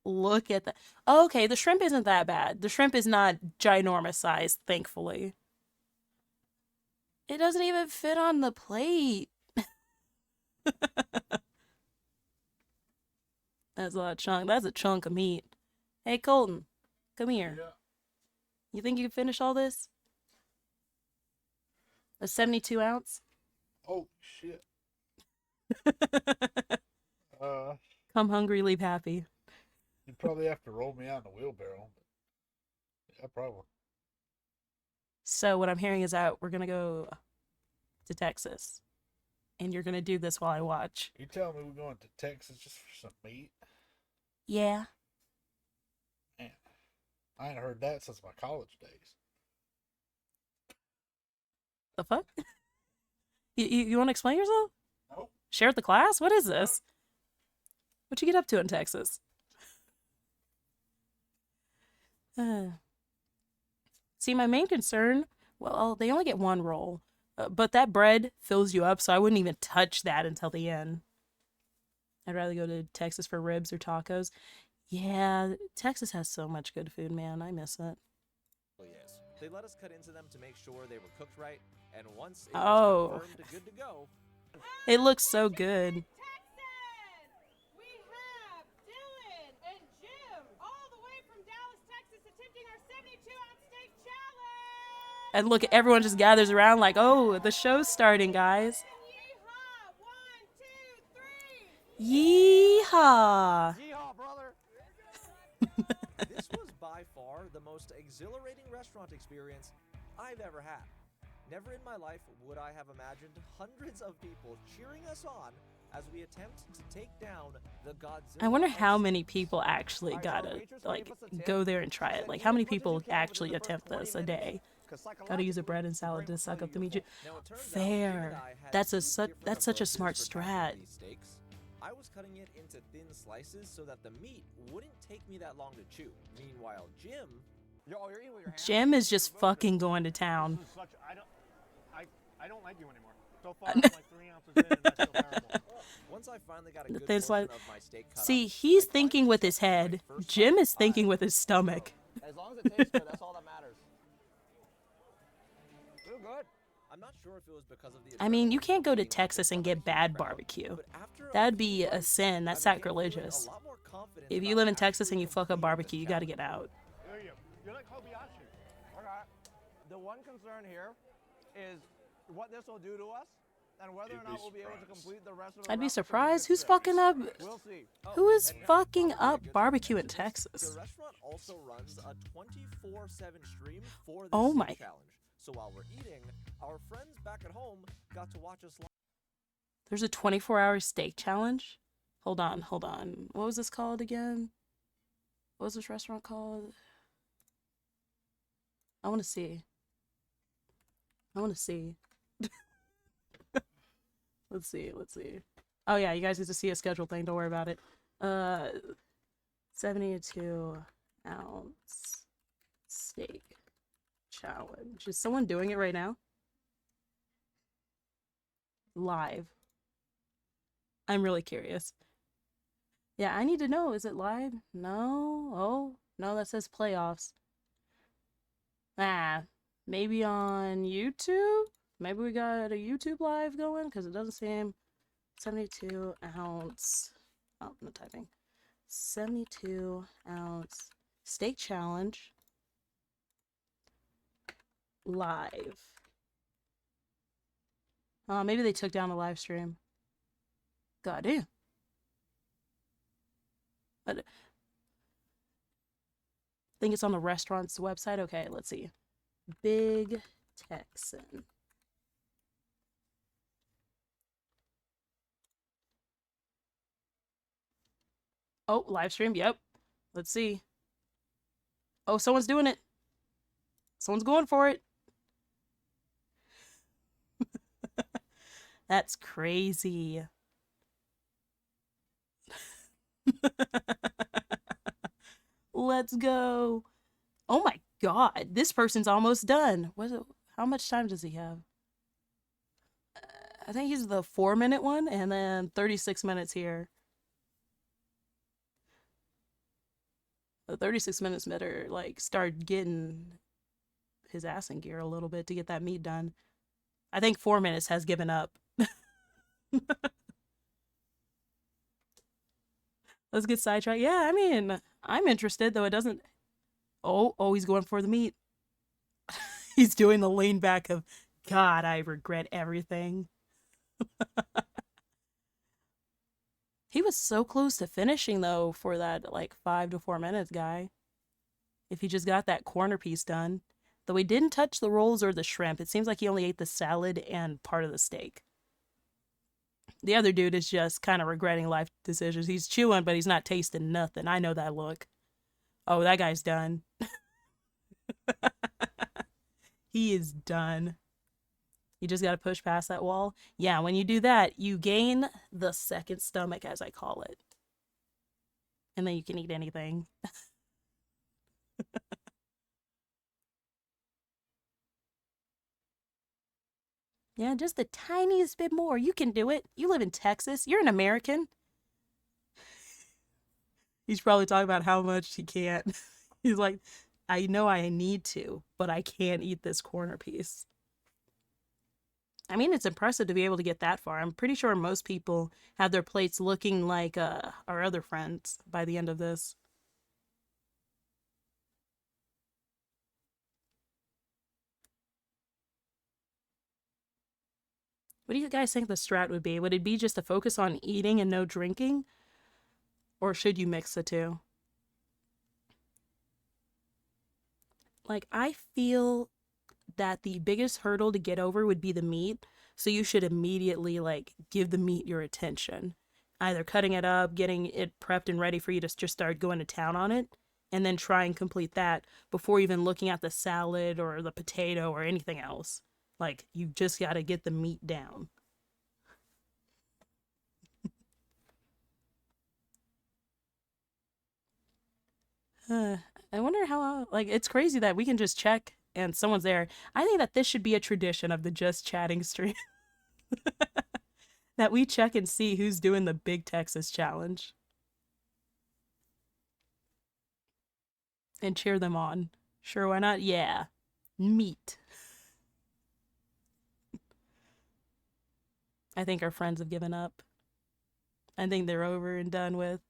A: Look at that. Okay, the shrimp isn't that bad. The shrimp is not ginormous size, thankfully. It doesn't even fit on the plate. That's a lot of chunk. That's a chunk of meat. Hey, Colton, come here.
F: Yeah.
A: You think you can finish all this? A 72 ounce?
F: Oh shit. Uh,
A: Come hungry, leave happy.
F: you'd probably have to roll me out in a wheelbarrow. Yeah, probably.
A: So what I'm hearing is that we're gonna go to Texas, and you're gonna do this while I watch.
F: You telling me we're going to Texas just for some meat?
A: Yeah.
F: Man, I ain't heard that since my college days.
A: The fuck? You want to explain yourself?
F: Nope.
A: Share with the class? What is this? What you get up to in Texas? See, my main concern, well, they only get one roll, but that bread fills you up, so I wouldn't even touch that until the end. I'd rather go to Texas for ribs or tacos. Yeah, Texas has so much good food, man. I miss it.
B: Is. They let us cut into them to make sure they were cooked right, and once it
A: Oh.
B: was confirmed good to go,
A: It looks so good.
D: Texas! We have Dylan and Jim all the way from Dallas, Texas, attempting our 72-ounce steak challenge!
A: And look, everyone just gathers around like, oh, the show's starting, guys.
D: Yeehaw! 1, 2, 3!
A: Yeehaw!
C: Yeehaw, brother.
B: this was by far the most exhilarating restaurant experience I've ever had. Never in my life would I have imagined hundreds of people cheering us on as we attempt to take down the Godzilla.
A: I wonder how
B: of
A: many people actually
C: Alright, so our
A: gotta,
C: waitress
A: like,
C: gave us a tip.
A: go there and try
C: She
A: it.
C: said,
A: Like,
C: "Eat
A: how
C: as
A: many
C: much as you
A: people
C: can within
A: actually
C: the first
A: attempt
C: 20
A: this a
C: minutes,
A: day?
C: 'cause
A: Gotta use a
C: psychologically,
A: bread and
C: your
A: salad
C: brain
A: to
C: will
A: suck
C: tell
A: up
C: you
A: the meat.
C: you're full.
B: Now, it turns out
A: Fair.
B: Jim and I had
A: That's
B: two
A: a
B: different
A: that's such a
B: approaches
A: smart
B: for tackling
A: strat.
B: these steaks. I was cutting it into thin slices so that the meat wouldn't take me that long to chew. Meanwhile, Jim
C: You're eating with your hands?
A: Jim is just fucking going to town.
E: This is such. I don't like you anymore. So far, I'm like 3 ounces in, and that's still terrible.
B: once I finally got a
A: The
B: good
A: thin
B: portion
A: sli-
B: of my steak cut
A: See,
B: up,
A: he's
B: I
A: thinking
B: finally
A: with his
B: took my
A: head.
B: first
A: Jim
B: bite.
A: is thinking with his stomach.
C: As long as it tastes good, that's all that matters. Feel good.
B: I'm not sure if it was because of the
A: I mean, you
B: adrenaline
A: can't
B: of
A: go to
B: being out
A: Texas
B: in
A: and
B: front of
A: get
B: a huge
A: bad
B: crowd,
A: barbecue.
B: but after a
A: That'd
B: few
A: be a
B: bites,
A: sin. That's
B: I became feeling
A: sacrilegious.
B: a lot more confident
A: If you
B: about
A: live in Texas
B: actually
A: and you fuck up
B: completing
A: barbecue,
B: this
A: you gotta
B: challenge.
A: get out.
E: You're like Kobayashi.
C: Okay. The one concern here is what this will do to us and whether or not we'll be able to complete the rest of the
A: I'd be
C: route with
A: surprised.
C: 66
A: Who's
C: steps.
A: fucking up?
C: We'll see.
A: Who is
B: And now
A: fucking
B: probably a
A: up
B: good time to
A: barbecue in
B: mention this,
A: Texas?
B: The restaurant also runs a 24/7 stream for this
A: Oh
B: steak
A: my.
B: challenge. So while we're eating, our friends back at home got to watch us live.
A: There's a 24-hour steak challenge? Hold on. What was this called again? What was this restaurant called? I want to see. Let's see. Oh yeah, you guys get to see a schedule thing. Don't worry about it. 72 ounce steak challenge. Is someone doing it right now? Live. I'm really curious. Yeah, I need to know. Is it live? No. Oh, no, that says playoffs. Maybe on YouTube? Maybe we got a YouTube live going? Because it doesn't seem 72 ounce. Oh, I'm not typing. 72 ounce steak challenge live. Maybe they took down the live stream. God damn. But think it's on the restaurant's website. Okay, let's see. Big Texan. Oh, live stream. Yep. Let's see. Oh, someone's doing it. Someone's going for it. That's crazy. Let's go. Oh my god, this person's almost done. How much time does he have? I think he's the 4-minute one, and then 36 minutes here. The 36 minutes better like start getting his ass in gear a little bit to get that meat done. I think 4 minutes has given up. Let's get sidetracked. Yeah, I mean, I'm interested, though it doesn't. Oh, he's going for the meat. He's doing the lean back of, God, I regret everything. He was so close to finishing, though, for that, like, 5 to 4 minutes guy. If he just got that corner piece done. Though he didn't touch the rolls or the shrimp. It seems like he only ate the salad and part of the steak. The other dude is just kind of regretting life decisions. He's chewing, but he's not tasting nothing. I know that look. Oh, that guy's done. He is done. You just got to push past that wall. Yeah, when you do that, you gain the second stomach, as I call it. And then you can eat anything. Yeah, just the tiniest bit more. You can do it. You live in Texas. You're an American. He's probably talking about how much he can't. He's like, I know I need to, but I can't eat this corner piece. I mean, it's impressive to be able to get that far. I'm pretty sure most people have their plates looking like our other friends by the end of this. What do you guys think the strat would be? Would it be just to focus on eating and no drinking? Or should you mix the two? Like, I feel that the biggest hurdle to get over would be the meat. So you should immediately, like, give the meat your attention. Either cutting it up, getting it prepped and ready for you to just start going to town on it, and then try and complete that before even looking at the salad or the potato or anything else. Like, you just gotta get the meat down. I wonder how, like, it's crazy that we can just check and someone's there. I think that this should be a tradition of the Just Chatting stream. That we check and see who's doing the Big Texas Challenge and cheer them on. Sure, why not? Yeah. Meat. I think our friends have given up. I think they're over and done with.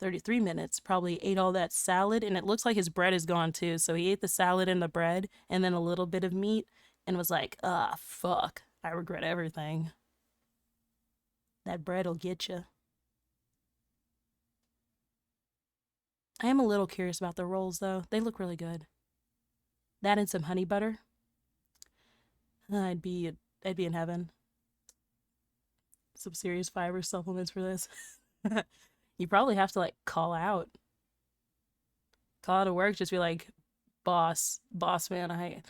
A: 33 minutes, probably ate all that salad, and it looks like his bread is gone too. So he ate the salad and the bread, and then a little bit of meat, and was like, fuck, I regret everything. That bread'll get you. I am a little curious about the rolls, though. They look really good. That and some honey butter. I'd be in heaven. Some serious fiber supplements for this. You probably have to like call out of work, just be like, boss man, I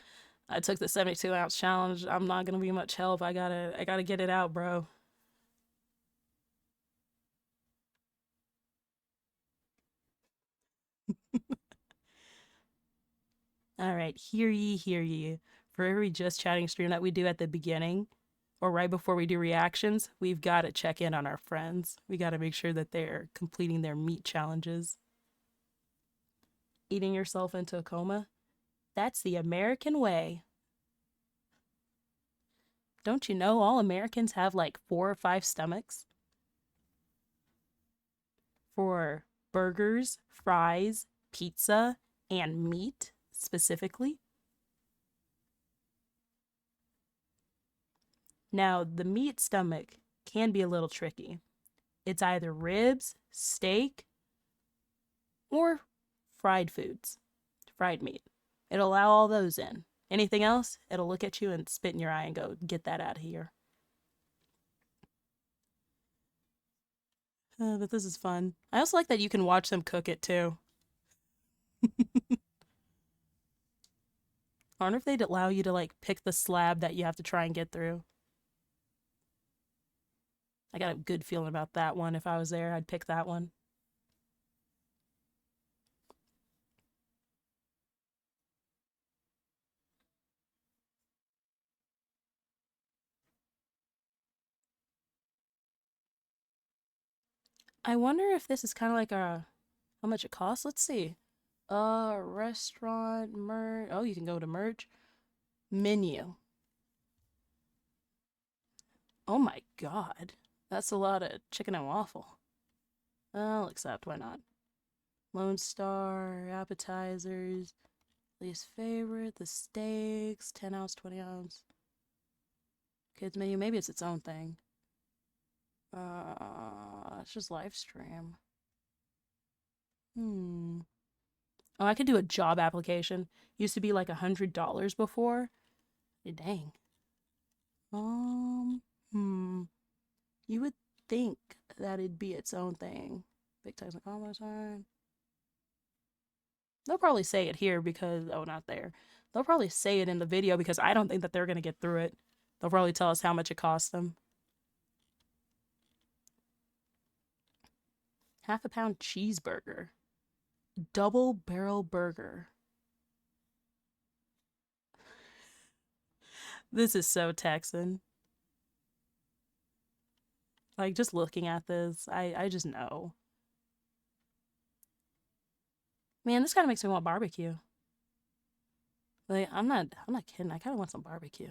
A: took the 72-ounce challenge. I'm not gonna be much help. I gotta get it out, bro. All right, hear ye, hear ye. For every Just Chatting stream that we do at the beginning or right before we do reactions, we've got to check in on our friends. We got to make sure that they're completing their meat challenges. Eating yourself into a coma? That's the American way. Don't you know all Americans have like 4 or 5 stomachs? For burgers, fries, pizza, and meat specifically? Now, the meat stomach can be a little tricky. It's either ribs, steak, or fried foods, fried meat. It'll allow all those in. Anything else, it'll look at you and spit in your eye and go, get that out of here. But this is fun. I also like that you can watch them cook it too. I wonder if they'd allow you to like pick the slab that you have to try and get through. I got a good feeling about that one. If I was there, I'd pick that one. I wonder if this is kind of like a how much it costs. Let's see. Restaurant merch. Oh, you can go to merch menu. Oh my god, that's a lot of chicken and waffle. I'll accept. Why not? Lone Star appetizers. Least favorite, the steaks, 10 ounce, 20 ounce. Kids menu. Maybe it's its own thing. It's just live stream. Oh, I could do a job application. Used to be like $100 before. Dang. You would think that it'd be its own thing. Big text and combo sign. They'll probably say it here because oh, not there. They'll probably say it in the video because I don't think that they're gonna get through it. They'll probably tell us how much it costs them. Half a pound cheeseburger. Double barrel burger. This is so Texan. Like, just looking at this, I just know. Man, this kind of makes me want barbecue. Like, I'm not kidding. I kind of want some barbecue.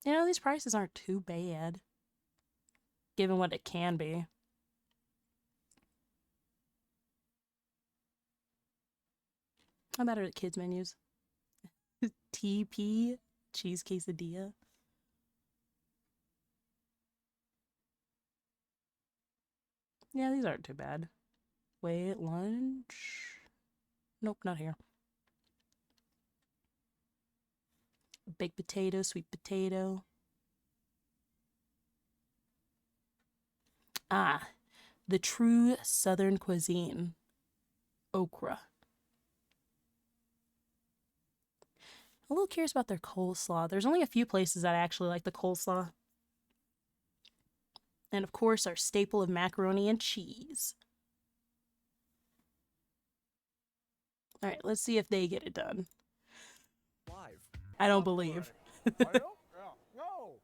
A: You know, these prices aren't too bad, given what it can be. How about at kids' menus? TP, cheese quesadilla. Yeah, these aren't too bad. Wait, lunch? Nope, not here. Baked potato, sweet potato. Ah, the true Southern cuisine. Okra. I'm a little curious about their coleslaw. There's only a few places that I actually like the coleslaw. And of course, our staple of macaroni and cheese. All right, let's see if they get it done.
B: Live.
A: I don't believe.
E: Are you? Yeah. No.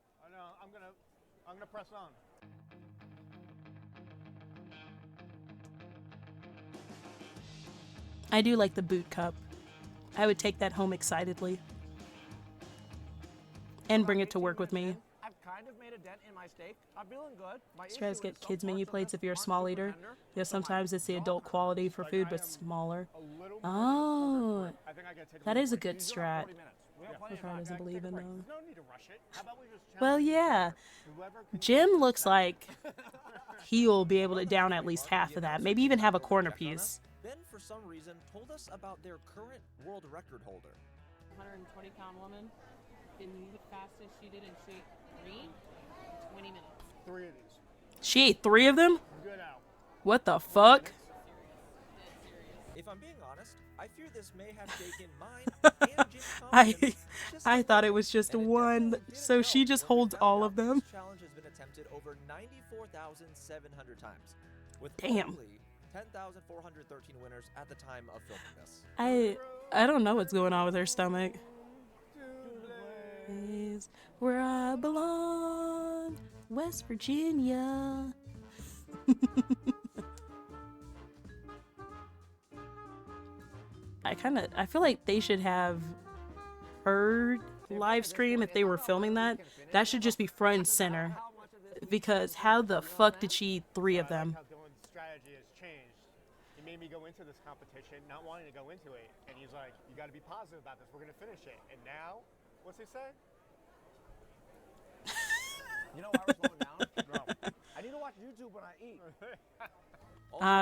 E: I'm gonna press on.
A: I do like the boot cup. I would take that home excitedly. And bring it to work with me.
C: I've kind of made a dent in my steak. I'm feeling good.
A: Try to get kids menu plates if you're a small eater. Yeah, sometimes it's the adult quality for food, but smaller. Oh, that is a good strat. If I doesn't believe in them. Well, yeah. Jim looks like he'll be able to down at least half of that. Maybe even have a corner piece.
B: Then, for some reason, told us about their current world record holder.
D: 120-pound woman. Can you the fastest she did in shape 3 in 20 minutes.
E: 3 of these.
A: She ate 3 of them?
E: Good out.
A: What the fuck?
B: If I'm being honest, I fear this may have taken mine and Jim's confidence just
A: I
B: a
A: thought it
B: little,
A: was just
B: and it
A: one,
B: definitely didn't
A: so
B: help
A: she just
B: when we
A: holds
B: found
A: all
B: out
A: of them.
B: This challenge has been attempted over 94,700 times, with
A: Damn.
B: only 10,413 winners at the time of filming this.
A: I don't know what's going on with her stomach. Is where I belong, West Virginia. I feel like they should have her live stream if they were filming that. That should just be front and center. Because how the fuck did she eat 3 of them?
E: How Dylan's strategy has changed. He made me go into this competition not wanting to go into it, and he's like, "You got to be positive about this. We're gonna finish it." And now, what's he say?
C: You know why we're slowing down? No. I need to watch YouTube when I eat.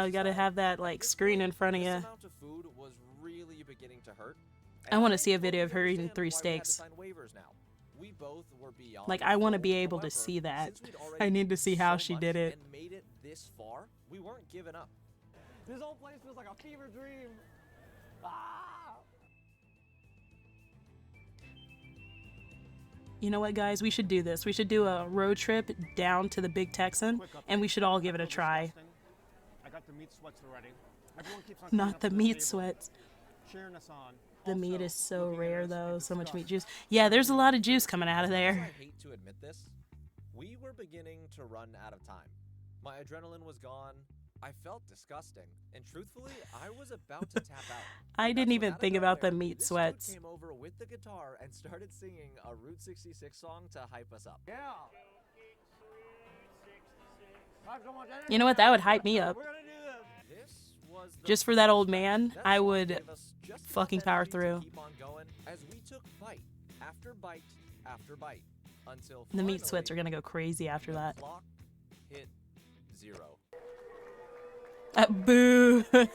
A: You gotta have that like screen in front of
B: This
A: you.
B: amount of food was really beginning to hurt.
A: I want to
B: think
A: see a video of her
B: totally
A: eating
B: understand
A: 3
B: why we had to
A: steaks.
B: sign waivers now. We both were beyond
A: Like, I want to
B: full.
A: be able to
B: However,
A: see that.
B: since we'd already
A: I need to see how
B: so
A: she
B: much
A: did it.
B: and made it this far, we weren't giving up.
C: This whole place feels like a fever dream. Ah!
A: You know what, guys? We should do this. We should do a road trip down to the Big Texan, and we should all give it a try.
E: I got the meat sweats already. Everyone keeps on
A: Not the meat
E: table,
A: sweats.
E: cheering us on.
A: The meat
E: Also,
A: is so
E: looking at
A: rare,
E: us
A: though.
E: and
A: So much meat
E: disgust.
A: juice. Yeah, there's a lot of juice coming out of
B: As much as
A: there.
B: I hate to admit this, we were beginning to run out of time. My adrenaline was gone. I felt disgusting, and truthfully, I was about to tap out.
A: I
B: That's
A: didn't
B: when
A: even
B: out of
A: think about the
B: nowhere,
A: meat
B: this
A: sweats.
B: dude came over with the guitar and started singing a Route 66 song to hype us up.
C: Yeah. I have so much energy
A: You know what?
C: now.
A: That would hype me up.
C: We're gonna do this.
B: This was the
A: Just for that old
B: first
A: man,
B: time.
A: I
B: That song
A: would
B: gave us just enough
A: fucking power
B: energy to
A: through.
B: keep on going as we took bite after bite after bite until
A: The meat sweats
B: finally
A: are gonna go crazy after
B: the
A: that.
B: clock hit 0.
A: Boo!
C: Are we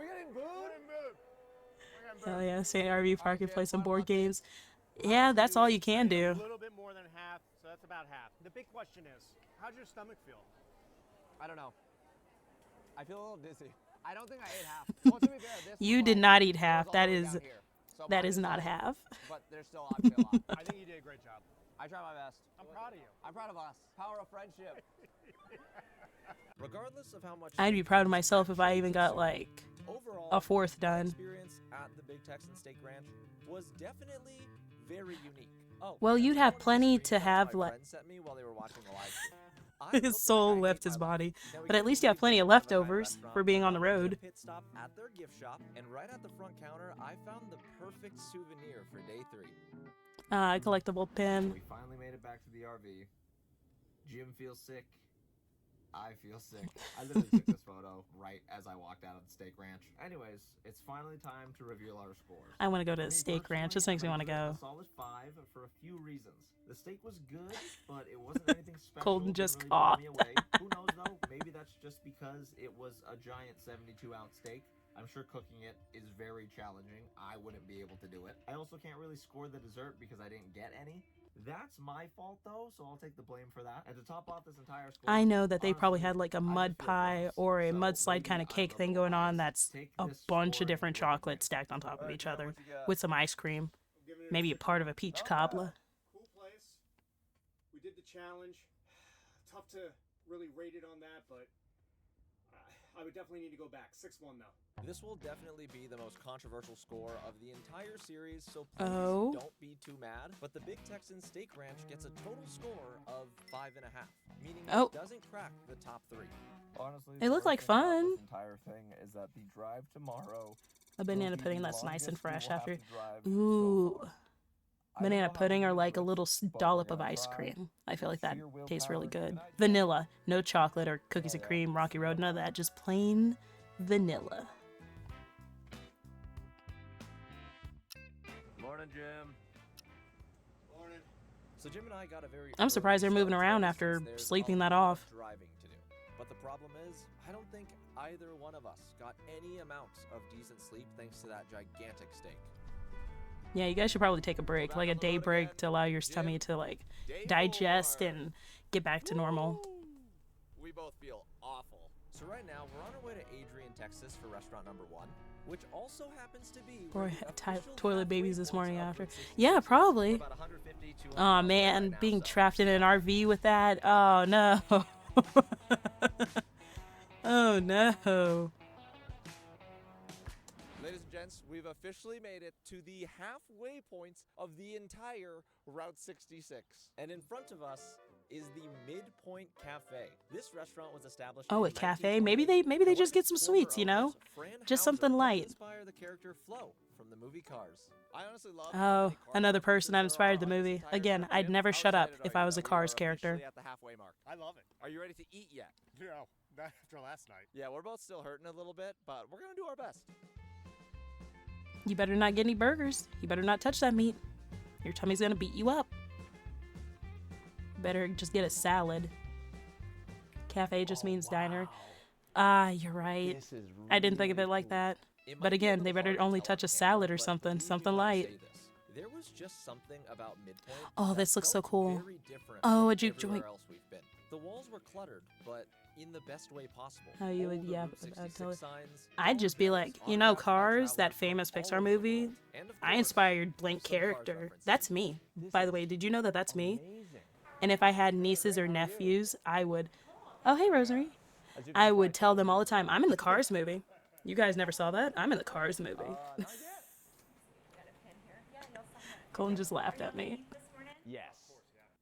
C: getting booed?
A: Hell yeah, stay in an RV park and play some board games. Yeah, that's all you can
E: A
A: do.
E: little bit more than half, so that's about half. The big question is, how's your stomach feel?
C: I don't know. I feel a little dizzy. I don't think I ate half. Well, to be fair, this
A: You
C: was
A: did
C: like-
A: not eat
C: it was
A: half.
C: all
A: That
C: the way
A: is
C: down here. So
A: that
C: mine
A: is not
C: like-
A: half.
C: But there's still obviously a lot.
E: I think you did a great job.
C: I tried my best.
E: I'm proud of you.
C: I'm proud of us. Power of friendship.
B: Regardless of how much
A: I'd be proud of myself if I even got like
B: overall,
A: a fourth
B: my
A: done.
B: experience at the Big Texan Steak Ranch was definitely very unique. Oh,
A: Well,
B: and
A: you'd
B: just
A: have
B: one of the
A: plenty to
B: screenshots
A: have,
B: my
A: like-
B: friend sent me while they were watching the live stream. I
A: His
B: looked like
A: soul
B: I hate
A: left
B: my
A: his
B: life.
A: body.
B: Then we
A: But at
B: got
A: least
B: to
A: you have
B: leave
A: plenty
B: the
A: of
B: nearby
A: leftovers
B: restaurant,
A: for being on the
B: stopped at a
A: road.
B: Pit stop at their gift shop, and right at the front counter, I found the perfect souvenir for day 3.
A: Collectible pin.
I: We finally made it back to the RV. Jim feels sick. I feel sick. I literally took this photo right as I walked out of the steak ranch. Anyways, it's finally time to reveal our scores.
A: I want to go to
I: For
A: the
I: me
A: steak ranch. This
I: personally,
A: makes me
I: I
A: want to
I: give it
A: go.
I: A solid 5 for a few reasons. The steak was good, but it wasn't anything special.
A: Colton
I: Didn't
A: just
I: really blow me
A: coughed.
I: away. Who knows though? Maybe that's just because it was a giant 72-ounce steak. I'm sure cooking it is very challenging. I wouldn't be able to do it. I also can't really score the dessert because I didn't get any. That's my fault though, so I'll take the blame for that. And to top off this entire score,
A: I know that they probably
I: honestly,
A: had like a
I: I just
A: mud
I: feel
A: pie
I: gross.
A: or a
I: So
A: mudslide
I: maybe
A: kind of
I: I'm
A: cake
I: a
A: thing
I: little
A: going on
I: biased.
A: that's
I: Take
A: a
I: this
A: bunch
I: score
A: of different
I: and look at
A: chocolates
I: it.
A: stacked on top of
C: Alright,
A: each
C: Cara,
A: other
C: what you got?
A: with some ice cream.
E: Giving it
A: Maybe a
E: six.
A: part of a peach cobbler.
E: Cool place. We did the challenge. Tough to really rate it on that, but I would definitely need to go back. 6-1 though.
B: This will definitely be the most controversial score of the entire series, so please
A: Oh.
B: don't be too mad. But the Big Texan Steak Ranch gets a total score of 5.5, meaning
A: Oh.
B: it doesn't crack the top 3.
C: Honestly,
A: They look like fun.
C: This entire thing is that the drive tomorrow.
A: A
C: will
A: banana
C: be
A: pudding
C: the
A: that's nice and
C: longest we
A: fresh
C: will have
A: after.
C: to drive so
A: Ooh.
C: far. I don't
A: Banana
C: know how
A: pudding
C: we'll
A: or
C: do
A: like a
C: this,
A: little
C: but we're
A: dollop of
C: gonna
A: ice
C: try.
A: cream. I feel like that
C: Sheer
A: tastes really
C: willpower.
A: good.
C: Good idea.
A: Vanilla, no chocolate or cookies and
C: Yeah.
A: cream, Rocky Road, none of that. Just plain vanilla.
C: Morning, Jim.
E: Morning.
B: So Jim and I got a very
A: I'm surprised
B: early
A: they're moving
B: start
A: around
B: today
A: after
B: since there's
A: sleeping
B: a
A: that
B: lot
A: off.
B: of driving to do. But the problem is, I don't think either one of us got any amount of decent sleep thanks to that gigantic steak.
A: Yeah, you guys should probably take a break, like a day break to allow your tummy to like digest and get back to normal.
B: We both feel awful. So right now, we're on our way to Adrian, Texas for restaurant number 1, which also happens to be
A: Or
B: where the
A: had
B: official
A: toilet
B: halfway
A: babies this
B: point
A: morning
B: of
A: after.
B: Route 66
A: Yeah,
B: is.
A: probably.
B: We're about 150, 200
A: Aw,
B: miles away
A: man,
B: right now,
A: being
B: so
A: trapped in an RV with that. Oh no. Oh no.
B: Ladies and gents, we've officially made it to the halfway point of the entire Route 66. And in front of us is the Midpoint Cafe. This restaurant was established
A: Oh,
B: in
A: a cafe? Maybe
B: 1928,
A: they
B: and
A: just
B: one of
A: get some
B: its former
A: sweets, you know?
B: owners, Fran
A: Just
B: Hauser,
A: something
B: helped
A: light.
B: inspire the character Flo from the movie Cars. I honestly love
A: Oh, another person that inspired the movie. Again, I'd never shut up if I was a Cars character.
B: At the halfway mark.
E: I love it.
B: Are you ready to eat yet?
E: No, not after last night.
B: Yeah, we're both still hurting a little bit, but we're gonna do our best.
A: You better not get any burgers. You better not touch that meat. Your tummy's gonna beat you up. Better just get a salad. Cafe just means diner. Ah, you're right.
G: This is
A: I didn't think of it
G: really
A: like
G: cool.
A: that.
B: It
A: But
B: might be a
A: again, they
B: little
A: better
B: hard to
A: only
B: tell
A: touch a
B: on camera,
A: salad or
B: but
A: something.
B: believe me
A: Something
B: when I
A: light.
B: say this. There was just something about Midpoint
A: Oh,
B: that
A: this looks so
B: felt
A: cool.
B: very different
A: Oh,
B: from
A: a juke
B: everywhere
A: joint.
B: else we've been. The walls were cluttered, but in the best way possible.
A: How you would
B: All the
A: yap
B: Route
A: about
B: 66
A: tell it.
B: signs,
A: I'd
B: dollar
A: just be
B: bills,
A: like, you
B: autographs
A: know,
B: by
A: Cars, that
B: travelers from
A: famous
B: all
A: Pixar
B: over the
A: movie.
B: world. And of
A: I
B: course,
A: inspired blank
B: some Cars
A: character.
B: references.
A: That's me.
G: This
A: By the
G: is
A: way, did you know that that's me?
G: Amazing.
A: And if I had nieces or nephews, I would. Oh, hey, Rosemary.
G: As you
A: I
G: can
A: would
G: find
A: tell
G: some
A: them
G: of
A: all the
G: these
A: time, I'm in the Cars movie. You guys never saw that? I'm in the Cars movie.
G: not yet.
A: Colin just laughed at me.
G: Yes.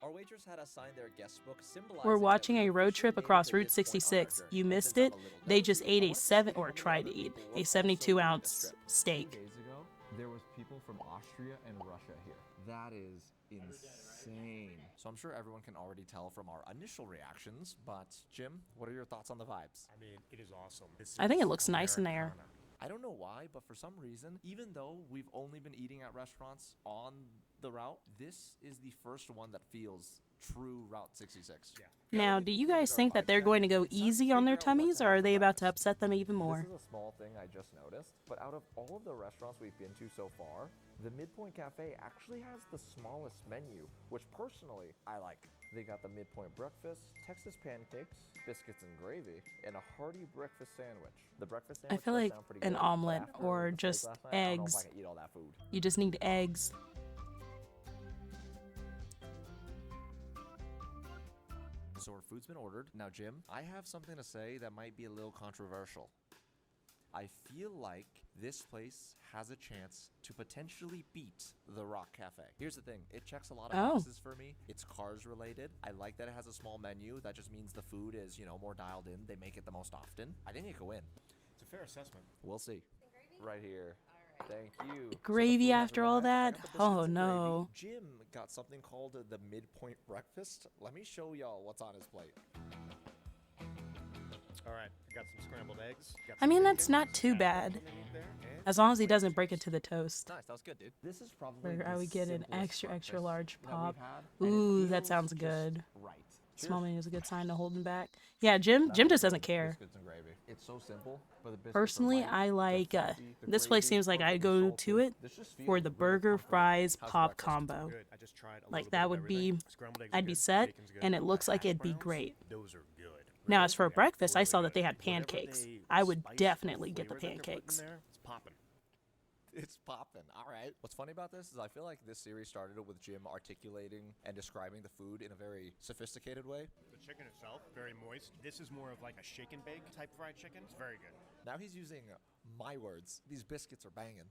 B: Our waitress had us sign their guest book symbolizing
A: We're
B: that
A: watching
B: we
A: a road
B: officially
A: trip
B: made it
A: across
B: to
A: Route
B: this point on our
A: 66.
B: journey.
A: You
B: And
A: missed
B: since I'm
A: it.
B: a little
A: They just
B: nosy,
A: ate
B: I
A: a
B: wanted to
A: 7
B: see how
A: or
B: many
A: tried
B: other
A: to eat
B: people were
A: a
B: also
A: 72
B: doing this
A: ounce
B: trip.
A: steak.
C: 2 days ago, there was people from Austria and Russia here. That is insane. So I'm sure everyone can already tell from our initial reactions, but Jim, what are your thoughts on the vibes?
E: I mean, it is awesome. This
A: I think
E: is
A: it looks nice in there.
E: Americana.
C: I don't know why, but for some reason, even though we've only been eating at restaurants on the route, this is the first one that feels true Route 66.
E: Yeah.
A: Now, do you guys think that they're going to go easy on their tummies, or are they about to upset them even more?
C: This is a small thing I just noticed, but out of all of the restaurants we've been to so far, the Midpoint Cafe actually has the smallest menu, which personally I like. They got the Midpoint breakfast, Texas pancakes, biscuits and gravy, and a hearty breakfast sandwich. The breakfast
A: I
C: sandwich
A: feel
C: does
A: like
C: sound pretty
A: an
C: good, but
A: omelet
C: after
A: or
C: the steak
A: just
C: last night, I don't know if
A: eggs.
C: I can eat all that food.
A: You just need eggs.
C: So our food's been ordered. Now, Jim, I have something to say that might be a little controversial. I feel like this place has a chance to potentially beat the Rock Cafe. Here's the thing, it checks a lot of
A: Oh.
C: boxes for me. It's Cars related. I like that it has a small menu. That just means the food is, more dialed in. They make it the most often. I think it could win.
E: It's a fair assessment.
C: We'll see. Right here. Thank you. So the
A: Gravy
C: food has
A: after all
C: arrived. I
A: that?
C: got the biscuits
A: Oh,
C: and
A: no.
C: gravy. Jim got something called the Midpoint Breakfast. Let me show y'all what's on his plate.
E: All right, I got some scrambled eggs. Got
A: I
E: some
A: mean,
E: bacon,
A: that's not
E: some
A: too
E: add
A: bad.
E: on underneath there, and
A: As long as he doesn't break it to the toast.
C: Nice, that was good, dude. This is probably
A: Where I
C: the
A: would get an
C: simplest
A: extra, extra
C: breakfast
A: large
C: that
A: pop.
C: we've had, and it
A: Ooh, that
C: feels
A: sounds
C: just
A: good.
C: Right.
A: Small
C: Cheers.
A: menu is a good sign to holding back. Yeah, Jim
C: That's
A: just
C: the
A: doesn't
C: good
A: care.
C: Biscuits and gravy. It's so simple, but the biscuits are
A: Personally,
C: light,
A: I
C: they're
A: like,
C: fluffy, the
A: this place
C: gravy
A: seems like I'd
C: perfectly
A: go
C: salted.
A: to it
C: This just
A: for
C: feels
A: the
C: really
A: burger,
C: comforting.
A: fries,
C: How's
A: pop
C: breakfast?
A: combo.
E: good. I just tried a
A: Like,
E: little bit
A: that
E: of
A: would be-
E: everything. Scrambled eggs are
A: I'd be
E: good,
A: set,
E: bacon's good.
A: and it looks
E: The
A: like
E: hash
A: it'd be
E: browns,
A: great.
E: Those are good.
A: Now, as for
E: Yeah,
A: breakfast, I
E: really
A: saw that
E: good.
A: they had
E: Whatever
A: pancakes.
E: they
A: I would
E: spice or
A: definitely get the
E: flavor that they're putting
A: pancakes.
E: there, it's popping.
C: It's popping. All right. What's funny about this is I feel like this series started with Jim articulating and describing the food in a very sophisticated way.
E: The chicken itself, very moist. This is more of like a shake and bake type fried chicken. It's very good.
C: Now he's using my words. These biscuits are banging.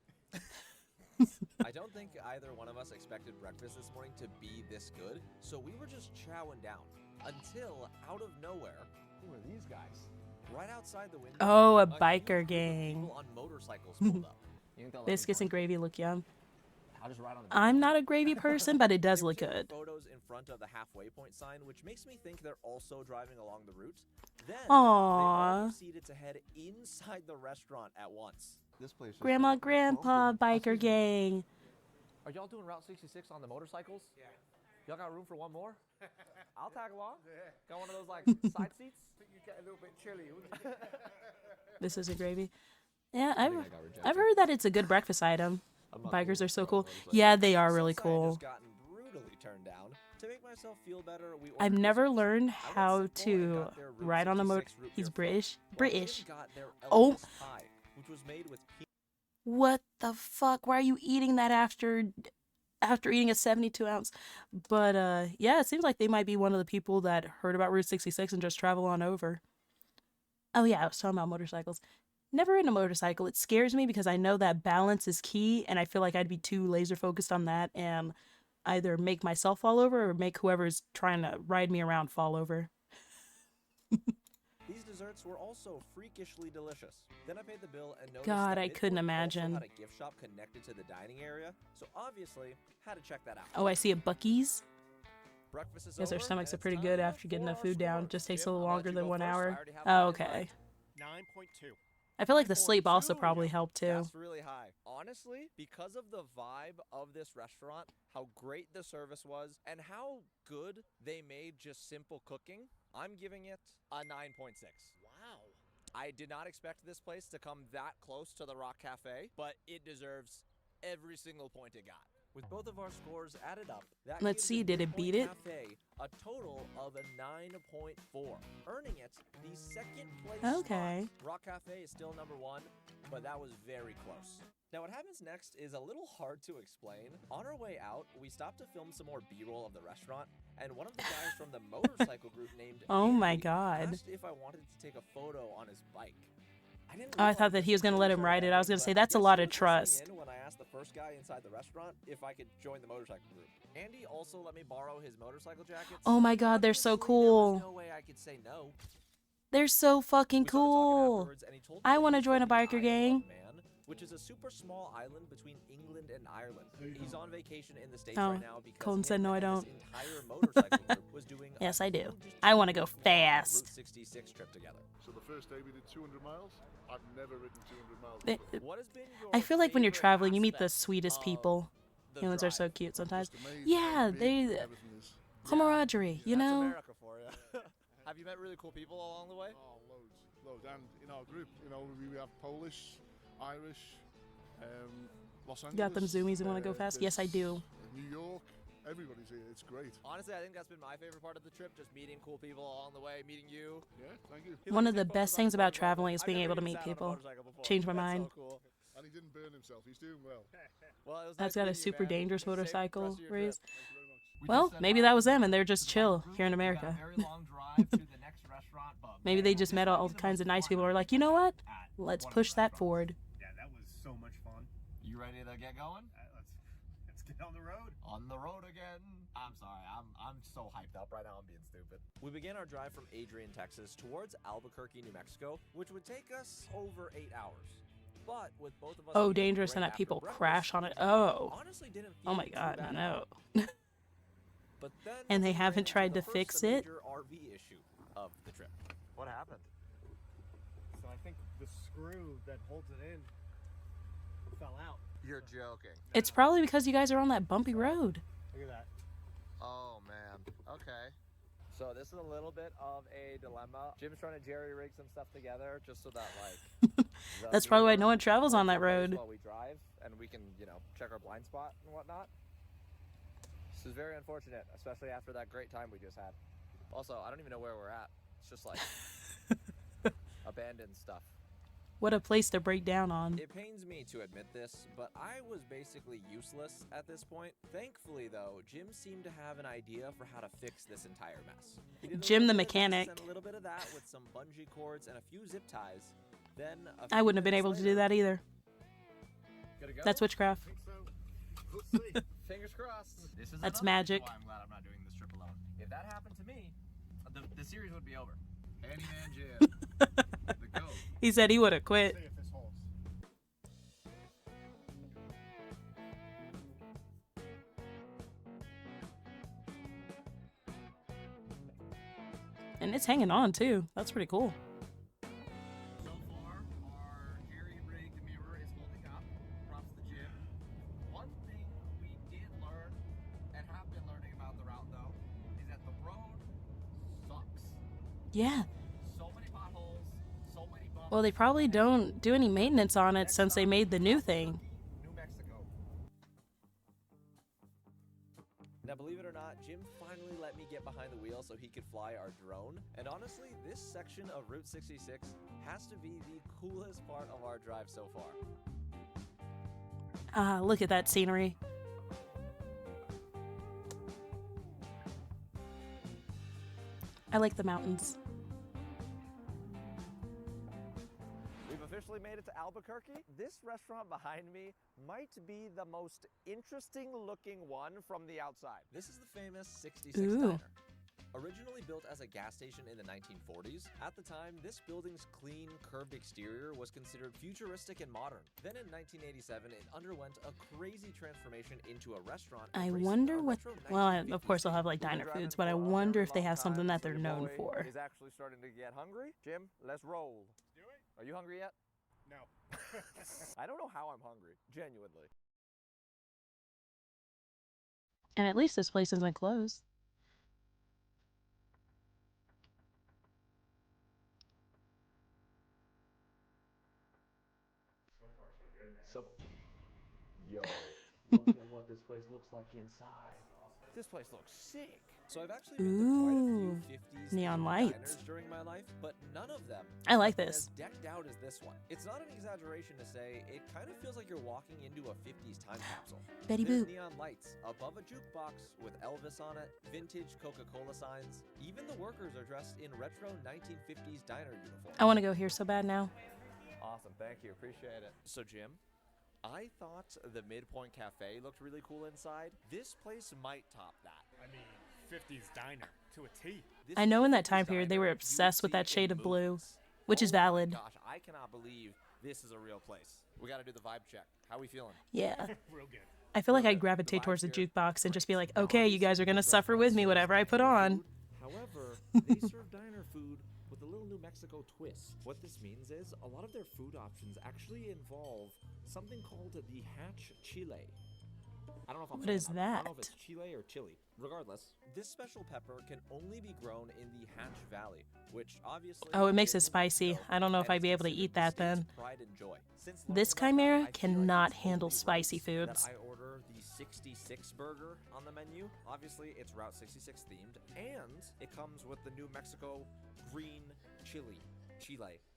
B: I don't think either one of us expected breakfast this morning to be this good, so we were just chowing down until, out of nowhere,
C: Who are these guys?
B: right outside the window,
A: Oh, a
B: huge
A: biker
B: group of
A: gang.
B: people on motorcycles pulled up.
C: You think they'll let me
A: Biscuits and
C: join?
A: gravy look yum.
C: I'll just ride on the
A: I'm not a gravy person, but it does
B: They were
A: look
B: taking
A: good.
B: photos in front of the halfway point sign, which makes me think they're also driving along the route. Then they
A: Aww.
B: all proceeded to head inside the restaurant at once.
C: This place. is
A: Grandma,
C: like
A: Grandpa,
C: bumping.
A: biker gang.
C: Are y'all doing Route 66 on the motorcycles? Yeah. Y'all got room for one more? I'll tag along. Got one of those like side seats?
F: You get a little bit chilly, wouldn't you?
A: This isn't gravy. Yeah,
C: I got
A: I've
C: rejected.
A: heard that it's a good breakfast item.
C: I'm not
A: Bikers
C: cool
A: are so
C: with
A: cool.
C: motorcycles.
A: Yeah, they are really
B: Since I had
A: cool.
B: just gotten brutally turned down, to make myself feel better, we
A: I've
B: ordered
A: never
B: desserts.
A: learned
B: I went
A: how
B: simple and
A: to
B: got their Route
A: ride on a motor.
B: 66 root
A: He's
B: beer
A: British.
B: float, while
A: British.
B: Jim got their
A: Oh.
B: Elvis pie, which was made with
A: What the fuck? Why are you eating that after eating a 72 ounce? But yeah, it seems like they might be one of the people that heard about Route 66 and just travel on over. Oh yeah, I was talking about motorcycles. Never ridden a motorcycle. It scares me because I know that balance is key, and I feel like I'd be too laser focused on that and either make myself fall over or make whoever's trying to ride me around fall over.
B: These desserts were also freakishly delicious. Then I paid the bill and noticed
A: God,
B: that
A: I couldn't
B: Midpoint
A: imagine.
B: also had a gift shop connected to the dining area, so obviously had to check that out.
A: Oh, I see a Buc-ee's.
B: Breakfast is
A: Guess their
B: over,
A: stomachs
B: and
A: are
B: it's
A: pretty
B: time
A: good after you get
B: for
A: enough
B: our
A: food down.
B: scores.
A: Just takes a
B: Jim,
A: little
B: I'll let
A: longer
B: you
A: than
B: go
A: 1
B: first. I
A: hour.
B: already have
A: Oh,
B: mine in
A: okay.
B: mind.
E: 9.2.
A: I feel like the sleep also
B: 9.2,
A: probably
B: yeah.
A: helped too.
B: That's really high. Honestly, because of the vibe of this restaurant, how great the service was, and how good they made just simple cooking, I'm giving it a 9.6.
E: Wow.
B: I did not expect this place to come that close to the Rock Cafe, but it deserves every single point it got. With both of our scores added up, that
A: Let's
B: gives
A: see,
B: the
A: did it
B: Midpoint
A: beat it?
B: Cafe a total of a 9.4, earning it the second place
A: Okay.
B: spot. Rock Cafe is still number one, but that was very close. Now what happens next is a little hard to explain. On our way out, we stopped to film some more B-roll of the restaurant, and one of the guys from the motorcycle group named
A: Oh my
B: Andy
A: God.
B: asked if I wanted to take a photo on his bike. I didn't
A: Oh, I
B: realize
A: thought that
B: this
A: he was gonna
B: until
A: let
B: we
A: him
B: started
A: ride it. I was
B: editing,
A: gonna say
B: but I
A: that's a
B: guess
A: lot
B: he
A: of
B: was
A: trust.
B: listening in when I asked the first guy inside the restaurant if I could join the motorcycle group. Andy also let me borrow his motorcycle jackets.
A: Oh my God, they're so
B: Obviously, there was
A: cool.
B: no way I could say no.
A: They're so fucking
B: We started talking
A: cool.
B: afterwards, and he told me
A: I
B: that
A: want to
B: he's
A: join a
B: from the
A: biker
B: Isle
A: gang.
B: of Man, which is a super small island between England and Ireland. He's on vacation in the States
A: Oh,
B: right now because
A: Colton said
B: him
A: no, I
B: and
A: don't.
B: his entire motorcycle group was doing
A: Yes,
B: a
A: I do.
B: huge
A: I want to go
B: 2-week-long
A: fast.
B: Route 66 trip together.
J: So the first day we did 200 miles. I've never ridden 200 miles
A: They-
J: before.
B: What has been your
A: I feel like when you're
B: favorite
A: traveling, you meet the
B: aspect
A: sweetest
B: of
A: people.
B: the
A: Humans are so
B: drive?
A: cute sometimes.
J: Just amazed
A: Yeah,
J: how big
A: they
J: everything is.
A: camaraderie, you
B: That's
A: know.
B: America for you. Have you met really cool people along the way?
J: Oh, loads. And in our group, you know, we have Polish, Irish, Los Angeles.
A: Got them zoomies and want to go fast? Yes, I do.
J: New York. Everybody's here. It's great.
B: Honestly, I think that's been my favorite part of the trip, just meeting cool people along the way, meeting you.
J: Yeah, thank you.
B: He
A: One
B: let
A: of
B: me
A: the
B: take
A: best
B: photos on
A: things
B: his
A: about
B: motorcycle.
A: traveling is
B: I've
A: being
B: never
A: able to
B: even
A: meet
B: sat on a
A: people.
B: motorcycle before.
A: Changed my
B: That's
A: mind.
B: So cool.
J: And he didn't burn himself. He's doing well.
B: Well, it was
A: That's
B: nice
A: got a
B: meeting you,
A: super
B: man.
A: dangerous
B: Safe the rest
A: motorcycle
B: of your
A: race.
B: trip.
J: Thank you very much.
I: We
A: Well,
I: just said
A: maybe
I: bye
A: that was them and they're
I: to
A: just
I: the
A: chill
I: group.
A: here in
I: We got a
A: America.
I: very long drive to the next restaurant, but
A: Maybe
I: man,
A: they just
I: this
A: met
I: might
A: all
I: be the
A: kinds of
I: most
A: nice
I: fun
A: people who are
I: I've
A: like, you know what?
I: at
A: Let's
I: one of
A: push
I: the
A: that
I: restaurants.
A: forward.
E: Yeah, that was so much fun.
I: You ready to get going?
E: Let's get on the road.
I: On the road again. I'm sorry, I'm so hyped up right now. I'm being stupid.
B: We began our drive from Adrian, Texas towards Albuquerque, New Mexico, which would take us over 8 hours. But with both of us
A: Oh,
B: eating
A: dangerous
B: right
A: and that
B: after
A: people
B: breakfast,
A: crash on it.
B: it
A: Oh.
B: honestly didn't
A: Oh
B: feel
A: my
B: too
A: God, I
B: bad
A: know.
B: But then
A: And they
B: we
A: haven't
B: ran into
A: tried
B: the
A: to
B: first
A: fix it?
B: major RV issue of the trip. What happened?
E: So I think the screw that holds it in fell out.
B: You're joking.
A: It's probably because you guys are on that bumpy road.
E: Look at that.
B: Oh man. Okay. So this is a little bit of a dilemma. Jim's trying to jerry rig some stuff together just so that like
A: That's probably why no one travels on that road.
B: while we drive and we can, check our blind spot and whatnot. This is very unfortunate, especially after that great time we just had. Also, I don't even know where we're at. It's just like abandoned stuff.
A: What a place to break down on.
B: It pains me to admit this, but I was basically useless at this point. Thankfully, though, Jim seemed to have an idea for how to fix this entire mess. He did a
A: Jim
B: little
A: the
B: bit of this
A: mechanic.
B: and a little bit of that with some bungee cords and a few zip ties. Then
A: I wouldn't have been able to do that either.
B: Gotta go?
A: That's witchcraft.
E: I think so. We'll see.
B: Fingers crossed.
I: This is
A: That's
I: another
A: magic.
I: reason why I'm glad I'm not doing this trip alone. If that happened to me, the series would be over. Handyman Jim, the goat.
A: He said he would have quit.
E: See if this holds.
A: And it's hanging on too. That's pretty cool.
I: So far, our jerry-rigged mirror is holding up. Props to Jim. One thing we did learn, and have been learning about the route though, is that the road sucks.
A: Yeah.
I: So many potholes, so many bumps.
A: Well, they probably don't do any maintenance on it since they made the new thing.
I: New Mexico.
B: Now, believe it or not, Jim finally let me get behind the wheel so he could fly our drone. And honestly, this section of Route 66 has to be the coolest part of our drive so far.
A: Ah, look at that scenery. I like the mountains.
B: We've officially made it to Albuquerque. This restaurant behind me might be the most interesting looking one from the outside. This is the famous 66
A: Ooh.
B: Diner. Originally built as a gas station in the 1940s, at the time, this building's clean, curved exterior was considered futuristic and modern. Then in 1987, it underwent a crazy transformation into a restaurant.
A: I
B: embracing
A: wonder
B: a
A: what.
B: retro
A: Well,
B: 1950s
A: of course they'll have like
B: We've been
A: diner
B: driving
A: foods, but I
B: for a
A: wonder
B: very
A: if they
B: long
A: have something
B: time,
A: that
B: so
A: they're
B: your
A: known
B: boy
A: for.
B: is actually starting to get hungry. Jim, let's roll. Do it. Are you hungry yet?
E: No.
C: I don't know how I'm hungry, genuinely.
A: And at least this place isn't closed.
B: So, yo, look at what this place looks like inside. This place looks sick. So I've actually been to quite a few
A: Ooh,
B: 50s
A: neon
B: themed
A: lights.
B: diners during my life, but none of them
A: I like
B: have been
A: this.
B: as decked out as this one. It's not an exaggeration to say it kind of feels like you're walking into a 50s time capsule.
A: Betty
B: There's
A: Boop.
B: neon lights above a jukebox with Elvis on it, vintage Coca-Cola signs. Even the workers are dressed in retro 1950s diner uniforms.
A: I want to go here so bad now.
B: Awesome, thank you, appreciate it. So Jim, I thought the Midpoint Cafe looked really cool inside. This place might top that.
E: I mean, 50s diner to a T.
B: This
A: I
B: is
A: know
B: the
A: in that
B: 50s
A: time period they
B: diner
A: were
B: you would
A: obsessed with
B: see
A: that shade
B: in
A: of blue,
B: movies.
A: which is
B: Oh my
A: valid.
B: gosh, I cannot believe this is a real place. We gotta do the vibe check. How we feeling?
A: Yeah.
E: Real good.
A: I feel like
B: Real
A: I'd
B: good.
A: gravitate
B: The
A: towards the
B: vibes here,
A: jukebox and just be like,
B: Now,
A: okay, you
B: obviously,
A: guys are going to
B: this
A: suffer
B: restaurant
A: with me,
B: serves
A: whatever I put
B: diner
A: on.
B: food. However, they serve diner food with a little New Mexico twist. What this means is a lot of their food options actually involve something called the Hatch Chile. I don't know if I'm
A: What
B: saying
A: is
B: that. I don't know if
A: that?
B: it's Chile or Chili. Regardless, this special pepper can only be grown in the Hatch Valley, which obviously
A: Oh, it makes
B: is
A: it
B: in
A: spicy.
B: Mexico
A: I don't know if
B: and
A: I'd
B: is
A: be able to
B: considered
A: eat
B: the
A: that
B: state's
A: then.
B: pride and joy. Since
A: This
B: learning about that,
A: Chimera
B: I feel like
A: cannot
B: it's
A: handle
B: totally
A: spicy
B: right
A: foods.
B: that I order the 66 burger on the menu. Obviously, it's Route 66 themed, and it comes with the New Mexico green Chile.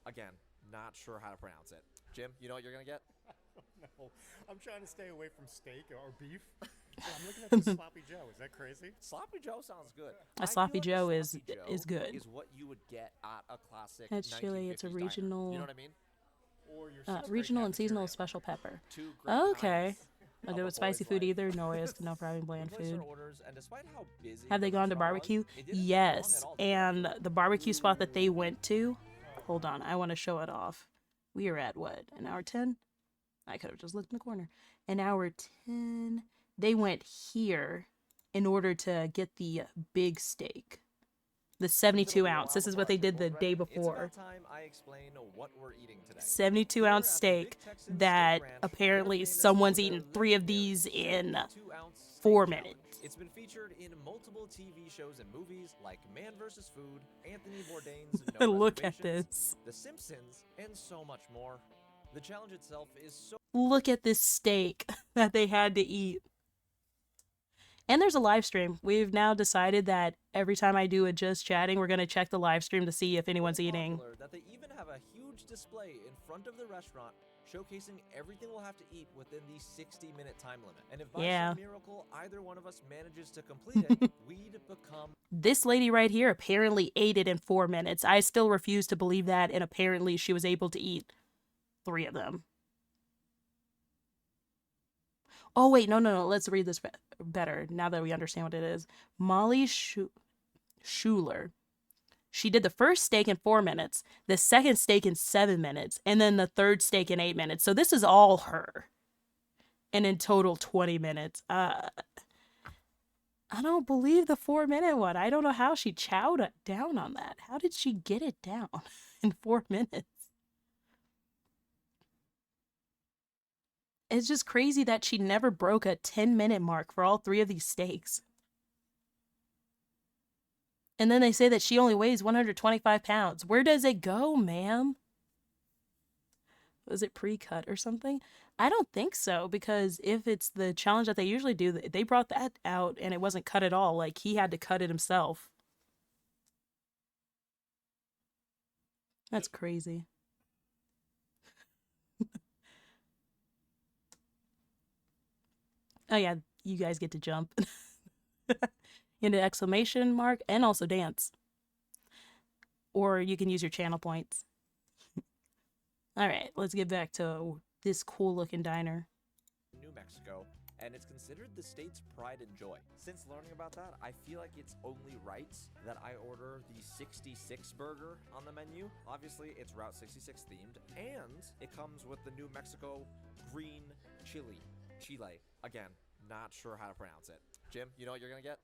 B: Again, not sure how to pronounce it. Jim, you know what you're gonna get?
E: No, I'm trying to stay away from steak or beef. Yeah, I'm looking at this sloppy Joe. Is that crazy?
B: Sloppy Joe sounds good.
A: A
B: I feel
A: sloppy
B: like
A: Joe
B: a
A: is
B: sloppy Joe
A: is good.
B: Is what you would get at a classic.
A: That's chili. It's a
B: 1950s diner.
A: regional,
B: You know what I mean?
E: Or your sixth grade
A: regional and seasonal
E: cafeteria.
A: special pepper.
B: Two great
A: Okay.
B: kinds
A: I'll
B: of
A: go
B: a
A: with spicy
B: boy's
A: food
B: life.
A: either. No risk, no problem,
B: We
A: bland
B: placed
A: food.
B: our orders, and despite how busy
A: Have they
B: the
A: gone to
B: restaurant
A: barbecue?
B: was, it didn't take long
A: Yes.
B: at all to get our
A: And
B: food.
A: the barbecue spot that they went to, hold on, I want to show it off. We are at what, an hour 10? I could have just looked in the corner. An hour 10. They went here in order to get the big steak. The 72 ounce. This is what they did the day
B: It's
A: before.
B: about time I explain what we're eating today.
A: 72
B: Here
A: ounce
B: at the
A: steak
B: Big Texan
A: that
B: Steak Ranch,
A: apparently
B: we're famous
A: someone's
B: for their
A: eaten 3 of
B: legendary
A: these in
B: 72-ounce steak
A: 4
B: challenge.
A: minutes.
B: It's been featured in multiple TV shows and movies like Man vs. Food, Anthony Bourdain's No
A: Look at
B: Reservations,
A: this.
B: The Simpsons, and so much more. The challenge itself is so
A: Look at this steak that they had to eat. And there's a live stream. We've now decided that every time I do a just chatting, we're going to check the live stream to see if anyone's eating.
B: popular that they even have a huge display in front of the restaurant showcasing everything we'll have to eat within the 60-minute time limit. And if by
A: Yeah.
B: some miracle either one of us manages to complete it, we'd become
A: This lady right here apparently ate it in 4 minutes. I still refuse to believe that, and apparently she was able to eat 3 of them. Oh, wait, no. Let's read this better now that we understand what it is. Molly Schuler. She did the first steak in 4 minutes, the second steak in 7 minutes, and then the third steak in 8 minutes. So this is all her. And in total, 20 minutes. I don't believe the 4-minute one. I don't know how she chowed down on that. How did she get it down in 4 minutes? It's just crazy that she never broke a 10-minute mark for all 3 of these steaks. And then they say that she only weighs 125 pounds. Where does it go, ma'am? Was it pre-cut or something? I don't think so, because if it's the challenge that they usually do, they brought that out and it wasn't cut at all. Like, he had to cut it himself. That's crazy. Oh yeah, you guys get to jump into exclamation mark and also dance. Or you can use your channel points. All right, let's get back to this cool looking diner.
B: New Mexico, and it's considered the state's pride and joy. Since learning about that, I feel like it's only right that I order the 66 burger on the menu. Obviously, it's Route 66 themed, and it comes with the New Mexico green Chile. Again, not sure how to pronounce it. Jim, you know what you're gonna get?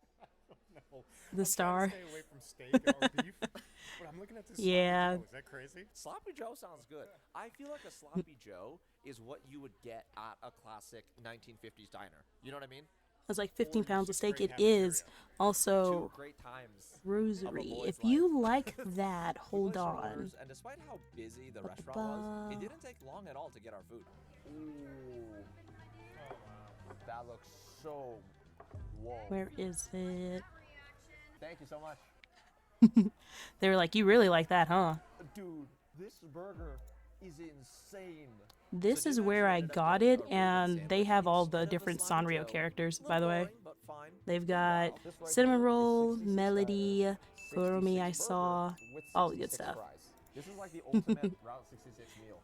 E: No.
A: The
E: I'm
A: star.
E: trying to stay away from steak or beef, but I'm looking at this
A: Yeah.
E: sloppy Joe. Is that crazy?
C: Sloppy Joe sounds good. I feel like a sloppy Joe is what you would get at a classic 1950s diner. You know what I mean?
A: It's like
E: Or
A: 15
E: your
A: pounds of steak.
E: sixth
A: It
E: grade
A: is
E: cafeteria.
A: also
C: Two great times of a
A: rosary.
C: boy's
A: If
C: life.
A: you like that,
C: We
A: hold
C: placed our
A: on.
C: orders, and despite how busy the restaurant was, it didn't take long at all to get our food. Ooh, that looks so. Whoa.
A: Where is it?
C: Thank you so much.
A: They were like, you really like that, huh?
C: Dude, this burger is insane.
A: This
C: So
A: is
C: Jim
A: where
C: actually
A: I
C: ended up
A: got
C: getting
A: it,
C: a Reuben
A: and they
C: sandwich
A: have all the
C: instead of
A: different
C: Sloppy
A: Sanrio
C: Joe.
A: characters,
C: Little
A: by the way.
C: boring, but fine.
A: They've got
C: This right
A: cinnamon
C: here is
A: roll,
C: 66
A: melody,
C: diners,
A: kuromi
C: 66
A: I
C: burger
A: saw,
C: with
A: all the good
C: 66
A: stuff.
C: fries. This is like the ultimate Route 66 meal.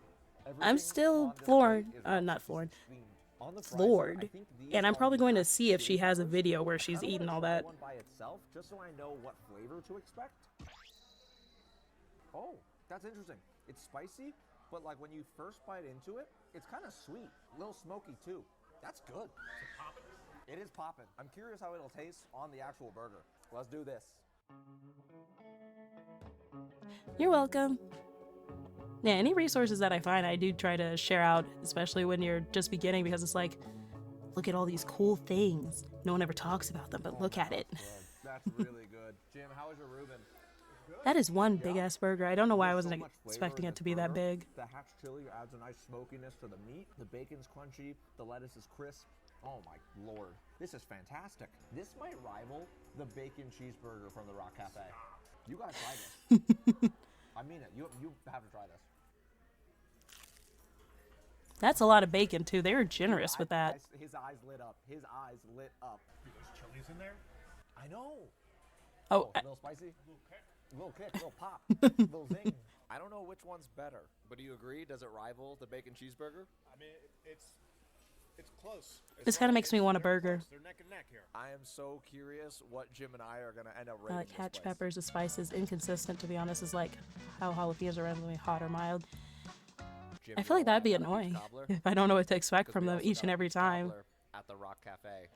A: I'm
C: Everything
A: still
C: on this
A: floored,
C: plate is Route
A: not
C: 66
A: floored,
C: themed. On the fries here, I
A: floored.
C: think these
A: And I'm
C: are
A: probably
C: the
A: going to
C: mashed
A: see if she
C: chili
A: has a
C: peppers.
A: video where
C: I
A: she's
C: kinda
A: eating
C: wanna
A: all
C: try
A: that.
C: one by itself, just so I know what flavor to expect. Oh, that's interesting. It's spicy, but like when you first bite into it, it's kind of sweet, a little smoky too. That's good. It is poppin'. I'm curious how it'll taste on the actual burger. Let's do this.
A: You're welcome. Yeah, any resources that I find, I do try to share out, especially when you're just beginning, because it's like, look at all these cool things. No one ever talks about them, but look at it.
C: That's really good. Jim, how was your Reuben?
A: That is one big ass burger. I don't know why I
C: There's so
A: wasn't
C: much flavor
A: expecting
C: in
A: it
C: this
A: to be that
C: burger.
A: big.
C: The hatch chili adds a nice smokiness to the meat. The bacon's crunchy. The lettuce is crisp. Oh my lord. This is fantastic. This might rival the bacon cheeseburger from the Rock Cafe. You gotta try this. I mean it. You have to try this.
A: That's a lot of bacon too. They were generous
C: Dude,
A: with that.
C: his eyes lit up. His eyes lit up.
E: There's chilies in there.
C: I know.
A: Oh,
C: A little spicy? Little kick, little pop, little zing. I don't know which one's better, but do you agree? Does it rival the bacon cheeseburger?
E: I mean, it's close.
A: This kind of makes me want a
E: They're
A: burger.
E: close. They're neck and neck here.
C: I am so curious what Jim and I are gonna end up
A: I
C: rating
A: like
C: this
A: hatch
C: place.
A: peppers. The spice is inconsistent, to be honest. It's like how jalapenos are randomly hot or mild.
C: Jim,
A: I
C: you
A: feel like
C: all
A: that'd be
C: want a peach
A: annoying
C: cobbler?
A: if I don't know what to expect
C: 'Cause
A: from
C: we
A: them
C: also
A: each
C: got
A: and
C: a
A: every
C: peach
A: time.
C: cobbler at the Rock Cafe.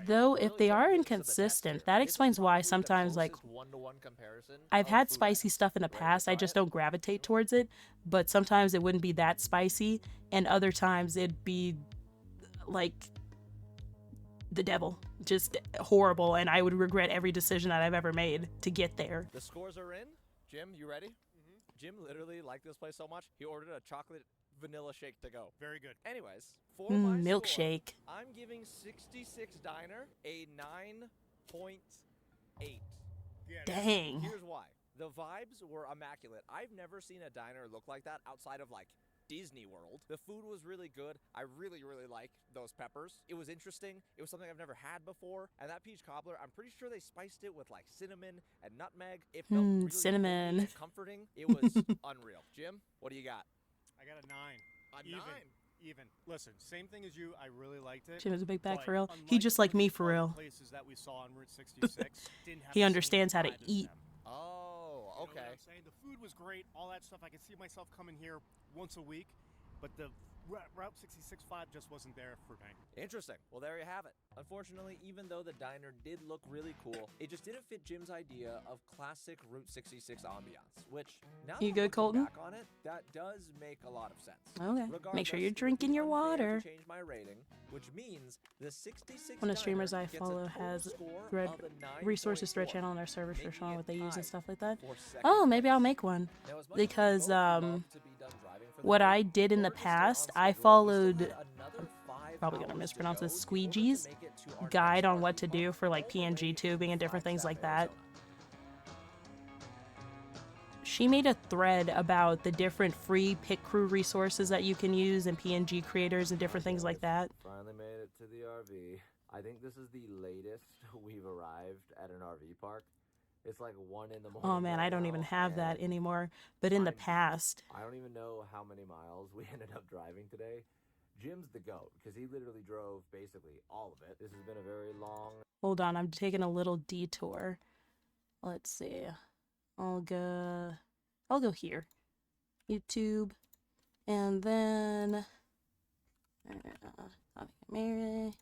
A: Though,
C: Really
A: if they
C: took
A: are
C: it to the
A: inconsistent,
C: tester.
A: that
C: It's
A: explains why
C: probably the
A: sometimes, like,
C: closest one-to-one comparison
A: I've
C: of
A: had
C: food
A: spicy
C: items.
A: stuff in the
C: Ready to
A: past. I
C: try
A: just
C: it?
A: don't gravitate towards it. But sometimes it wouldn't be that spicy, and other times it'd be like the devil, just horrible, and I would regret every decision that I've ever made to get there.
C: The scores are in. Jim, you ready? Jim literally liked this place so much, he ordered a chocolate vanilla shake to go.
E: Very good.
C: Anyways, for my score,
A: Milkshake.
C: I'm giving 66 Diner a 9.8.
E: Yeah,
A: Dang.
C: Here's why. The vibes were immaculate. I've never seen a diner look like that outside of like Disney World. The food was really good. I really, really liked those peppers. It was interesting. It was something I've never had before. And that peach cobbler, I'm pretty sure they spiced it with like cinnamon and nutmeg. It felt really
A: cinnamon.
C: homey and comforting. It was unreal. Jim, what do you got?
E: I got a 9.
C: A
E: Even.
C: 9.
E: Even. Listen, same thing as you. I really liked it.
A: Jim is a big bag
E: but
A: for real. He
E: unlike
A: just like
E: some of
A: me
E: the
A: for
E: other
A: real.
E: Places that we saw on Route 66 didn't have
A: He
E: the same
A: understands how to
E: vibe as
A: eat.
E: them.
C: Oh,
E: You know what
C: okay.
E: I'm saying? The food was great, all that stuff. I could see myself coming here once a week, but the Route 66 vibe just wasn't there for me.
C: Interesting. Well, there you have it. Unfortunately, even though the diner did look really cool, it just didn't fit Jim's idea of classic Route 66 ambiance, which now that
A: You
C: I'm
A: good,
C: looking
A: Colton?
C: back on it, that does make a lot of sense.
A: Okay. Make sure
C: Regardless,
A: you're
C: it would
A: drinking
C: be
A: your
C: unfair to
A: water.
C: change my rating, which means the 66
A: One of the streamers
C: diner
A: I
C: gets a
A: follow
C: total
A: has
C: score
A: thread
C: of a
A: resources thread
C: 9.4,
A: channel on our servers for
C: making
A: showing
C: it
A: what they use and
C: tied
A: stuff like that.
C: for second
A: Oh, maybe
C: place.
A: I'll make one.
C: Now, as much as we
A: Because
C: both love to be done driving for the
A: what
C: day,
A: I did in the
C: or to stay on
A: past, I
C: schedule, we still
A: followed,
C: had another 5
A: probably gonna
C: hours to
A: mispronounce
C: go
A: this,
C: in order to
A: Squeegee's
C: make it to our
A: guide
C: next
A: on what to
C: RV
A: do
C: park
A: for like
C: all the way
A: PNG tubing and different things like that.
C: Flagstaff,
A: She made a thread about the different free pit crew resources that you can use and PNG creators and different things like that.
K: Finally made it to the RV. I think this is the latest we've arrived at an RV park. It's like 1 in the morning.
A: Oh man,
K: right
A: I don't
K: now,
A: even have that
K: and
A: anymore. But in the
K: I'm-
A: past,
K: I don't even know how many miles we ended up driving today. Jim's the GOAT because he literally drove basically all of it. This has been a very long.
A: hold on, I'm taking a little detour. Let's see. I'll go here. YouTube. And then Mary.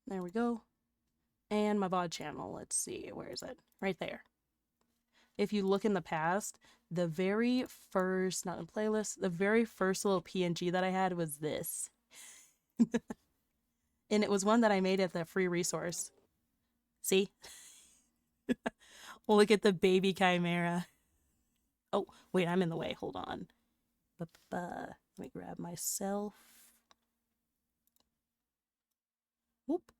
A: There we go. And my VOD channel, let's see, where is it? Right there. If you look in the past, the very first, not in playlist, the very first little PNG that I had was this. And it was one that I made at the free resource. See? Look at the baby Chimera. Oh, wait, I'm in the way. Hold on. Let me grab myself. Whoop.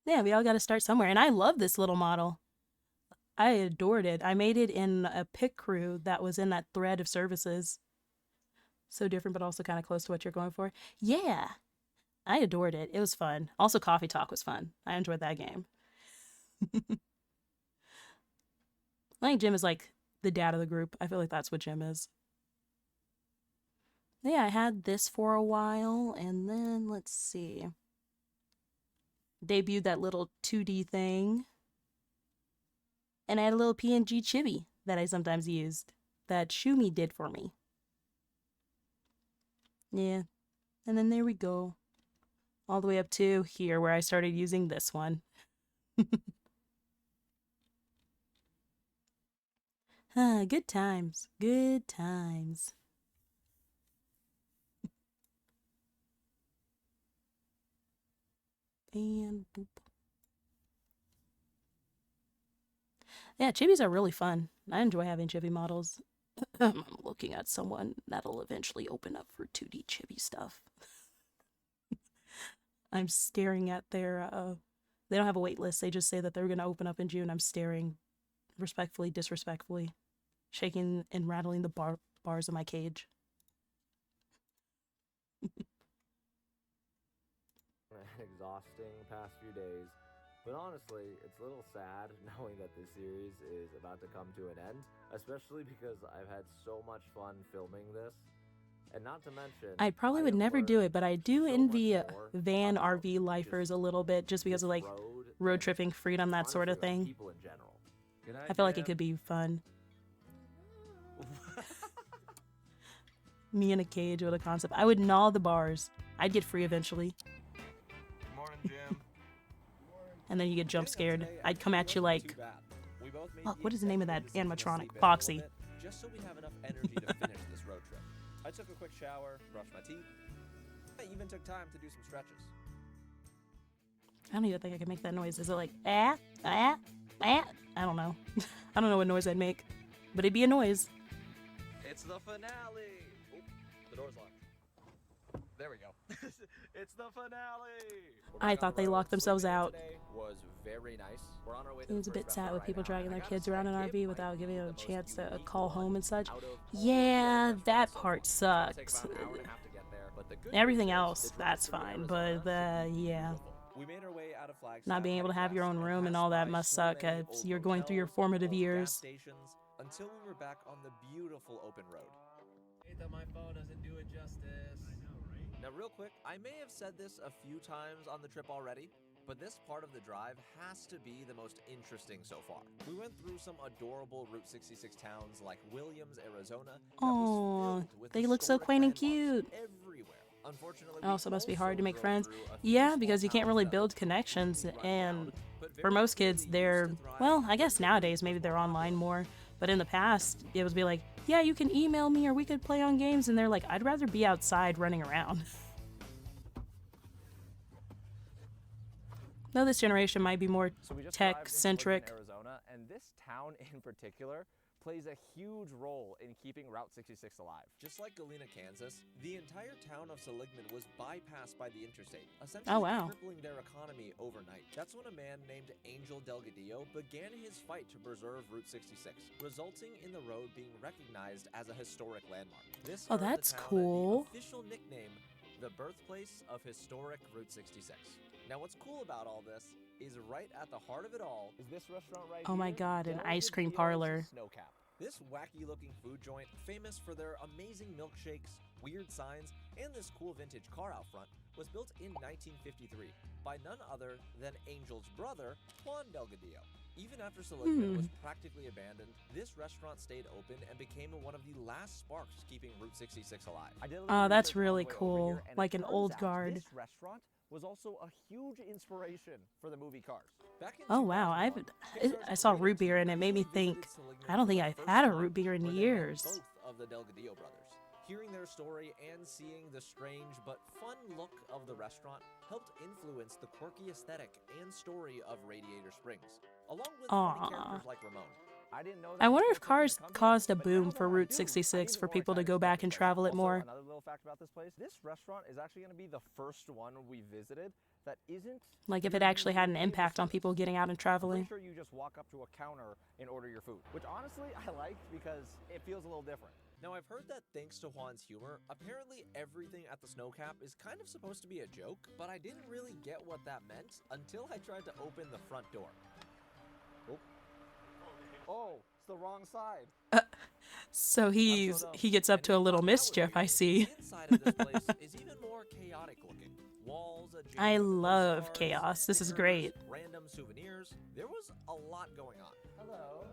A: Yeah, we all got to start somewhere. And I love this little model. I adored it. I made it in a pick crew that was in that thread of services. So different, but also kind of close to what you're going for. Yeah, I adored it. It was fun. Also, Coffee Talk was fun. I enjoyed that game. I think Jim is like the dad of the group. I feel like that's what Jim is. Yeah, I had this for a while, and then let's see. Debuted that little 2D thing. And I had a little PNG chibi that I sometimes used that Shumi did for me. Yeah. And then there we go. All the way up to here where I started using this one. Good times. Good times. And boop. Yeah, chibis are really fun. I enjoy having chibi models. I'm looking at someone that'll eventually open up for 2D chibi stuff. I'm staring at their, they don't have a wait list. They just say that they're going to open up in June. I'm staring respectfully, disrespectfully, shaking and rattling the bars of my cage.
K: An exhausting past few days, but honestly, it's a little sad knowing that this series is about to come to an end, especially because I've had so much fun filming this. And not to mention,
A: I probably would never do it, but I do envy van RV lifers a little bit just because of like road tripping freedom, that sort of thing.
K: People in general.
A: I feel like it could be fun. Me in a cage with a concept. I would gnaw the bars. I'd get free eventually.
B: Good morning, Jim.
A: And then you get jump scared. I'd come at you like, oh, what is the name of that animatronic? Foxy.
B: Just so we have enough energy to finish this road trip. I took a quick shower, brushed my teeth. I even took time to do some stretches.
A: I don't even think I can make that noise. Is it like, ah, ah, ah? I don't know. I don't know what noise I'd make, but it'd be a noise.
B: It's the finale. Oh, the door's locked. There we go. It's the finale.
A: I thought they locked themselves out.
B: Today was very nice. We're on our way to
A: It was
B: the
A: a bit
B: first
A: sad
B: restaurant
A: with
B: right
A: people
B: now,
A: dragging
B: and I
A: their
B: gotta
A: kids
B: say,
A: around an
B: it
A: RV
B: might
A: without
B: be
A: giving them
B: the
A: a
B: most
A: chance to
B: unique
A: call
B: one
A: home and such.
B: out of all
A: Yeah,
B: the
A: that
B: restaurants
A: part
B: so far. It'll take
A: sucks.
B: about an hour and a half to get there, but the good
A: Everything
B: news is
A: else,
B: the
A: that's
B: drive through
A: fine,
B: Arizona
A: but
B: should be
A: yeah.
B: beautiful. We made our way out of Flagstaff,
A: Not being able to have your own
B: west,
A: room and
B: passed
A: all that
B: by
A: must
B: so
A: suck
B: many
A: as
B: old
A: you're going through your
B: hotels,
A: formative
B: gas
A: years.
B: stations, until we were back on the beautiful open road.
G: hate that my phone doesn't do it justice. I know, right?
B: Now, real quick, I may have said this a few times on the trip already, but this part of the drive has to be the most interesting so far. We went through some adorable Route 66 towns like Williams, Arizona.
A: Oh, they look so quaint and cute.
B: Everywhere. Unfortunately,
A: It also must be hard to make
B: drove
A: friends.
B: through a few
A: Yeah,
B: small
A: because you can't
B: towns
A: really
B: that
A: build
B: looked
A: connections,
B: completely
A: and
B: rundown, but
A: for
B: very
A: most kids,
B: clearly
A: they're,
B: used to thrive
A: well, I
B: when
A: guess
B: the
A: nowadays
B: community
A: maybe
B: was
A: they're
B: more
A: online
B: popular.
A: more, but in the past, it would be like, yeah, you can email me or we could play on games, and they're like, I'd rather be outside running around. Though this generation might be more
C: So we just
A: tech-centric.
C: arrived in Seligman, Arizona, and this town in particular plays a huge role in keeping Route 66 alive.
B: Just like Galena, Kansas, the entire town of Seligman was bypassed by the interstate,
A: Oh,
B: essentially
A: wow.
B: crippling their economy overnight. That's when a man named Angel Delgadillo began his fight to preserve Route 66, resulting in the road being recognized as a historic landmark. This
A: Oh,
B: earned the
A: that's
B: town
A: cool.
B: the official nickname, the birthplace of historic Route 66. Now, what's cool about all this is right at the heart of it all
C: Is this restaurant right
A: Oh my
C: here?
A: God, an ice cream
C: Delgadillo's
A: parlor.
C: Snowcap.
B: This wacky-looking food joint, famous for their amazing milkshakes, weird signs, and this cool vintage car out front, was built in 1953 by none other than Angel's brother, Juan Delgadillo. Even after Seligman was practically abandoned, this restaurant stayed open and became one of the last sparks keeping Route 66 alive.
A: Oh, that's really cool. Like an old guard.
C: This restaurant was also a huge inspiration for the movie Cars.
B: Back in
A: Oh wow,
B: 2001,
A: I saw root beer and it made me think. I don't think I've had a root beer in
B: where they met
A: years.
B: both of the Delgadillo brothers. Hearing their story and seeing the strange but fun look of the restaurant helped influence the quirky aesthetic and story of Radiator Springs, along with funny characters like Ramon.
C: I didn't know
A: I wonder if Cars caused a boom for Route 66 for people to go back and travel it more.
C: Another little fact about this place, this restaurant is actually going to be the first one we visited that isn't...
A: Like if it actually had an impact on people getting out and
C: I'm
A: traveling.
C: pretty sure you just walk up to a counter and order your food, which honestly I like because it feels a little different.
B: Now, I've heard that thanks to Juan's humor, apparently everything at the Snowcap is kind of supposed to be a joke, but I didn't really get what that meant until I tried to open the front door.
C: Oh, it's the wrong side.
A: So he gets up to a little mischief, I see.
B: The inside of this place is even more chaotic looking. Walls,
A: I love chaos. This is great.
B: Random souvenirs. There was a lot going on.
C: Hello.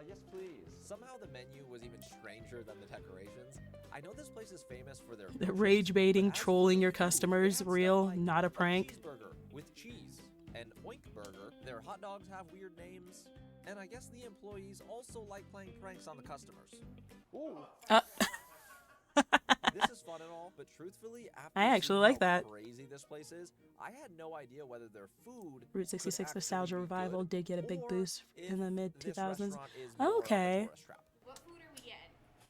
C: Yes, please.
B: Somehow the menu was even stranger than the decorations. I know this place is famous for their
A: The rage baiting, trolling your customers, real, not a prank.
B: cheeseburger with cheese, an oink burger. Their hot dogs have weird names, and I guess the employees also like playing pranks on the customers.
C: Ooh.
B: This is fun and all, but truthfully, after
A: I actually
B: seeing
A: like
B: how
A: that.
B: crazy this place is, I had no idea whether their food
A: Route 66
B: could actually
A: Nostalgia
B: be
A: Revival
B: good,
A: did get a big
B: or
A: boost
B: if
A: in the mid
B: this
A: 2000s.
B: restaurant is more of a
A: Okay.
B: tourist trap.
D: What food are we getting?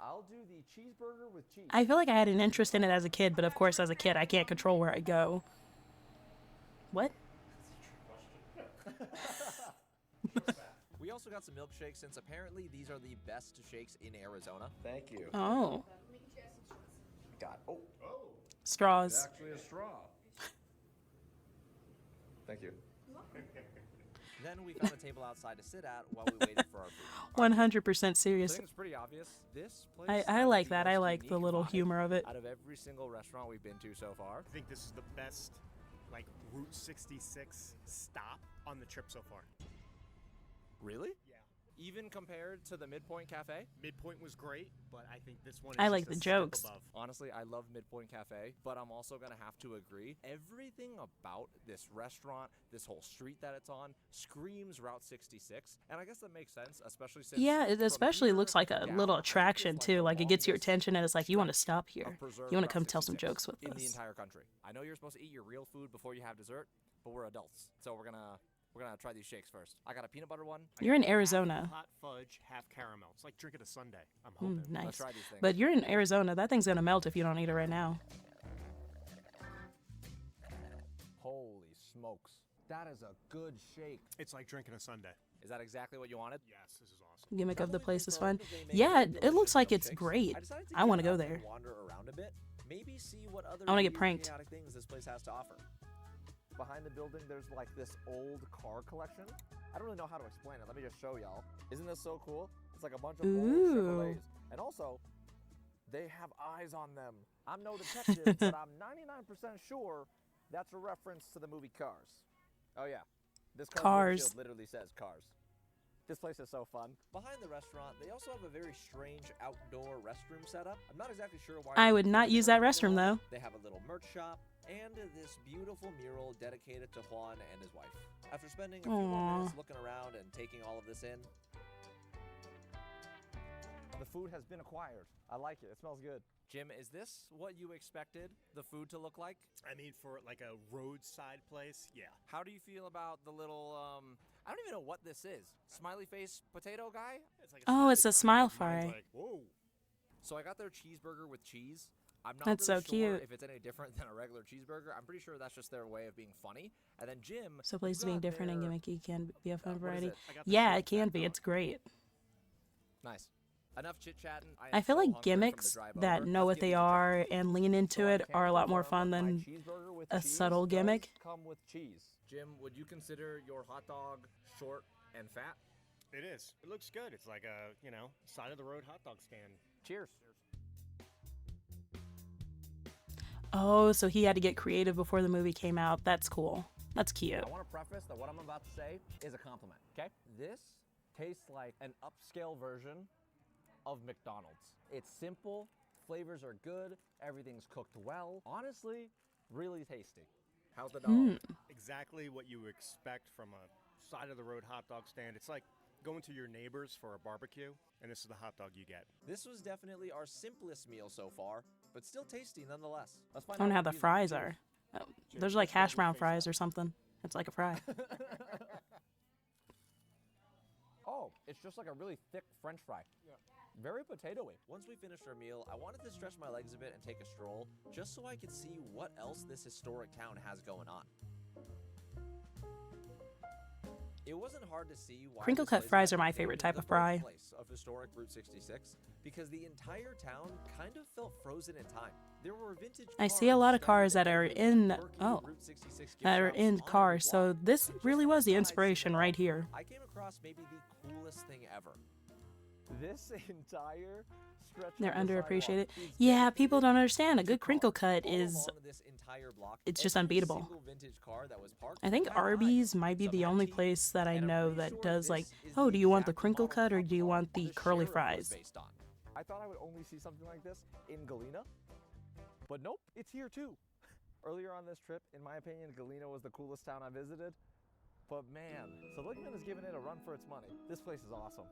C: I'll do the cheeseburger with cheese.
A: I feel like I had an interest in it as a kid, but of course, as a kid, I can't control where I go. What?
B: We also got some milkshakes since apparently these are the best shakes in Arizona.
C: Thank you.
A: Oh,
C: Got. Oh,
A: straws.
J: Actually, a straw.
C: thank you.
B: Then we found a table outside to sit at while we waited for our food.
A: 100%
C: I
A: serious.
C: think it's pretty obvious. This place.
A: I
C: has
A: like
C: the
A: that. I
C: most
A: like the
C: unique
A: little
C: vibe
A: humor of it.
C: Out of every single restaurant we've been to so far.
E: I think this is the best, like, Route 66 stop on the trip so far.
C: Really?
E: Yeah.
C: Even compared to the Midpoint Cafe?
E: Midpoint was great, but I think this one is
A: I
E: just
A: like
E: a
A: the
E: step
A: jokes.
E: above.
C: Honestly, I love Midpoint Cafe, but I'm also going to have to agree. Everything about this restaurant, this whole street that it's on, screams Route 66. And I guess that makes sense, especially since...
A: Yeah, it
C: from
A: especially
C: here
A: looks like a
C: down,
A: little
C: I think it's
A: attraction
C: like
A: too.
C: the
A: Like it gets your
C: longest
A: attention and it's like you want to
C: stretch
A: stop here.
C: of preserved
A: You want to
C: Route
A: come tell some
C: 66
A: jokes with
C: in the
A: us.
C: entire country. I know you're supposed to eat your real food before you have dessert, but we're adults, so we're gonna try these shakes first. I got a peanut butter one.
A: You're in
E: Half
A: Arizona.
E: hot fudge, half caramel. It's like drinking a sundae. I'm
A: Mm,
E: hoping.
A: nice.
C: Let's try these things.
A: But you're in Arizona. That thing's gonna melt if you don't eat it right now.
C: Holy smokes. That is a good shake.
E: It's like drinking a sundae.
C: Is that exactly what you wanted?
E: Yes, this is awesome.
A: Gimmick of the
B: Probably
A: place is fun.
B: confirmed they make
A: Yeah,
B: really
A: it looks
B: delicious
A: like it's
B: milkshakes.
A: great.
B: decided
A: I want to
B: get
A: go
B: out and
A: there.
B: Wander around a bit. Maybe see what other
A: I wanna get
B: weird,
A: pranked.
B: chaotic things this place has to offer.
C: Behind the building, there's like this old car collection. I don't really know how to explain it. Let me just show y'all. Isn't this so cool? It's like a bunch of old
A: Ooh.
C: Chevrolets. And also, they have eyes on them. I'm no detective, but I'm 99% sure that's a reference to the movie Cars. Oh yeah. This car's
A: Cars.
C: windshield literally says Cars. This place is so fun.
B: Behind the restaurant, they also have a very strange outdoor restroom setup. I'm not exactly sure why.
A: I
B: they
A: would
B: put
A: not
B: it
A: use
B: there
A: that restroom
B: overall.
A: though.
B: They have a little merch shop and this beautiful mural dedicated to Juan and his wife. After spending a few more
A: Aw.
B: minutes looking around and taking all of this in,
C: The food has been acquired. I like it. It smells good. Jim, is this what you expected the food to look like?
E: I mean, for like a roadside place, yeah.
C: How do you feel about the little, I don't even know what this is. Smiley face potato guy?
E: It's like
A: Oh, it's a smile
E: fry. Mine's
A: fry.
E: like, whoa.
C: So I got their cheeseburger with cheese. I'm not
A: That's
C: really
A: so
C: sure
A: cute.
C: if it's any different than a regular cheeseburger. I'm pretty sure that's just their way of being funny. And then Jim,
A: So places
C: you
A: being
C: got
A: different and
C: their-
A: gimmicky can be a fun
C: what is
A: variety.
C: it?
E: I got the
A: Yeah,
E: short
A: it can
E: fat
A: be.
E: dog.
A: It's great.
C: Nice. Enough chit chatting.
A: I feel like gimmicks that know what they are and lean into it are a lot more fun than a subtle gimmick.
C: Come with cheese. Jim, would you consider your hot dog short and fat?
E: It is. It looks good. It's like a, side of the road hot dog stand.
C: Cheers.
A: Oh, so he had to get creative before the movie came out. That's cool. That's cute.
C: I want to preface that what I'm about to say is a compliment, okay? This tastes like an upscale version of McDonald's. It's simple, flavors are good, everything's cooked well. Honestly, really tasty. How's the dog?
E: Exactly what you expect from a side-of-the-road hot dog stand. It's like going to your neighbors for a barbecue, and this is the hot dog you get.
B: This was definitely our simplest meal so far, but still tasty nonetheless.
C: Let's
A: I
C: find
A: don't know
C: out
A: how
C: what
A: the
C: these
A: fries
C: choose.
A: are. Oh, there's like hash brown fries or something. It's like a fry.
C: Oh, it's just like a really thick French fry. Yeah. Very potatoey.
B: Once we finished our meal, I wanted to stretch my legs a bit and take a stroll, just so I could see what else this historic town has going on. It wasn't hard to see why
A: Crinkle
B: this
A: cut
B: place
A: fries
B: got
A: are my
B: nicknamed
A: favorite type
B: the
A: of fry.
B: birthplace of historic Route 66, because the entire town kind of felt frozen in time. There were vintage
A: I see a lot of cars that are in
B: Route 66 gift
A: that are
B: shops
A: in
B: on every
A: cars,
B: block.
A: so this
B: Just
A: really
B: when I
A: was the
B: thought I'd seen
A: inspiration
B: it all,
A: right here.
B: I came across maybe the coolest thing ever.
C: This entire stretch
A: They're
C: of the
A: underappreciated.
C: sidewalk is
A: Yeah,
C: dedicated
A: people don't understand. A
C: to
A: good crinkle
C: cars.
A: cut
B: All
A: is
B: along this entire block,
A: it's just
B: every
A: unbeatable.
B: single vintage car that was parked
A: I think
B: had eyes.
A: Arby's might be
B: Some
A: the
B: had
A: only
B: teeth,
A: place that I
B: and I'm
A: know
B: pretty
A: that
B: sure
A: does like,
B: this is
A: oh,
B: the
A: do you want the
B: exact
A: crinkle
B: model
A: cut or
B: cop
A: do you
B: car
A: want the curly
B: sheriff was
A: fries?
B: based on.
C: I thought I would only see something like this in Galena, but nope, it's here too. Earlier on this trip, in my opinion, Galena was the coolest town I visited. But man, Seligman is giving it a run for its money. This place is awesome.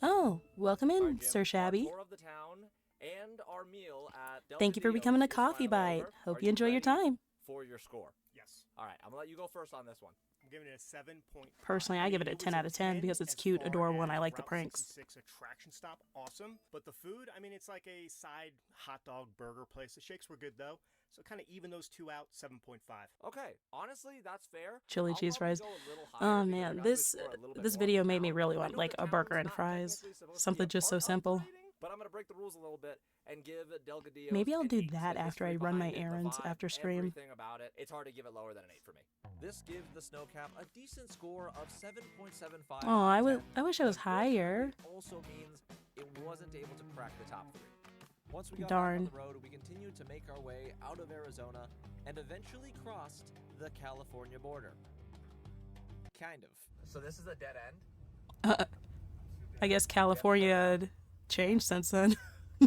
A: Oh, welcome in,
C: All right, Jim,
A: Sir
C: our
A: Shabby.
C: tour of the town and our meal at Del
A: Thank you for
C: Cadillo's
A: becoming a
C: is
A: coffee
C: finally
A: bite.
C: over.
A: Hope
C: Are
A: you enjoy your
C: ready
A: time.
C: for your score?
E: Yes.
C: All right, I'm gonna let you go first on this one.
E: I'm giving it a 7.5.
A: Personally, I give it a 10
E: was
A: out of 10 because it's
E: as
A: cute,
E: far
A: adorable, and I
E: as
A: like the
E: Route
A: pranks.
E: 66 attraction stop, awesome. But the food, I mean, it's like a side hot dog burger place. The shakes were good though, so kind of even those two out. 7.5.
C: Okay, honestly, that's fair.
A: Chili
C: I'll
A: cheese
C: probably
A: fries.
C: go a little higher
A: Oh
C: because I
A: man,
C: got to
A: this
C: explore a little bit
A: this
C: more
A: video
C: of the
A: made me
C: town.
A: really
C: I
A: want
C: know
A: like
C: the
A: a burger
C: town's
A: and
C: not
A: fries.
C: technically supposed to be
A: Something
C: a
A: just so
C: part of the
A: simple.
C: rating, but I'm gonna break the rules a little bit and give Del Cadillo's
A: Maybe I'll
C: an
A: do
C: 8.
A: that
C: The
A: after I
C: history
A: run my
C: behind it, the
A: errands
C: vibe,
A: after stream.
C: everything about it. It's hard to give it lower than an 8 for me.
B: This gives the Snowcap a decent score of 7.75.
A: Oh,
B: out of 10.
A: I wish I was
B: Unfortunately,
A: higher.
B: it also means it wasn't able to crack the top 3. Once we got
A: Darn.
B: back on the road, we continued to make our way out of Arizona and eventually crossed the California border. Kind of.
C: So this is a dead end.
A: I guess California changed since then.
E: We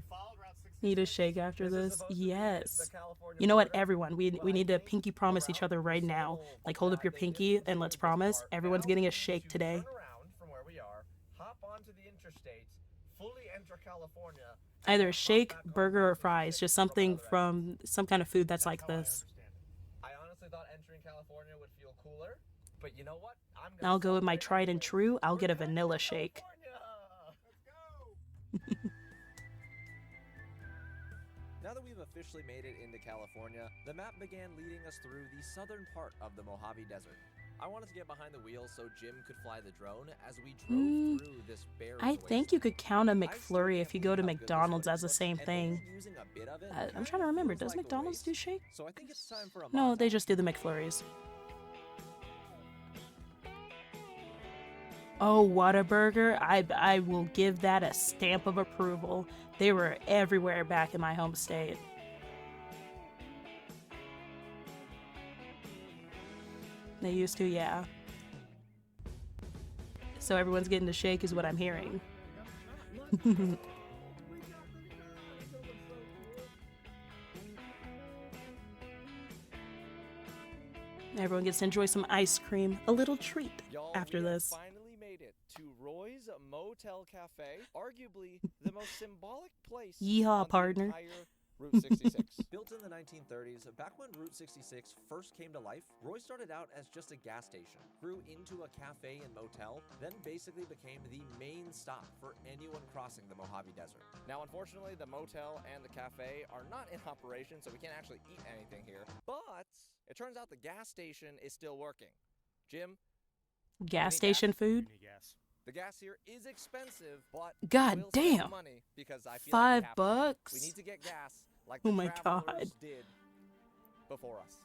E: followed Route 66.
A: Need a shake after
C: This is
A: this?
C: supposed to be the
A: Yes.
C: California
A: You know what,
C: border,
A: everyone? We
C: but
A: need
C: I
A: to
C: think
A: pinky promise
C: the
A: each
C: route
A: other right
C: was
A: now.
C: so
A: Like hold up
C: bad
A: your
C: they
A: pinky and let's
C: discontinued this
A: promise
C: part.
A: everyone's
C: Now
A: getting a
C: we need
A: shake
C: to
A: today.
C: Turn around from where we are, hop onto the interstate, fully enter California. and
A: Either
C: then
A: a
C: hop
A: shake,
C: back on
A: burger, or
C: Route
A: fries.
C: 66
A: Just
C: from
A: something
C: another end.
A: from some kind of food that's like
E: How I
A: this.
E: understand it.
C: I honestly thought entering California would feel cooler, but you know what? I'm
A: I'll go with my
C: celebrate
A: tried and
C: anyways.
A: true. I'll
C: We're
A: get a
C: going to
A: vanilla shake.
C: California!
E: Let's go.
B: Now that we've officially made it into California, the map began leading us through the southern part of the Mojave Desert. I wanted to get behind the wheel so Jim could fly the drone as we drove through this barren
A: I think you could count a McFlurry if you go to McDonald's as the same thing. I'm trying to remember, does McDonald's do shake?
B: So I think it's time for a
A: No, they
B: montage.
A: just do the McFlurries. Oh, Whataburger! I will give that a stamp of approval. They were everywhere back in my home state. They used to, yeah. So everyone's getting a shake is what I'm hearing. Everyone gets to enjoy some ice cream, a little treat
C: Y'all,
A: after
C: we have
A: this.
C: finally made it to Roy's Motel Cafe, arguably the most symbolic place
A: Yeehaw,
C: on
A: partner.
C: the entire Route 66.
B: Built in the 1930s, back when Route 66 first came to life, Roy started out as just a gas station, grew into a cafe and motel, then basically became the main stop for anyone crossing the Mojave Desert.
C: Now, unfortunately, the motel and the cafe are not in operation, so we can't actually eat anything here. But it turns out the gas station is still working. Jim,
A: Gas
C: Any
A: station food?
E: Give me a guess.
C: the gas here is expensive, but
A: God
C: we'll save
A: damn.
C: money because I feel like we have to.
A: $5?
C: We need to get gas like
A: Oh
C: the
A: my
C: travelers
A: God.
C: did before us.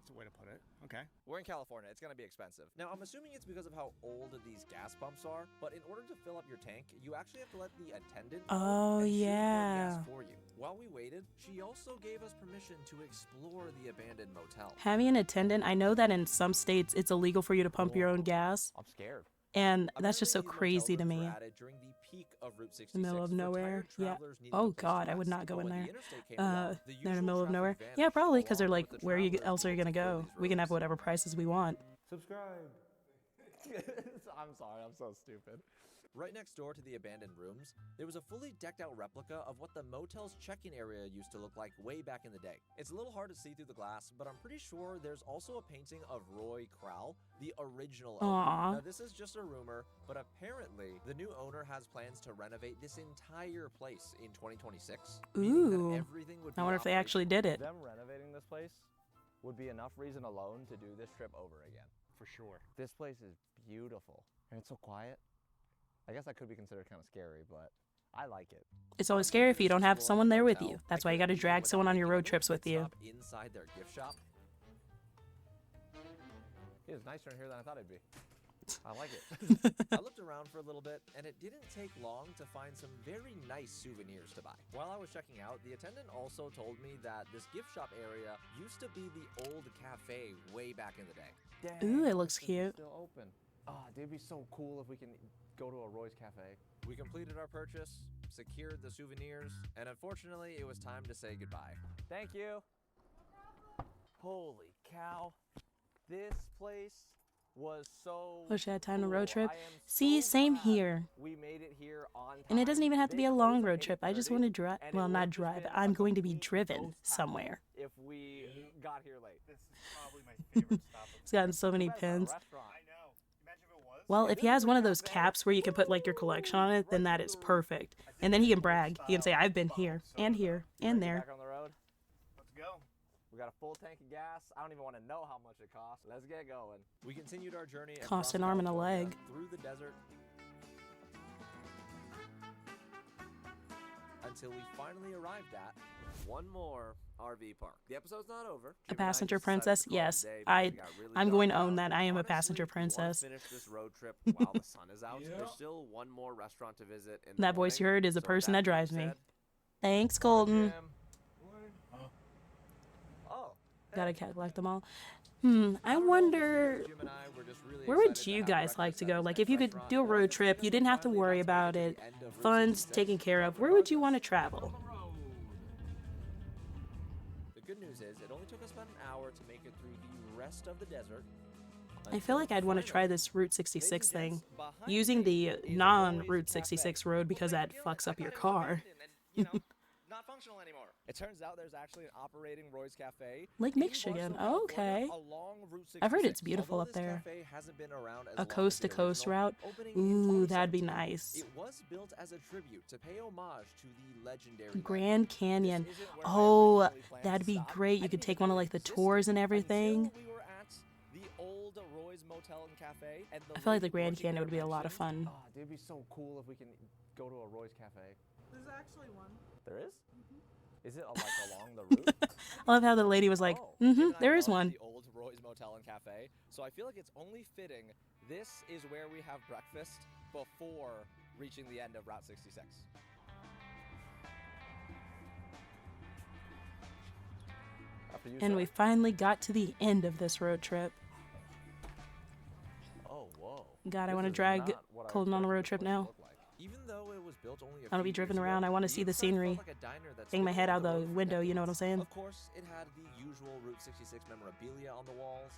E: It's a way to put it. Okay.
B: We're in California. It's going to be expensive. Now, I'm assuming it's because of how old these gas pumps are, but in order to fill up your tank, you actually have to let the attendant know
A: Oh,
B: and she'll fill
A: yeah.
B: gas for you. While we waited, she also gave us permission to explore the abandoned motel.
A: Having an attendant, I know that in some states it's illegal for you to pump your own gas,
C: I'm scared.
A: and that's just so
B: Apparently, these
A: crazy to
B: motel rooms
A: me.
B: were added during the peak of Route 66
A: The middle of
B: for
A: nowhere.
B: tired
A: Yeah.
B: travelers needing
A: Oh
B: a place to
A: God, I would
B: rest.
A: not go
B: But
A: in
B: when
A: there.
B: the interstate came along, the
A: They're in the
B: usual
A: middle of
B: traffic
A: nowhere.
B: vanished,
A: Yeah, probably because they're
B: along
A: like,
B: with the
A: where you
B: travelers
A: else are you
B: needing
A: gonna
B: to fill
A: go?
B: these
A: We can have
B: rooms.
A: whatever prices we want.
C: Subscribe. I'm sorry, I'm so stupid.
B: Right next door to the abandoned rooms, there was a fully decked out replica of what the motel's check-in area used to look like way back in the day. It's a little hard to see through the glass, but I'm pretty sure there's also a painting of Roy Crowell, the original owner.
A: Aww.
B: Now this is just a rumor, but apparently the new owner has plans to renovate this entire place in 2026. meaning that
A: Ooh.
B: everything would
A: I
B: be
A: wonder if they actually did it.
C: Them renovating this place would be enough reason alone to do this trip over again.
E: For sure.
C: This place is beautiful, and it's so quiet. I guess that could be considered kind of scary, but I like it.
A: It's always scary if you don't have someone there with you. That's why you gotta drag someone on your road trips with you.
B: Inside their gift shop.
C: It is nicer in here than I thought it'd be. I like it.
B: I looked around for a little bit, and it didn't take long to find some very nice souvenirs to buy. While I was checking out, the attendant also told me that this gift shop area used to be the old cafe way back in the day.
C: Dang,
A: Ooh, it looks
C: it's
A: cute.
C: Still open. Ah, it'd be so cool if we can go to a Roy's Cafe.
B: We completed our purchase, secured the souvenirs, and unfortunately, it was time to say goodbye.
C: Thank you. Holy cow. This place was so
A: Wish I had time to
C: cool.
A: road trip.
C: I am
A: See,
C: so
A: same
C: glad
A: here.
C: We made it here on time.
A: And it doesn't even have to
C: They
A: be a long
C: close at
A: road trip. I just
C: 8:30,
A: want to drive.
C: and it
A: Well,
C: would
A: not
C: have just
A: drive.
C: been
A: I'm
C: a
A: going to be
C: complete
A: driven
C: ghost town
A: somewhere.
C: if we got here late.
E: This is probably my favorite stop.
A: It's gotten so many
C: That's not a
A: pins.
C: restaurant.
E: I know. Imagine if it was.
A: Well, if he has one of those caps where you can put like your collection on it, then that is perfect. And then he can brag. He can say, I've been here and here and there.
C: Back on the road.
E: Let's go.
C: We got a full tank of gas. I don't even want to know how much it costs. Let's get going.
B: We continued our journey
A: Cost
B: across
A: an arm and a
B: California,
A: leg.
B: through the desert until we finally arrived at one more RV park. The episode's not over.
A: A
B: Jim and I
A: passenger
B: just decided to
A: princess?
B: call it a
A: Yes.
B: day because we got really
A: I'm
B: dark
A: going to own
B: out.
A: that. I am a
B: Honestly,
A: passenger
B: if you wanna
A: princess.
B: finish this road trip while the sun is out. There's still one more restaurant to visit in the
A: That voice you
B: morning.
A: heard is the
B: So
A: person
B: that
A: that drives
B: being
A: me.
B: said,
A: Thanks, Colton.
C: Jim. Oh.
A: Gotta collect them all. I wonder,
B: Jim and I were just really
A: where would
B: excited to
A: you
B: have
A: guys like
B: breakfast
A: to
B: at
A: go?
B: this
A: Like,
B: nice
A: if you could
B: restaurant.
A: do a road trip, you didn't have to worry about it, funds taken care of, where would you want to travel?
B: The good news is, it only took us about an hour to make it through the rest of the desert.
A: I feel like I'd want to try this Route 66 thing, using the non-Route 66 road because that fucks up your car.
B: Not functional anymore. It turns out there's actually an operating Roy's Cafe
A: Lake
B: in
A: Michigan.
B: Barstow,
A: Oh,
B: California,
A: okay.
B: along Route 66.
A: I've heard it's beautiful
B: Although
A: up
B: this
A: there.
B: cafe hasn't been around as
A: A
B: long as the
A: coast-to-coast
B: original,
A: route.
B: opening in
A: Ooh, that'd be
B: 2017,
A: nice.
B: It was built as a tribute to pay homage to the legendary land.
A: Grand Canyon.
B: This isn't where I
A: Oh,
B: originally planned to
A: that'd be
B: stop.
A: great.
B: I
A: You could
B: didn't
A: take
B: even
A: one of
B: know
A: like the
B: it
A: tours and
B: existed
A: everything.
B: until we were at the old Roy's Motel and Cafe, and
A: I feel like the
B: lady
A: Grand
B: working
A: Canyon
B: there
A: would be a lot of
B: mentioned-
A: fun.
C: Ah, it'd be so cool if we can go to a Roy's Cafe.
D: There's actually one.
C: There is? Is it like along the route?
A: I love how the lady was like,
B: Oh, Jim and I
A: there is
B: love
A: one.
B: The old Roy's Motel and Cafe, so I feel like it's only fitting. This is where we have breakfast before reaching the end of Route 66.
C: After you,
A: And
C: sir.
A: we finally got to the end of this road trip.
C: Oh, whoa.
A: God, I
C: This
A: want to
C: is
A: drag
C: not what I
A: Colton on the
C: expected
A: road
C: this
A: trip
C: place to
A: now.
C: look like.
B: Even though it was built only a
A: I want to
B: few
A: be driven
B: years
A: around.
B: ago,
A: I want to see the
B: inside
A: scenery.
B: felt like a diner that's
A: Bang my
B: been
A: head
B: on
A: out the
B: road for
A: window, you know what I'm
B: decades.
A: saying?
B: Of course, it had the usual Route 66 memorabilia on the walls,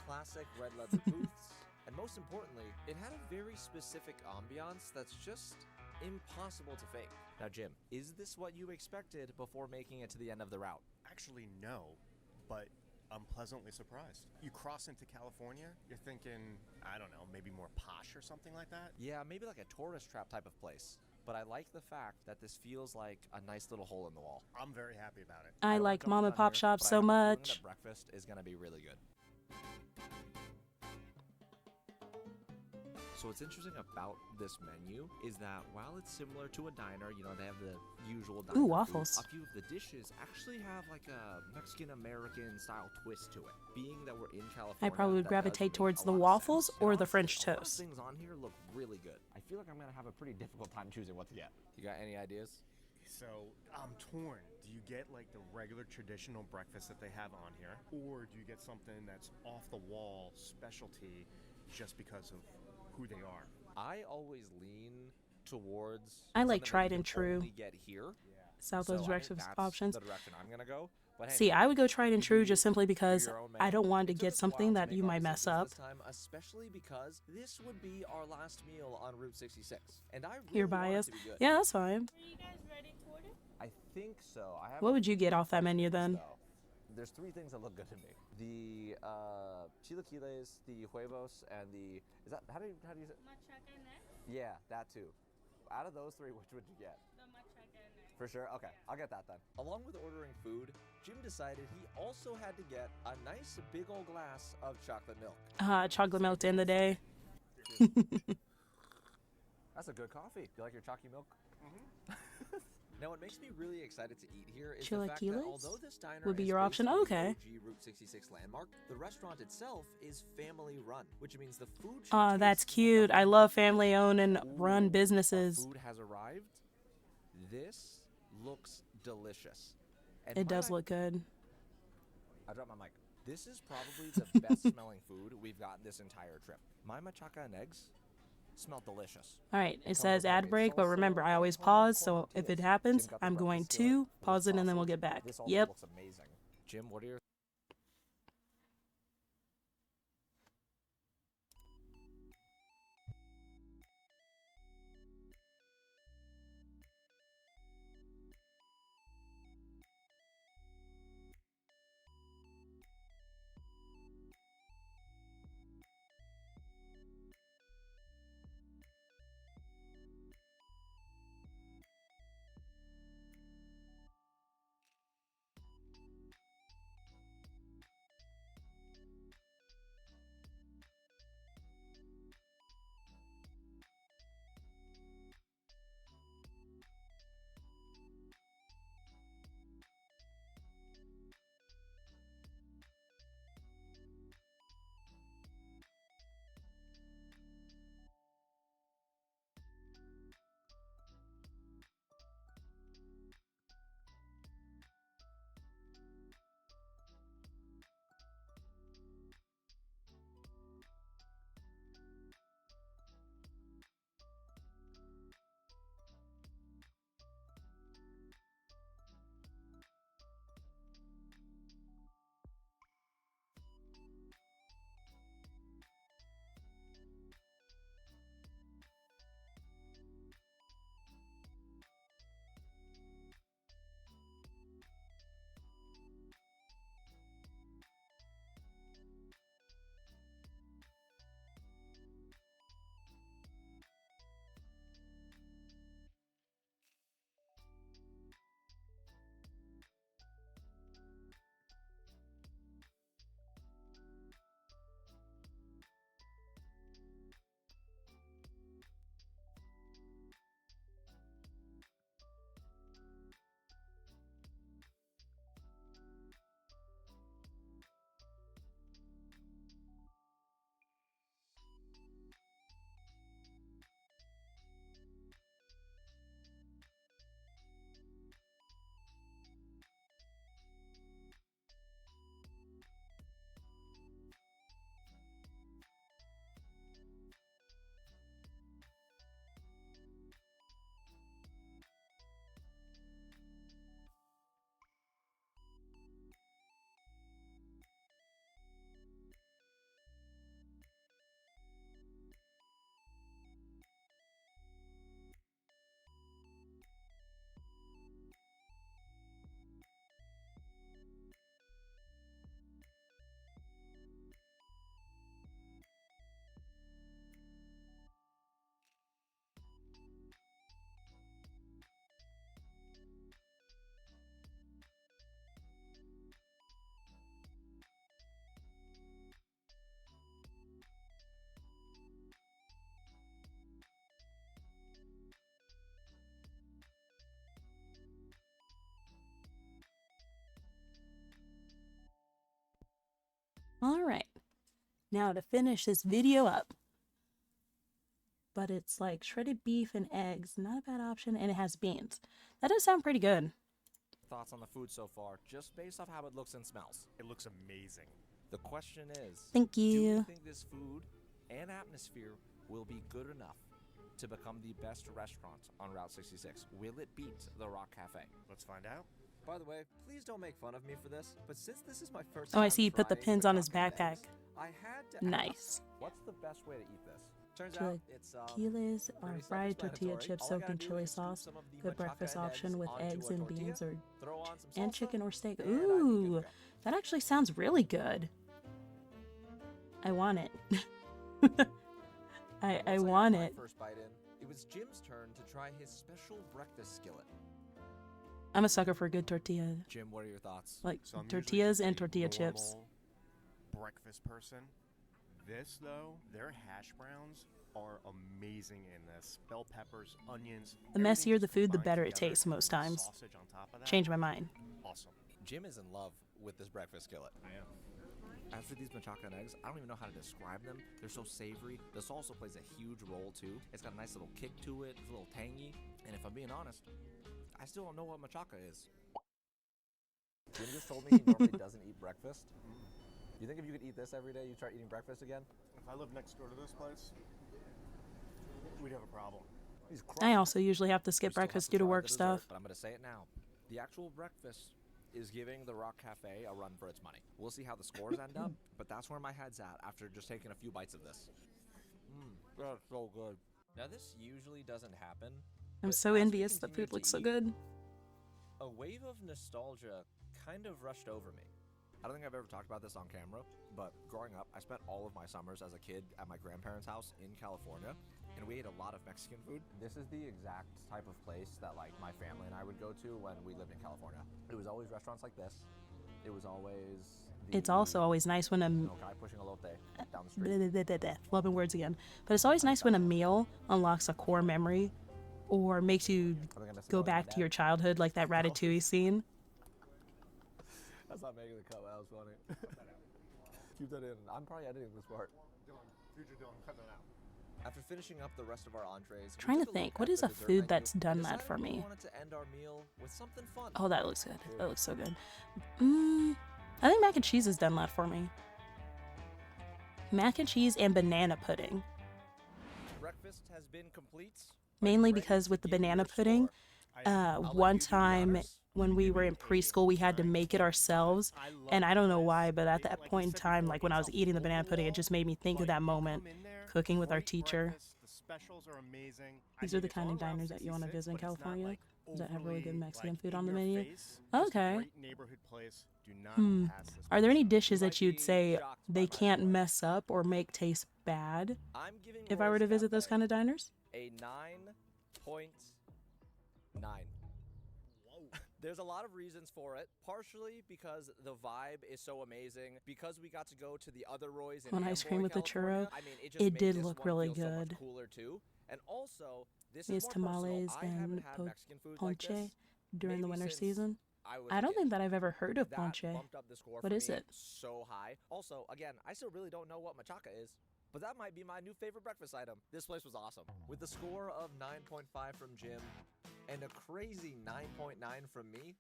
B: classic red leather booths, and most importantly, it had a very specific ambiance that's just impossible to fake. Now, Jim, is this what you expected before making it to the end of the route?
E: Actually, no, but I'm pleasantly surprised. You cross into California, you're thinking, I don't know, maybe more posh or something like that.
B: Yeah, maybe like a tourist trap type of place. But I like the fact that this feels like a nice little hole in the wall.
E: I'm very happy about it.
A: I
B: don't wanna
A: like
B: jump
A: mom
B: the
A: and
B: gun
A: pop
B: here,
A: shops
B: but I
A: so
B: have a feeling
A: much.
B: that breakfast is gonna be really good. So what's interesting about this menu is that while it's similar to a diner, you know, they have the usual diner
A: Ooh,
B: food,
A: waffles.
B: a few of the dishes actually have like a Mexican-American style twist to it. Being that we're in California,
A: I probably would
B: that
A: gravitate
B: does make
A: towards
B: a
A: the
B: lot of
A: waffles
B: sense.
A: or
B: And
A: the
B: honestly,
A: French
B: a lot of
A: toast.
B: things on here look really good.
C: I feel like I'm gonna have a pretty difficult time choosing what to get.
B: You got any ideas?
E: So I'm torn. Do you get like the regular traditional breakfast that they have on here, or do you get something that's off the wall specialty just because of who they are?
B: I always lean towards
A: I like
B: something that
A: tried
B: you
A: and
B: can
A: true
B: only get here.
A: Southwest
B: So I
A: breakfast
B: think that's
A: options.
B: the direction I'm gonna go. But hey,
A: See, I would go tried and true just simply
B: you're
A: because
B: your own
A: I
B: man.
A: don't want to
B: It took
A: get
B: us a while
A: something
B: to
A: that
B: make
A: you
B: our
A: might mess
B: decisions
A: up.
B: this time, especially because this would be our last meal on Route 66, and I really
A: You're
B: want it
A: biased.
B: to be good.
A: Yeah, that's fine.
D: Are you guys ready to order?
C: I think so. I have
A: What would you get off that menu then?
C: though. There's three things that look good to me: the chilaquiles, the huevos, and the how do you say?
D: Machaca next.
C: Yeah, that too. Out of those three, which would you get?
D: The machaca next.
C: For sure. Okay, I'll get that then.
B: Along with ordering food, Jim decided he also had to get a nice big old glass of chocolate milk.
A: Chocolate milk to end the day.
C: That's a good coffee. You like your chalky milk?
B: Now, what makes me really excited to eat here is the fact that
A: Chilaquiles
B: although this diner
A: would be
B: is
A: your
B: based
A: option?
B: on the
A: Okay.
B: OG Route 66 landmark, the restaurant itself is family run, which means the food should
A: Aw, that's
B: taste
A: cute. I
B: nothing
A: love
B: like
A: family owned and
B: Ooh,
A: run
B: our
A: businesses.
B: food has arrived. This looks delicious. And
A: It
B: might
A: does
B: I-
A: look good.
C: I dropped my mic.
B: This is probably the best smelling food we've gotten this entire trip. My machaca and eggs smell delicious.
A: All right, it
C: comes
A: says
C: with
A: ad
C: homemade
A: break, but
C: salsa
A: remember, I
C: and
A: always
C: homemade
A: pause, so
C: corn
A: if it
C: tortillas.
A: happens,
C: Jim got the
A: I'm
C: breakfast
A: going
C: skillet
A: to
C: with
A: pause it and then we'll
C: sausage.
A: get back.
C: This also
A: Yep.
C: looks amazing.
B: Jim, what are your
A: All right. Now to finish this video up. But it's like shredded beef and eggs. Not a bad option. And it has beans. That does sound pretty good.
B: Thoughts on the food so far, just based off how it looks and smells?
E: It looks amazing.
B: The question is,
A: Thank
B: do
A: you.
B: you think this food and atmosphere will be good enough to become the best restaurant on Route 66? Will it beat the Rock Cafe?
E: Let's find out.
B: By the way, please don't make fun of me for this, but since this is my first
A: Oh,
B: time
A: I see he put the
B: trying
A: pins on his
B: macaque
A: backpack.
B: eggs, I had to
A: Nice.
B: ask, what's the best way to eat this? Turns out it's
A: Chilaquiles are
B: pretty
A: fried tortilla
B: self-explanatory.
A: chips
B: All I
A: soaked
B: gotta
A: in
B: do
A: chili
B: is scoop
A: sauce.
B: some of the
A: Good
B: machaca
A: breakfast
B: and
A: option
B: eggs
A: with
B: onto
A: eggs
B: a
A: and
B: tortilla,
A: beans or
B: throw on some
A: and
B: salsa,
A: chicken or steak.
B: and I'd be good to
A: Ooh,
B: go.
A: that actually sounds really good. I want it. I
B: Once
A: want
B: got my
A: it.
B: first bite in, it was Jim's turn to try his special breakfast skillet.
A: I'm a sucker for a good tortilla.
B: Jim, what are your thoughts?
A: Like
E: So I'm usually
A: tortillas
E: just
A: and
E: a
A: tortilla chips.
E: normal breakfast person. This though, their hash browns are amazing in this. Bell peppers, onions.
A: The messier
E: everything
A: the
E: just
A: food, the
E: combined
A: better it
E: together,
A: tastes
E: and
A: most
E: then the
A: times.
E: sausage on top of that.
A: Change my mind.
E: Awesome.
B: Jim is in love with this breakfast skillet.
E: I am.
B: As for these machaca and eggs, I don't even know how to describe them. They're so savory. The salsa plays a huge role too. It's got a nice little kick to it. It's a little tangy. And if I'm being honest, I still don't know what machaca is. Jim just told me he normally doesn't eat breakfast. You think if you could eat this every day, you'd start eating breakfast again?
E: If I lived next door to this place, we'd have a problem.
B: He's
A: I also usually have to skip
B: We still have
A: breakfast
B: to
A: due to
B: try the
A: work
B: dessert,
A: stuff.
B: But I'm going to say it now. The actual breakfast is giving the Rock Cafe a run for its money. We'll see how the scores end up, but that's where my head's at after just taking a few bites of this. That's so good. Now this usually doesn't happen.
A: I'm
B: but
A: so
B: as we
A: envious. The
B: continued
A: food looks
B: to
A: so
B: eat,
A: good.
B: A wave of nostalgia kind of rushed over me. I don't think I've ever talked about this on camera, but growing up, I spent all of my summers as a kid at my grandparents' house in California, and we ate a lot of Mexican food. This is the exact type of place that like my family and I would go to when we lived in California. It was always restaurants like this. It was always
A: It's also always nice when a
B: guy pushing a elote down the street.
A: flubbing words again. But it's always nice when a meal unlocks a core memory or makes you go back to your childhood, like that Ratatouille scene.
B: That's not making the cut. That was funny. Keep that in. I'm probably editing this part.
E: Future Dylan, cut that out.
B: After finishing up the rest of our entrees, we
A: Trying to
B: took a look
A: think, what
B: at
A: is
B: the
A: a
B: dessert
A: food
B: menu
A: that's
B: and
A: done that
B: decided
A: for
B: we
A: me?
B: wanted to end our meal with something fun.
A: Oh, that looks good. That looks so good. I think mac and cheese has done that for me. Mac and cheese and banana pudding.
B: Breakfast has been complete.
A: Mainly because with the banana pudding, one time when we were in preschool, we had to make it ourselves. And I don't know why, but at that point in time, like when I was eating the banana pudding, it just made me think of that moment cooking with our teacher.
E: The specials are amazing.
A: These are the kind of diners that you want to visit in California. Does that have really good Mexican food on the menu? Okay.
E: Neighborhood place. Do not pass this
A: Are there any
E: place up.
A: dishes that you'd say they can't mess up or make taste bad
B: I'm giving
A: if I were
B: Roy's
A: to visit those
B: Cafe
A: kind of diners?
B: a 9.9. There's a lot of reasons for it. Partially because the vibe is so amazing. Because we got to go to the other Roy's in
A: On ice cream
B: Amboy,
A: with the
B: California,
A: churro,
B: I mean, it just
A: it
B: made
A: did
B: this
A: look
B: one
A: really
B: feel so much
A: good.
B: cooler too. And also, this
A: These
B: is more personal.
A: tamales
B: I haven't
A: and
B: had Mexican food like
A: ponche
B: this
A: during the
B: maybe
A: winter
B: since
A: season.
B: was
A: I
B: a
A: don't
B: kid.
A: think that I've ever heard of
B: That
A: ponche.
B: bumped up the score
A: What
B: for
A: is
B: me
A: it?
B: so high. Also, again, I still really don't know what machaca is, but that might be my new favorite breakfast item. This place was awesome. With a score of 9.5 from Jim and a crazy 9.9 from me,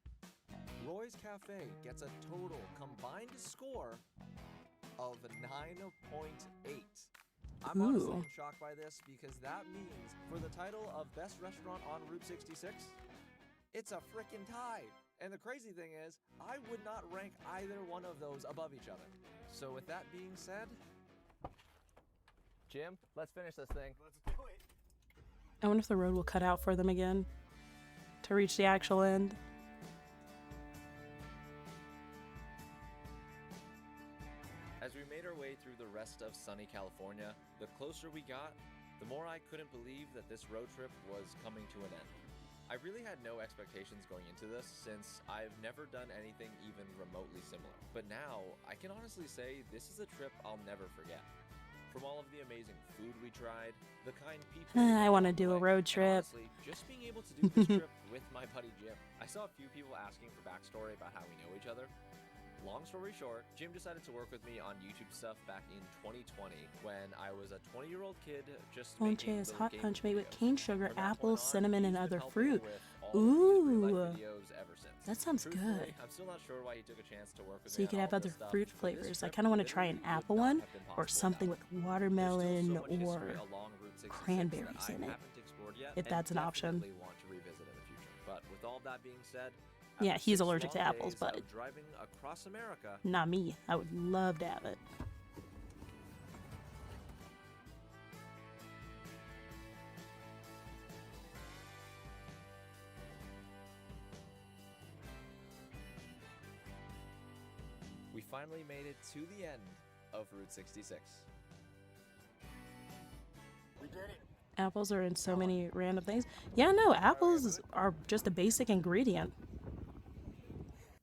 B: Roy's Cafe gets a total combined score of 9.8. I'm honestly
A: Ooh.
B: shocked by this because that means for the title of Best Restaurant on Route 66, it's a frickin' tie. And the crazy thing is, I would not rank either one of those above each other. So with that being said, Jim, let's finish this thing.
E: Let's do it.
A: I wonder if the road will cut out for them again to reach the actual end.
B: As we made our way through the rest of sunny California, the closer we got, the more I couldn't believe that this road trip was coming to an end. I really had no expectations going into this since I've never done anything even remotely similar. But now, I can honestly say this is a trip I'll never forget. From all of the amazing food we tried, the kind people we
A: I
B: met
A: wanna
B: along the
A: do a
B: way,
A: road
B: and
A: trip.
B: honestly, just being able to do this trip with my buddy Jim. I saw a few people asking for backstory about how we know each other. Long story short, Jim decided to work with me on YouTube stuff back in 2020 when I was a 20-year-old kid just
A: Ponche
B: making
A: is
B: little
A: hot
B: gaming
A: punch made with
B: videos.
A: cane sugar,
B: From that
A: apple,
B: point on,
A: cinnamon, and
B: he's been
A: other
B: helping
A: fruit.
B: with all of these real-life
A: Ooh,
B: videos ever since.
A: that sounds
B: Truthfully,
A: good.
B: I'm still not sure why he took a chance to work with
A: So
B: me
A: you
B: on
A: could have
B: all
A: other
B: this stuff,
A: fruit
B: but this
A: flavors. I
B: trip
A: kind of want to try an
B: literally would
A: apple
B: not
A: one
B: have been
A: or
B: possible
A: something with
B: without him.
A: watermelon
B: There's still so much history
A: or
B: along Route 66
A: cranberries
B: that I
A: in it,
B: haven't explored yet,
A: if
B: and
A: that's an option.
B: definitely want to revisit in the future. But with all that being said,
A: Yeah,
B: after
A: he's
B: 6
A: allergic to
B: long
A: apples,
B: days
A: but
B: of driving across America,
A: not me. I would love to have it.
B: we finally made it to the end of Route 66.
E: We did it.
A: Apples are in so many random things. Yeah, no, apples are just a basic ingredient.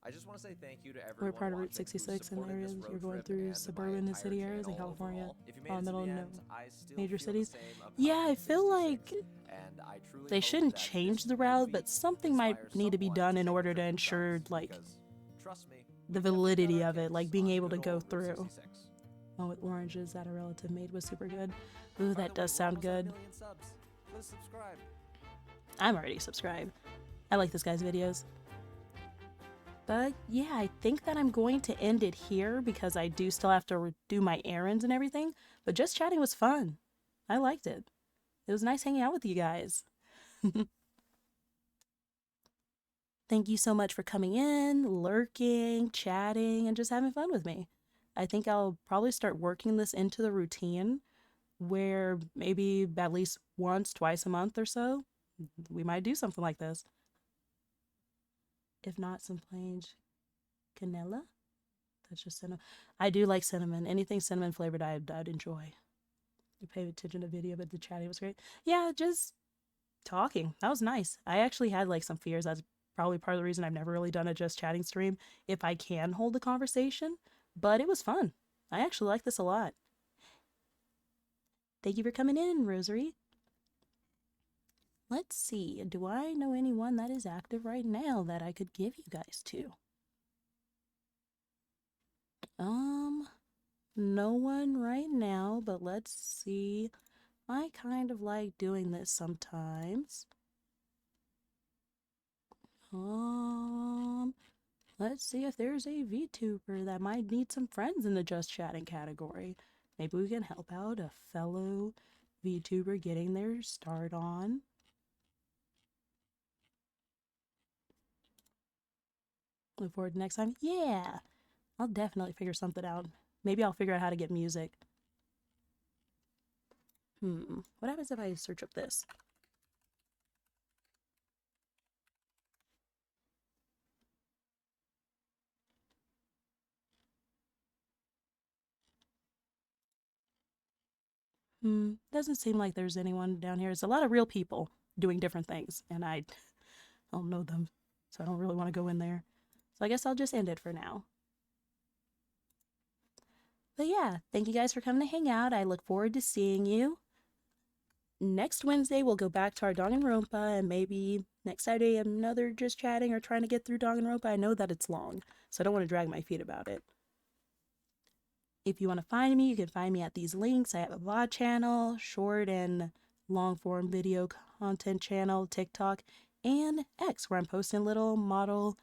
B: I just want to say thank you to
A: We're
B: everyone
A: part of Route
B: watching who
A: 66 in
B: supported this
A: areas.
B: road
A: You're going
B: trip
A: through
B: and
A: suburban
B: my
A: and
B: entire
A: city areas in
B: channel
A: California,
B: overall. If you made it to
A: middle
B: the
A: and
B: end, I still
A: major
B: feel
A: cities.
B: the same about
A: Yeah, I
B: Route
A: feel
B: 66,
A: like
B: and I truly
A: they
B: hope
A: shouldn't
B: that
A: change
B: this
A: the route,
B: movie
A: but something might
B: inspires
A: need to be
B: someone
A: done
B: to
A: in
B: take a
A: order to
B: trip
A: ensure,
B: themselves,
A: like,
B: because, trust me,
A: the
B: we definitely got
A: validity
B: our
A: of it, like
B: kicks
A: being
B: on
A: able to
B: good
A: go
B: old Route
A: through.
B: 66.
A: Oh, with oranges that a relative made was super good. Ooh,
B: By
A: that
B: the way,
A: does
B: we're
A: sound
B: almost at a
A: good.
B: million subs. Please subscribe.
A: I'm already subscribed. I like this guy's videos. But yeah, I think that I'm going to end it here because I do still have to do my errands and everything. But just chatting was fun. I liked it. It was nice hanging out with you guys. Thank you so much for coming in, lurking, chatting, and just having fun with me. I think I'll probably start working this into the routine where maybe at least once, twice a month or so, we might do something like this. If not, some plain canela. That's just cinnamon. I do like cinnamon. Anything cinnamon flavored, I'd enjoy. You pay attention to video, but the chatting was great. Yeah, just talking. That was nice. I actually had like some fears. That's probably part of the reason I've never really done a just chatting stream, if I can hold a conversation. But it was fun. I actually like this a lot. Thank you for coming in, Rosary. Let's see. Do I know anyone that is active right now that I could give you guys to? No one right now, but let's see. I kind of like doing this sometimes. Let's see if there's a VTuber that might need some friends in the just chatting category. Maybe we can help out a fellow VTuber getting their start on. Look forward to next time. Yeah, I'll definitely figure something out. Maybe I'll figure out how to get music. What happens if I search up this? Doesn't seem like there's anyone down here. It's a lot of real people doing different things, and I don't know them, so I don't really want to go in there. So I guess I'll just end it for now. But yeah, thank you guys for coming to hang out. I look forward to seeing you. Next Wednesday, we'll go back to our Danganronpa, and maybe next Saturday, another just chatting or trying to get through Danganronpa. I know that it's long, so I don't want to drag my feet about it. If you want to find me, you can find me at these links. I have a VOD channel, short and long form video content channel, TikTok, and X, where I'm posting little model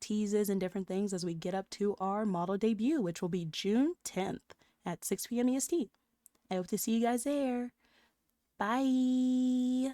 A: teases and different things as we get up to our model debut, which will be June 10th at 6 p.m. EST. I hope to see you guys there. Bye.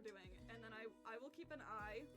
L: we're doing, and then I will keep an eye